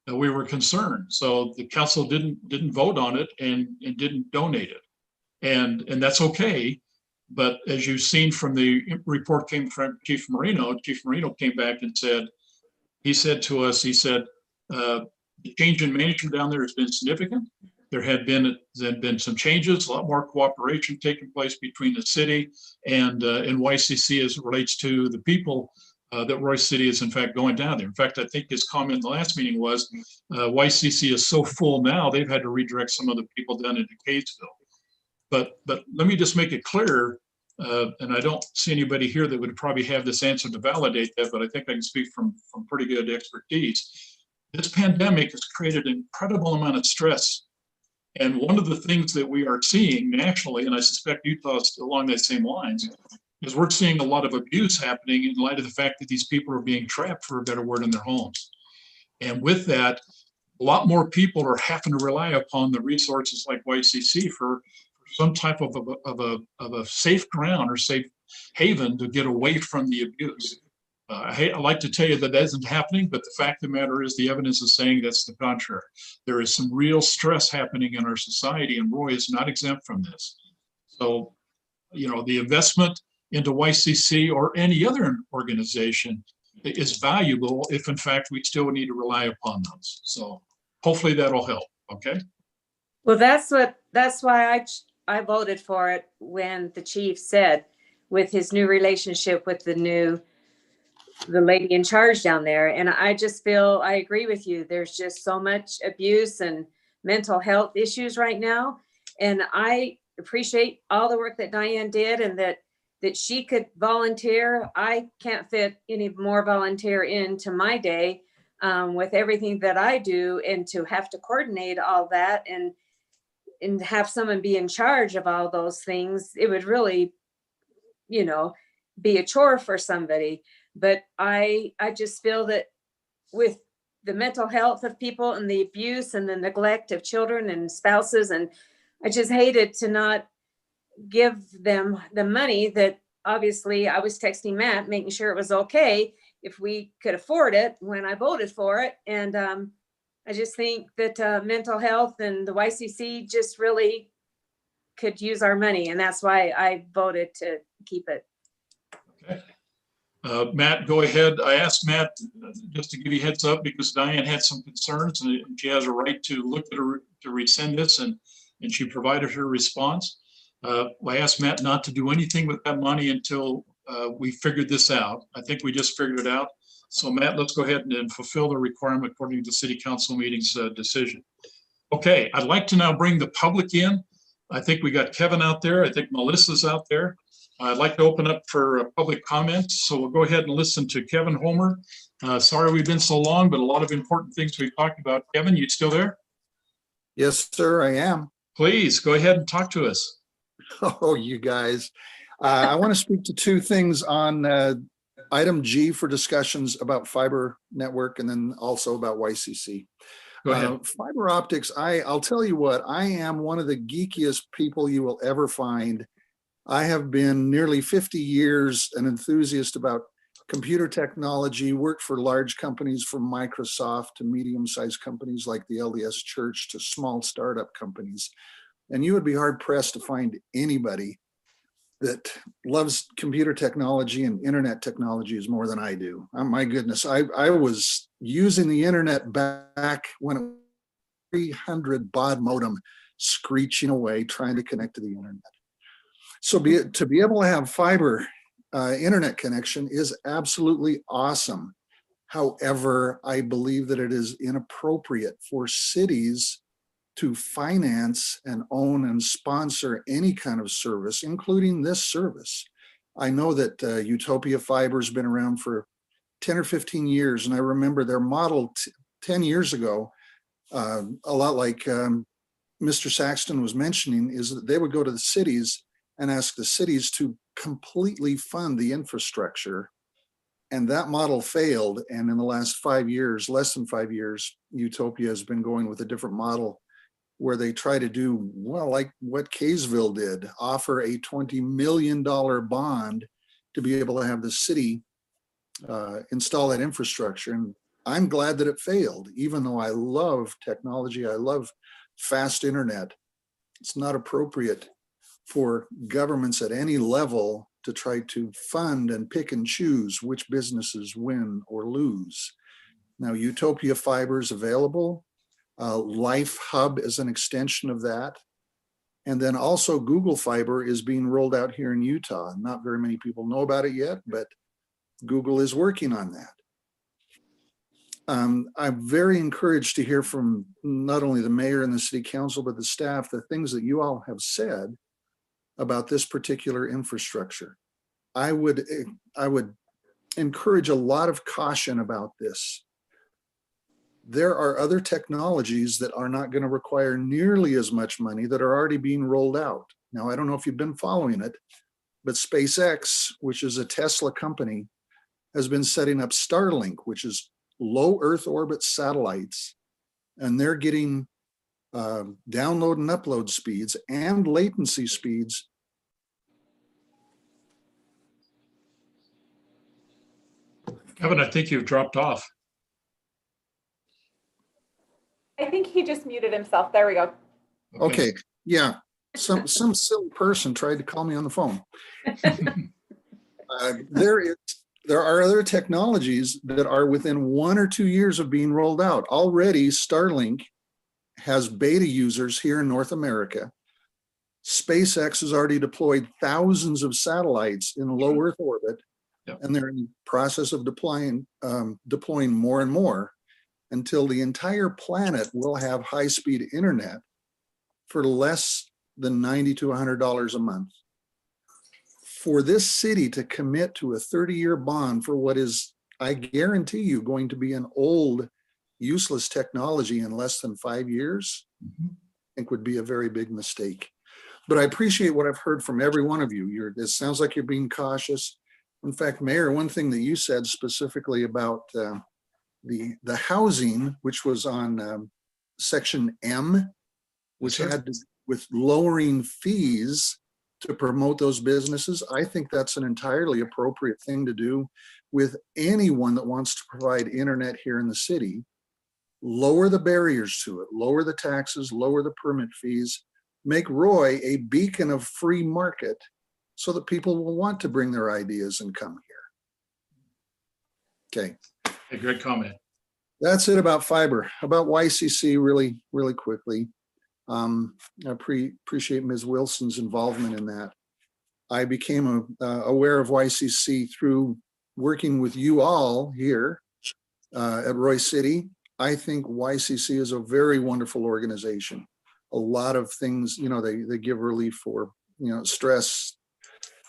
That we were concerned. So the council didn't vote on it and didn't donate it. And that's okay. But as you've seen from the report came from Chief Marino came back and said, he said to us, the change in management down there has been significant. There had been some changes, a lot more cooperation taking place between the city and YCC as it relates to the people that Royce City is in fact going down there. In fact, I think his comment in the last meeting was YCC is so full now, they've had to redirect some of the people down into Catesville. But let me just make it clear, and I don't see anybody here that would probably have this answer to validate that, but I think I can speak from pretty good expertise. This pandemic has created an incredible amount of stress. And one of the things that we are seeing nationally, and I suspect Utah's along that same lines, is we're seeing a lot of abuse happening in light of the fact that these people are being trapped, for a better word, in their homes. And with that, a lot more people are having to rely upon the resources like YCC for some type of a safe ground or safe haven to get away from the abuse. I like to tell you that isn't happening, but the fact of the matter is the evidence is saying that's the contrary. There is some real stress happening in our society, and Roy is not exempt from this. So, the investment into YCC or any other organization is valuable if in fact we still need to rely upon those. So hopefully that'll help. Okay. Well, that's why I voted for it when the chief said, with his new relationship with the lady in charge down there. And I just feel, I agree with you. There's just so much abuse and mental health issues right now. And I appreciate all the work that Diane did and that she could volunteer. I can't fit any more volunteer into my day with everything that I do, and to have to coordinate all that and have someone be in charge of all those things, it would really, be a chore for somebody. But I just feel that with the mental health of people and the abuse and the neglect of children and spouses, and I just hated to not give them the money that obviously I was texting Matt, making sure it was okay if we could afford it when I voted for it. And I just think that mental health and the YCC just really could use our money. And that's why I voted to keep it. Okay. Matt, go ahead. I asked Matt just to give you a heads up because Diane had some concerns and she has a right to look at her to rescind this, and she provided her response. I asked Matt not to do anything with that money until we figured this out. I think we just figured it out. So Matt, let's go ahead and fulfill the requirement according to the city council meeting's decision. Okay, I'd like to now bring the public in. I think we got Kevin out there. I think Melissa's out there. I'd like to open up for public comments. So we'll go ahead and listen to Kevin Homer. Sorry we've been so long, but a lot of important things we talked about. Kevin, you still there? Yes, sir, I am. Please go ahead and talk to us. Oh, you guys. I want to speak to two things on item G for discussions about fiber network and then also about YCC. Go ahead. Fiber optics, I'll tell you what, I am one of the geekiest people you will ever find. I have been nearly 50 years an enthusiast about computer technology, worked for large companies from Microsoft to medium-sized companies like the LDS Church to small startup companies. And you would be hard pressed to find anybody that loves computer technology and internet technologies more than I do. Oh, my goodness, I was using the internet back when it was 300 baud modem screeching away trying to connect to the internet. So to be able to have fiber internet connection is absolutely awesome. However, I believe that it is inappropriate for cities to finance and own and sponsor any kind of service, including this service. I know that Utopia Fiber has been around for 10 or 15 years, and I remember their model 10 years ago, a lot like Mr. Saxton was mentioning, is that they would go to the cities and ask the cities to completely fund the infrastructure. And that model failed. And in the last 5 years, less than 5 years, Utopia has been going with a different model where they try to do, well, like what Kaysville did, offer a $20 million bond to be able to have the city install that infrastructure. And I'm glad that it failed, even though I love technology, I love fast internet. It's not appropriate for governments at any level to try to fund and pick and choose which businesses win or lose. Now, Utopia Fiber is available. Life Hub is an extension of that. And then also Google Fiber is being rolled out here in Utah. Not very many people know about it yet, but Google is working on that. I'm very encouraged to hear from not only the mayor and the city council, but the staff, the things that you all have said about this particular infrastructure. I would encourage a lot of caution about this. There are other technologies that are not going to require nearly as much money that are already being rolled out. Now, I don't know if you've been following it, but SpaceX, which is a Tesla company, has been setting up Starlink, which is low Earth orbit satellites, and they're getting download and upload speeds and latency speeds. Kevin, I think you've dropped off. I think he just muted himself. There we go. Okay, yeah, some silly person tried to call me on the phone. There are other technologies that are within 1 or 2 years of being rolled out. Already, Starlink has beta users here in North America. SpaceX has already deployed thousands of satellites in low Earth orbit, and they're in the process of deploying more and more until the entire planet will have high-speed internet for less than $90 to $100 a month. For this city to commit to a 30-year bond for what is, I guarantee you, going to be an old, useless technology in less than 5 years, I think would be a very big mistake. But I appreciate what I've heard from every one of you. It sounds like you're being cautious. In fact, Mayor, one thing that you said specifically about the housing, which was on section M, which had to, with lowering fees to promote those businesses, I think that's an entirely appropriate thing to do with anyone that wants to provide internet here in the city. Lower the barriers to it, lower the taxes, lower the permit fees, make Roy a beacon of free market so that people will want to bring their ideas and come here. Okay. A great comment. That's it about fiber. About YCC, really quickly. I appreciate Ms. Wilson's involvement in that. I became aware of YCC through working with you all here at Royce City. I think YCC is a very wonderful organization. A lot of things, they give relief for, stress,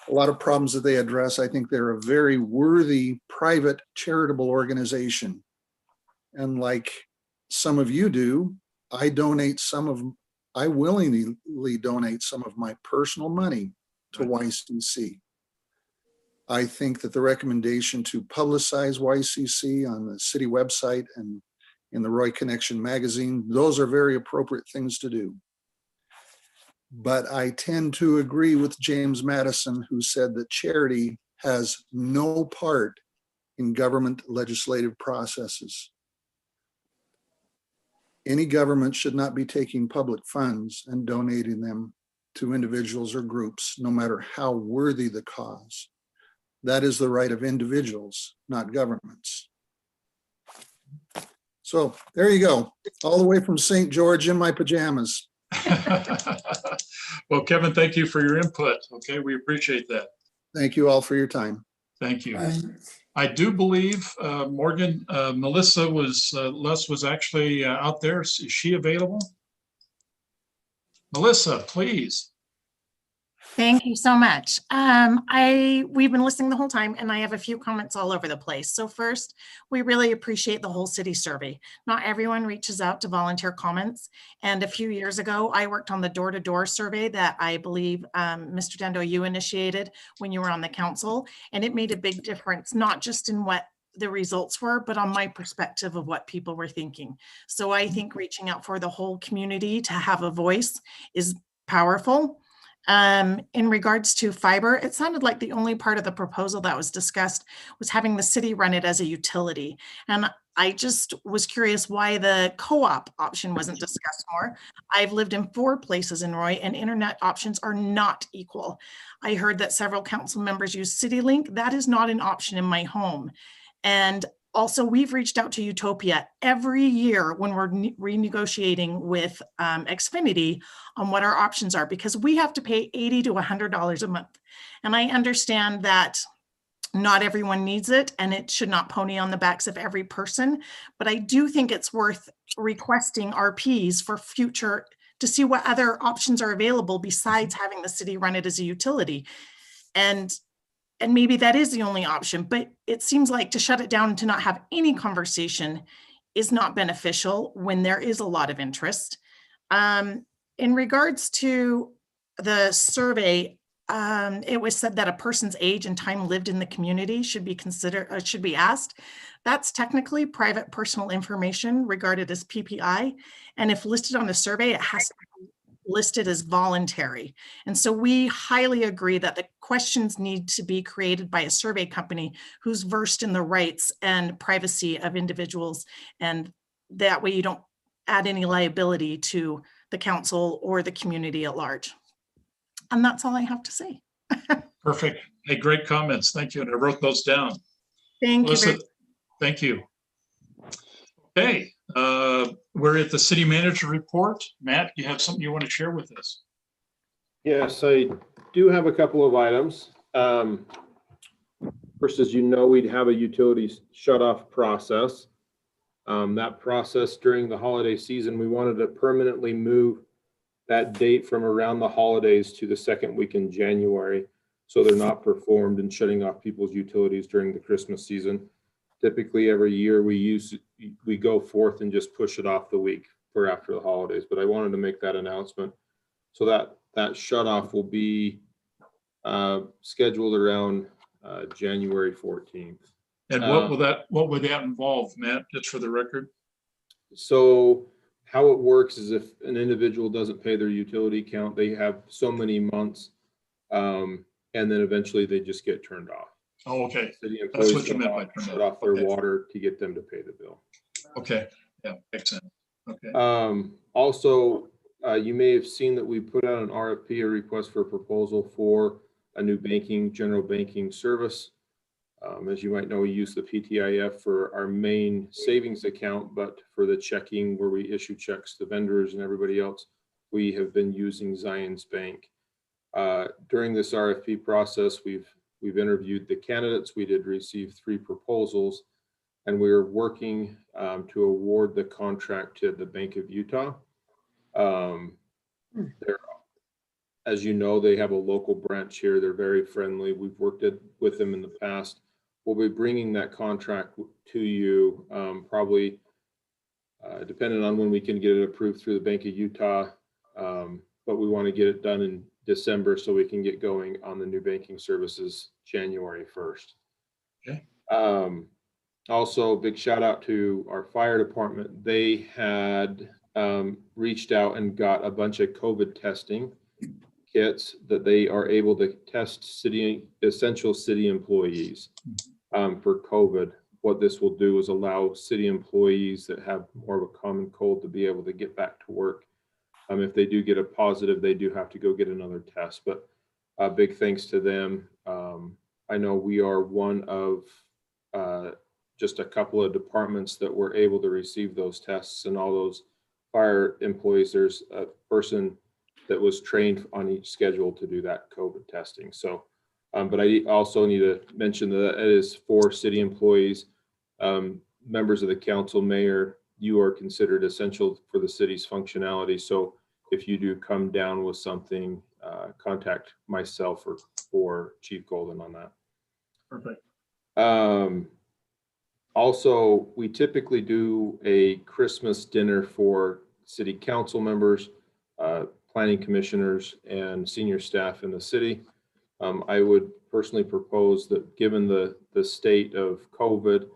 a lot of problems that they address. I think they're a very worthy private charitable organization. And like some of you do, I willingly donate some of my personal money to YCC. I think that the recommendation to publicize YCC on the city website and in the Roy Connection magazine, those are very appropriate things to do. But I tend to agree with James Madison, who said that charity has no part in government legislative processes. Any government should not be taking public funds and donating them to individuals or groups, no matter how worthy the cause. That is the right of individuals, not governments. So there you go, all the way from St. George in my pajamas. Well, Kevin, thank you for your input. Okay, we appreciate that. Thank you all for your time. Thank you. I do believe Morgan, Melissa was actually out there. Is she available? Melissa, please. Thank you so much. We've been listening the whole time, and I have a few comments all over the place. So first, we really appreciate the whole city survey. Not everyone reaches out to volunteer comments. And a few years ago, I worked on the door-to-door survey that I believe, Mr. Dando, you initiated when you were on the council. And it made a big difference, not just in what the results were, but on my perspective of what people were thinking. So I think reaching out for the whole community to have a voice is powerful. In regards to fiber, it sounded like the only part of the proposal that was discussed was having the city run it as a utility. And I just was curious why the co-op option wasn't discussed more. I've lived in 4 places in Roy, and internet options are not equal. I heard that several council members use CityLink. That is not an option in my home. And also, we've reached out to Utopia every year when we're renegotiating with Xfinity on what our options are, because we have to pay $80 to $100 a month. And I understand that not everyone needs it, and it should not pony on the backs of every person. But I do think it's worth requesting RPs for future to see what other options are available besides having the city run it as a utility. And maybe that is the only option, but it seems like to shut it down and to not have any conversation is not beneficial when there is a lot of interest. In regards to the survey, it was said that a person's age and time lived in the community should be asked. That's technically private personal information regarded as PPI. And if listed on a survey, it has to be listed as voluntary. And so we highly agree that the questions need to be created by a survey company who's versed in the rights and privacy of individuals. And that way you don't add any liability to the council or the community at large. And that's all I have to say. Perfect. Hey, great comments. Thank you. And I wrote those down. Thank Melissa, you. thank you. Okay. We're at the city manager report. Matt, you have something you want to share with us? Yes, I do have a couple of items. First, as you know, we'd have a utilities shut-off process. That process during the holiday season, we wanted to permanently move that date from around the holidays to the second week in January, so they're not performed and shutting off people's utilities during the Christmas season. Typically every year we go forth and just push it off the week for after the holidays, but I wanted to make that announcement. So that shut off will be scheduled around January 14th. And what would that involve, Matt, just for the record? So how it works is if an individual doesn't pay their utility account, they have so many months And then eventually they just get turned off. Oh, okay. City That's employees what you meant by turned shut off. off their Okay. water to get them to pay the bill. Okay, yeah, makes sense. Okay. Also, you may have seen that we put out an RFP, a request for proposal for a new general banking service. As you might know, we use the PTIF for our main savings account, but for the checking where we issue checks to vendors and everybody else, we have been using Zions Bank. During this RFP process, we've interviewed the candidates. We did receive 3 proposals, and we are working to award the contract to the Bank of Utah. As you know, they have a local branch here. They're very friendly. We've worked with them in the past. We'll be bringing that contract to you probably depending on when we can get it approved through the Bank of Utah. But we want to get it done in December so we can get going on the new banking services January 1st. Okay. Also, big shout out to our fire department. They had reached out and got a bunch of COVID testing kits that they are able to test essential city employees for COVID. What this will do is allow city employees that have more of a common cold to be able to get back to work. If they do get a positive, they do have to go get another test, but big thanks to them. I know we are one of just a couple of departments that were able to receive those tests, and all those fire employees, there's a person that was trained on each schedule to do that COVID testing. So, but I also need to mention that it is for city employees, members of the council, mayor, you are considered essential for the city's functionality. So if you do come down with something, contact myself or Chief Golden on that. Perfect. Also, we typically do a Christmas dinner for city council members, planning commissioners, and senior staff in the city. I would personally propose that, given the state of COVID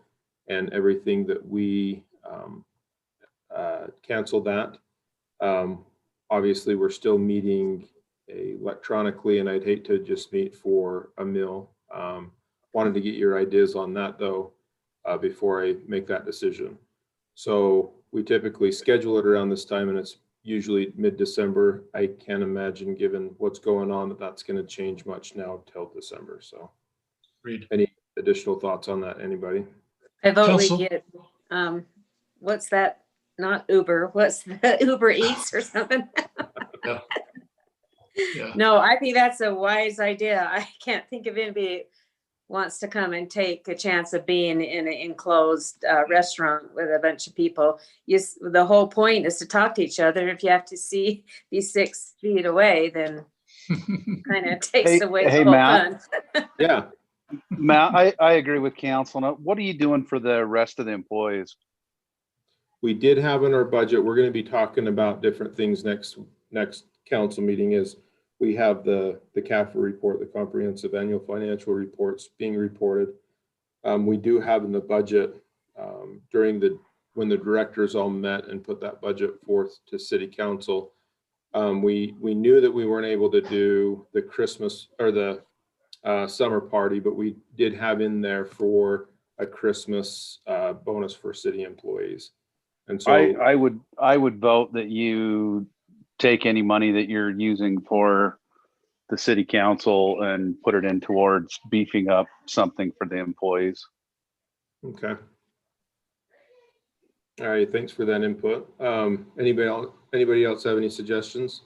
and everything, that we cancel that. Obviously, we're still meeting electronically, and I'd hate to just meet for a meal. Wanted to get your ideas on that, though, before I make that decision. So we typically schedule it around this time, and it's usually mid-December. I can't imagine, given what's going on, that that's going to change much now till December. So any additional thoughts on that, anybody? I vote we get, what's that? Not Uber. What's the Uber Eats or something? Yeah. Yeah. No, I think that's a wise idea. I can't think of anybody wants to come and take a chance of being in an enclosed restaurant with a bunch of people. The whole point is to talk to each other. If you have to be 6 feet away, then kind of takes away the whole Matt. fun. Yeah. Matt, I agree with council. Now, what are you doing for the rest of the employees? We did have in our budget, we're going to be talking about different things next council meeting. Is we have the CAFR report, the comprehensive annual financial reports being reported. We do have in the budget when the directors all met and put that budget forth to city council. We knew that we weren't able to do the Christmas or the summer party, but we did have in there for a Christmas bonus for city employees. And so I would vote that you take any money that you're using for the city council and put it in towards beefing up something for the employees. Okay. All right. Thanks for that input. Anybody else have any suggestions?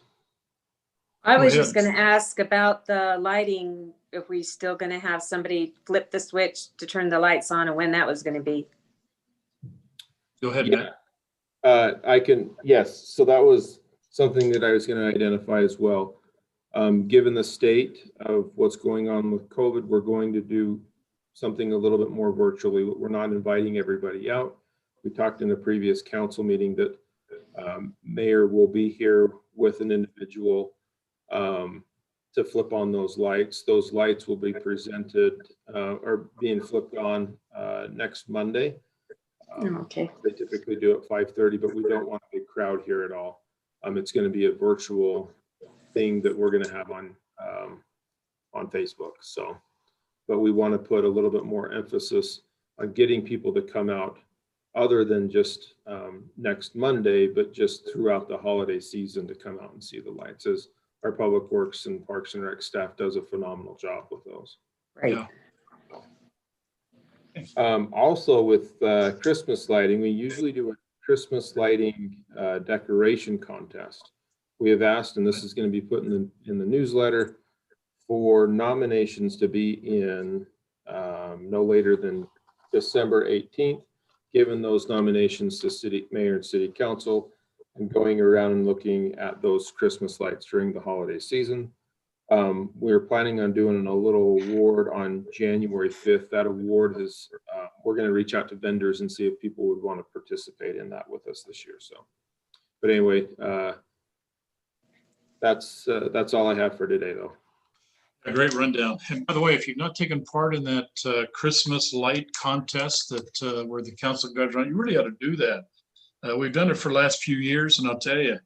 I was just going to ask about the lighting. If we still going to have somebody flip the switch to turn the lights on, and when that was going to be. Go ahead, Matt. I can, yes. So that was something that I was going to identify as well. Given the state of what's going on with COVID, we're going to do something a little bit more virtually. We're not inviting everybody out. We talked in a previous council meeting that mayor will be here with an individual to flip on those lights. Those lights will be presented or being flipped on next Monday. Okay. They typically do at 5:30, but we don't want a big crowd here at all. It's going to be a virtual thing that we're going to have on on Facebook. So, but we want to put a little bit more emphasis on getting people to come out other than just next Monday, but just throughout the holiday season to come out and see the lights, as our Public Works and Parks and Rec staff does a phenomenal job with those. Right. Also with Christmas lighting, we usually do a Christmas lighting decoration contest. We have asked, and this is going to be put in the newsletter, for nominations to be in no later than December 18th, given those nominations to city mayor and city council, and going around and looking at those Christmas lights during the holiday season. We're planning on doing a little award on January 5th. That award is, we're going to reach out to vendors and see if people would want to participate in that with us this year. So, but anyway, that's all I have for today, though. A great rundown. And by the way, if you've not taken part in that Christmas light contest that where the council guys run, you really ought to do that. We've done it for the last few years, and I'll tell you,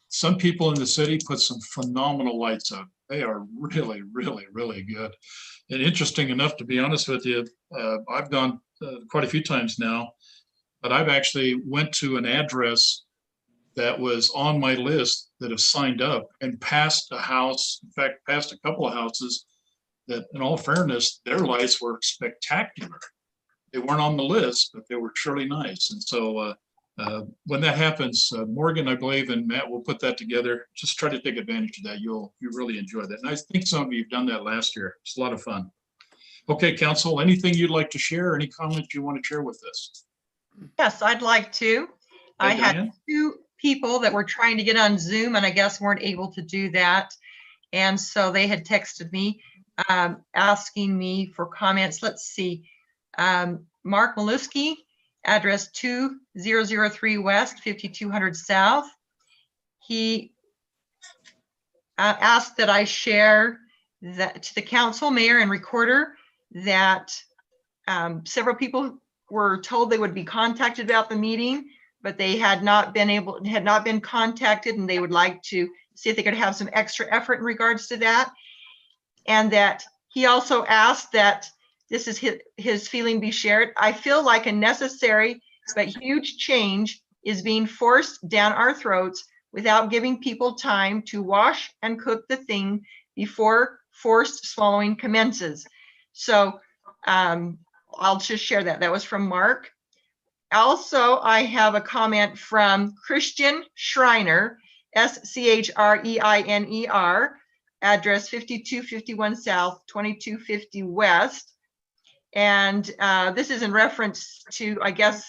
some people in the city put some phenomenal lights up. They are really, really, really good. And interesting enough, to be honest with you, I've gone quite a few times now, but I've actually went to an address that was on my list that have signed up and passed a house, in fact, passed a couple of houses that, in all fairness, their lights were spectacular. They weren't on the list, but they were surely nice. And so when that happens, Morgan, I believe, and Matt will put that together. Just try to take advantage of that. You'll really enjoy that. And I think some of you have done that last year. It's a lot of fun. Okay, council, anything you'd like to share? Any comments you want to share with us? Yes, I'd like to. Hey, I had Diane? 2 people that were trying to get on Zoom and I guess weren't able to do that. And so they had texted me asking me for comments. Let's see. Mark Maluski, address 2003 West, 5200 South. He asked that I share that to the council, mayor, and recorder that several people were told they would be contacted about the meeting, but they had not been contacted, and they would like to see if they could have some extra effort in regards to that. And that he also asked that this is his feeling be shared. I feel like a necessary but huge change is being forced down our throats without giving people time to wash and cook the thing before forced swallowing commences. So I'll just share that. That was from Mark. Also, I have a comment from Christian Schreiner, SCHREINER, address 5251 South, 2250 West. And this is in reference to, I guess,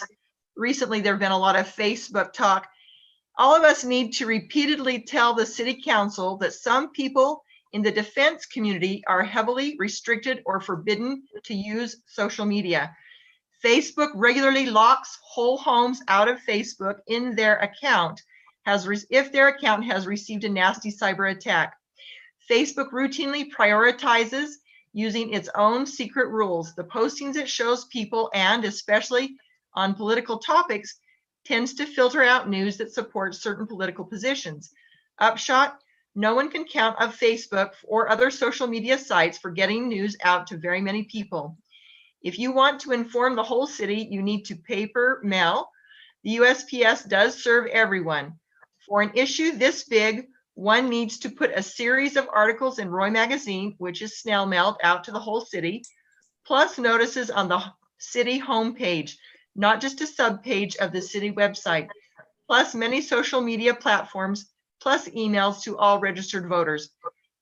recently there have been a lot of Facebook talk. All of us need to repeatedly tell the city council that some people in the defense community are heavily restricted or forbidden to use social media. Facebook regularly locks whole homes out of Facebook in their account if their account has received a nasty cyber attack. Facebook routinely prioritizes using its own secret rules. The postings it shows people, and especially on political topics, tends to filter out news that supports certain political positions. Upshot, no one can count on Facebook or other social media sites for getting news out to very many people. If you want to inform the whole city, you need to paper mail. The USPS does serve everyone. For an issue this big, one needs to put a series of articles in Roy Magazine, which is snail mailed out to the whole city, plus notices on the city homepage, not just a subpage of the city website, plus many social media platforms, plus emails to all registered voters.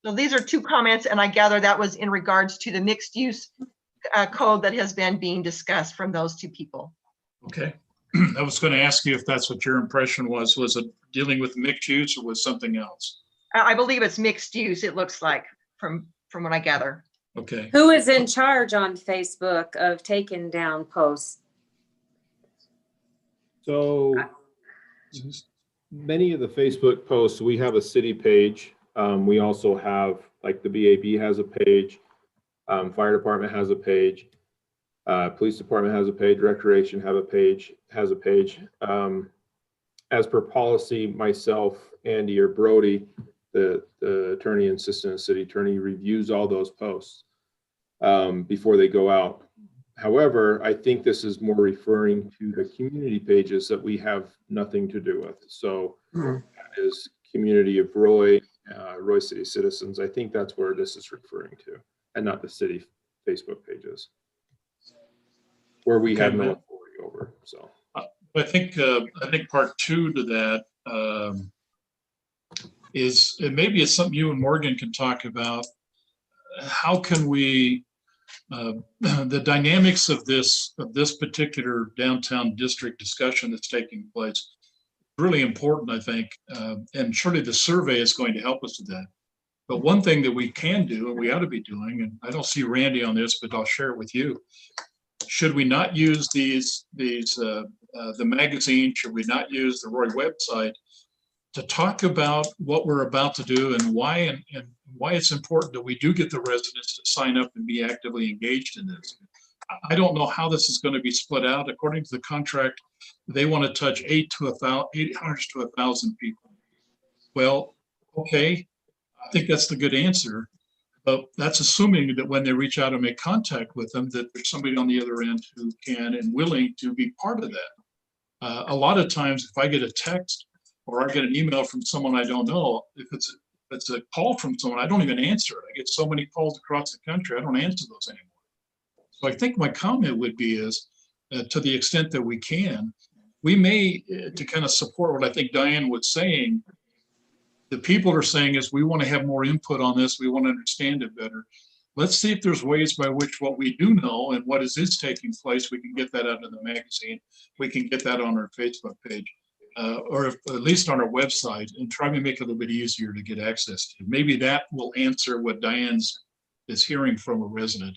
So these are 2 comments, and I gather that was in regards to the mixed use code that has been being discussed from those 2 people. Okay. I was going to ask you if that's what your impression was. Was it dealing with mixed use or was something else? I believe it's mixed use, it looks like, from what I gather. Okay. Who is in charge on Facebook of taking down posts? So many of the Facebook posts, we have a city page. We also have, like, the BAB has a page, fire department has a page, police department has a page, recreation has a page. As per policy, myself, Andy, or Brody the attorney and assistant city attorney reviews all those posts before they go out. However, I think this is more referring to the community pages that we have nothing to do with. So that is community of Roy City citizens. I think that's where this is referring to, and not the city Facebook pages where we have no authority over. So I think part two to that is, and maybe it's something you and Morgan can talk about. How can we the dynamics of this particular downtown district discussion that's taking place, really important, I think, and surely the survey is going to help us with that. But one thing that we can do, and we ought to be doing, and I don't see Randy on this, but I'll share it with you. Should we not use the magazine? Should we not use the Roy website to talk about what we're about to do and why, and why it's important that we do get the residents to sign up and be actively engaged in this? I don't know how this is going to be split out. According to the contract, they want to touch 800 to 1,000 people. Well, okay, I think that's the good answer. But that's assuming that when they reach out and make contact with them, that there's somebody on the other end who can and willing to be part of that. A lot of times, if I get a text or I get an email from someone I don't know, if it's a call from someone, I don't even answer it. I get so many calls across the country, I don't answer those anymore. So I think my comment would be is, to the extent that we can, we may, to kind of support what I think Diane was saying, the people are saying is we want to have more input on this. We want to understand it better. Let's see if there's ways by which what we do know and what is taking place, we can get that out of the magazine. We can get that on our Facebook page, or at least on our website, and try to make it a little bit easier to get access to. Maybe that will answer what Diane's is hearing from a resident,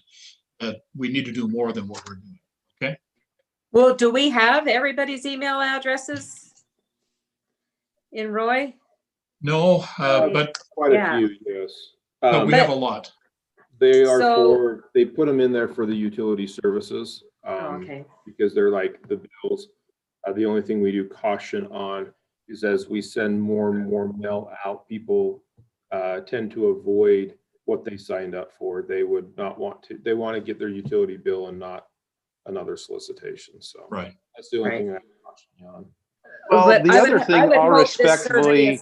that we need to do more than what we're doing. Okay. Well, do we have everybody's email addresses in Roy? No, but quite a few, yes. But we have a lot. They are they put them in there for the utility services. Okay. Because they're like the bills. The only thing we do caution on is as we send more and more mail out, people tend to avoid what they signed up for. They would not want to, they want to get their utility bill and not another solicitation. So right. That's the only thing I caution you on. Well, the other thing I'll respectfully,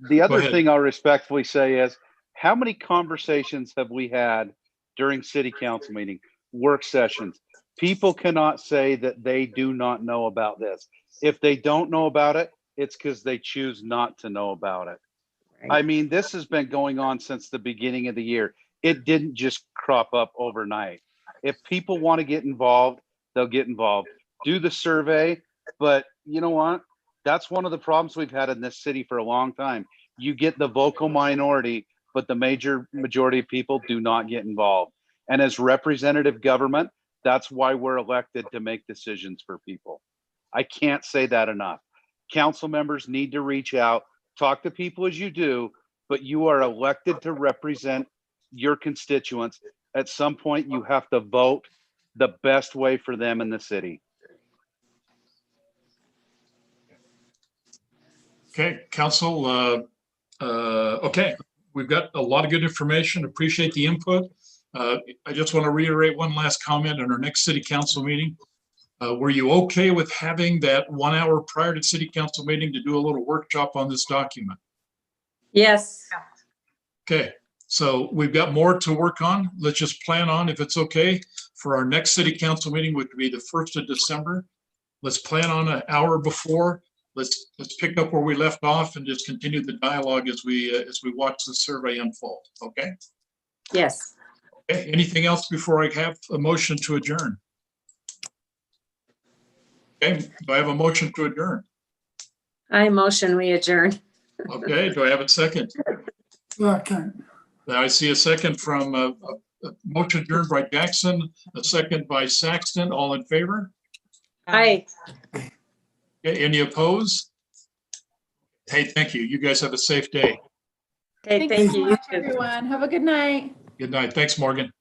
the other thing I'll respectfully say is, how many conversations have we had during city council meeting, work sessions? People cannot say that they do not know about this. If they don't know about it, it's because they choose not to know about it. Right. I mean, this has been going on since the beginning of the year. It didn't just crop up overnight. If people want to get involved, they'll get involved. Do the survey. But you know what? That's one of the problems we've had in this city for a long time. You get the vocal minority, but the majority of people do not get involved. And as representative government, that's why we're elected, to make decisions for people. I can't say that enough. Council members need to reach out, talk to people as you do, but you are elected to represent your constituents. At some point, you have to vote the best way for them in the city. Okay, council. Okay, we've got a lot of good information. Appreciate the input. I just want to reiterate one last comment on our next city council meeting. Were you okay with having that 1 hour prior to city council meeting to do a little workshop on this document? Yes. Okay, so we've got more to work on. Let's just plan on, if it's okay, for our next city council meeting, which would be the 1st of December. Let's plan on an hour before. Let's pick up where we left off and just continue the dialogue as we watch the survey unfold. Okay. Yes. Okay. Anything else before I have a motion to adjourn? Okay. Do I have a motion to adjourn? I motion we adjourn. Okay. Do I have a second? Second. I see a second from a motion adjourned by Jackson, a second by Saxton. All in favor? Aye. Okay, any opposed? Hey, thank you. You guys have a safe day. Okay, Thanks thank so you. much, everyone. Have a good night. Good night. Thanks, Morgan.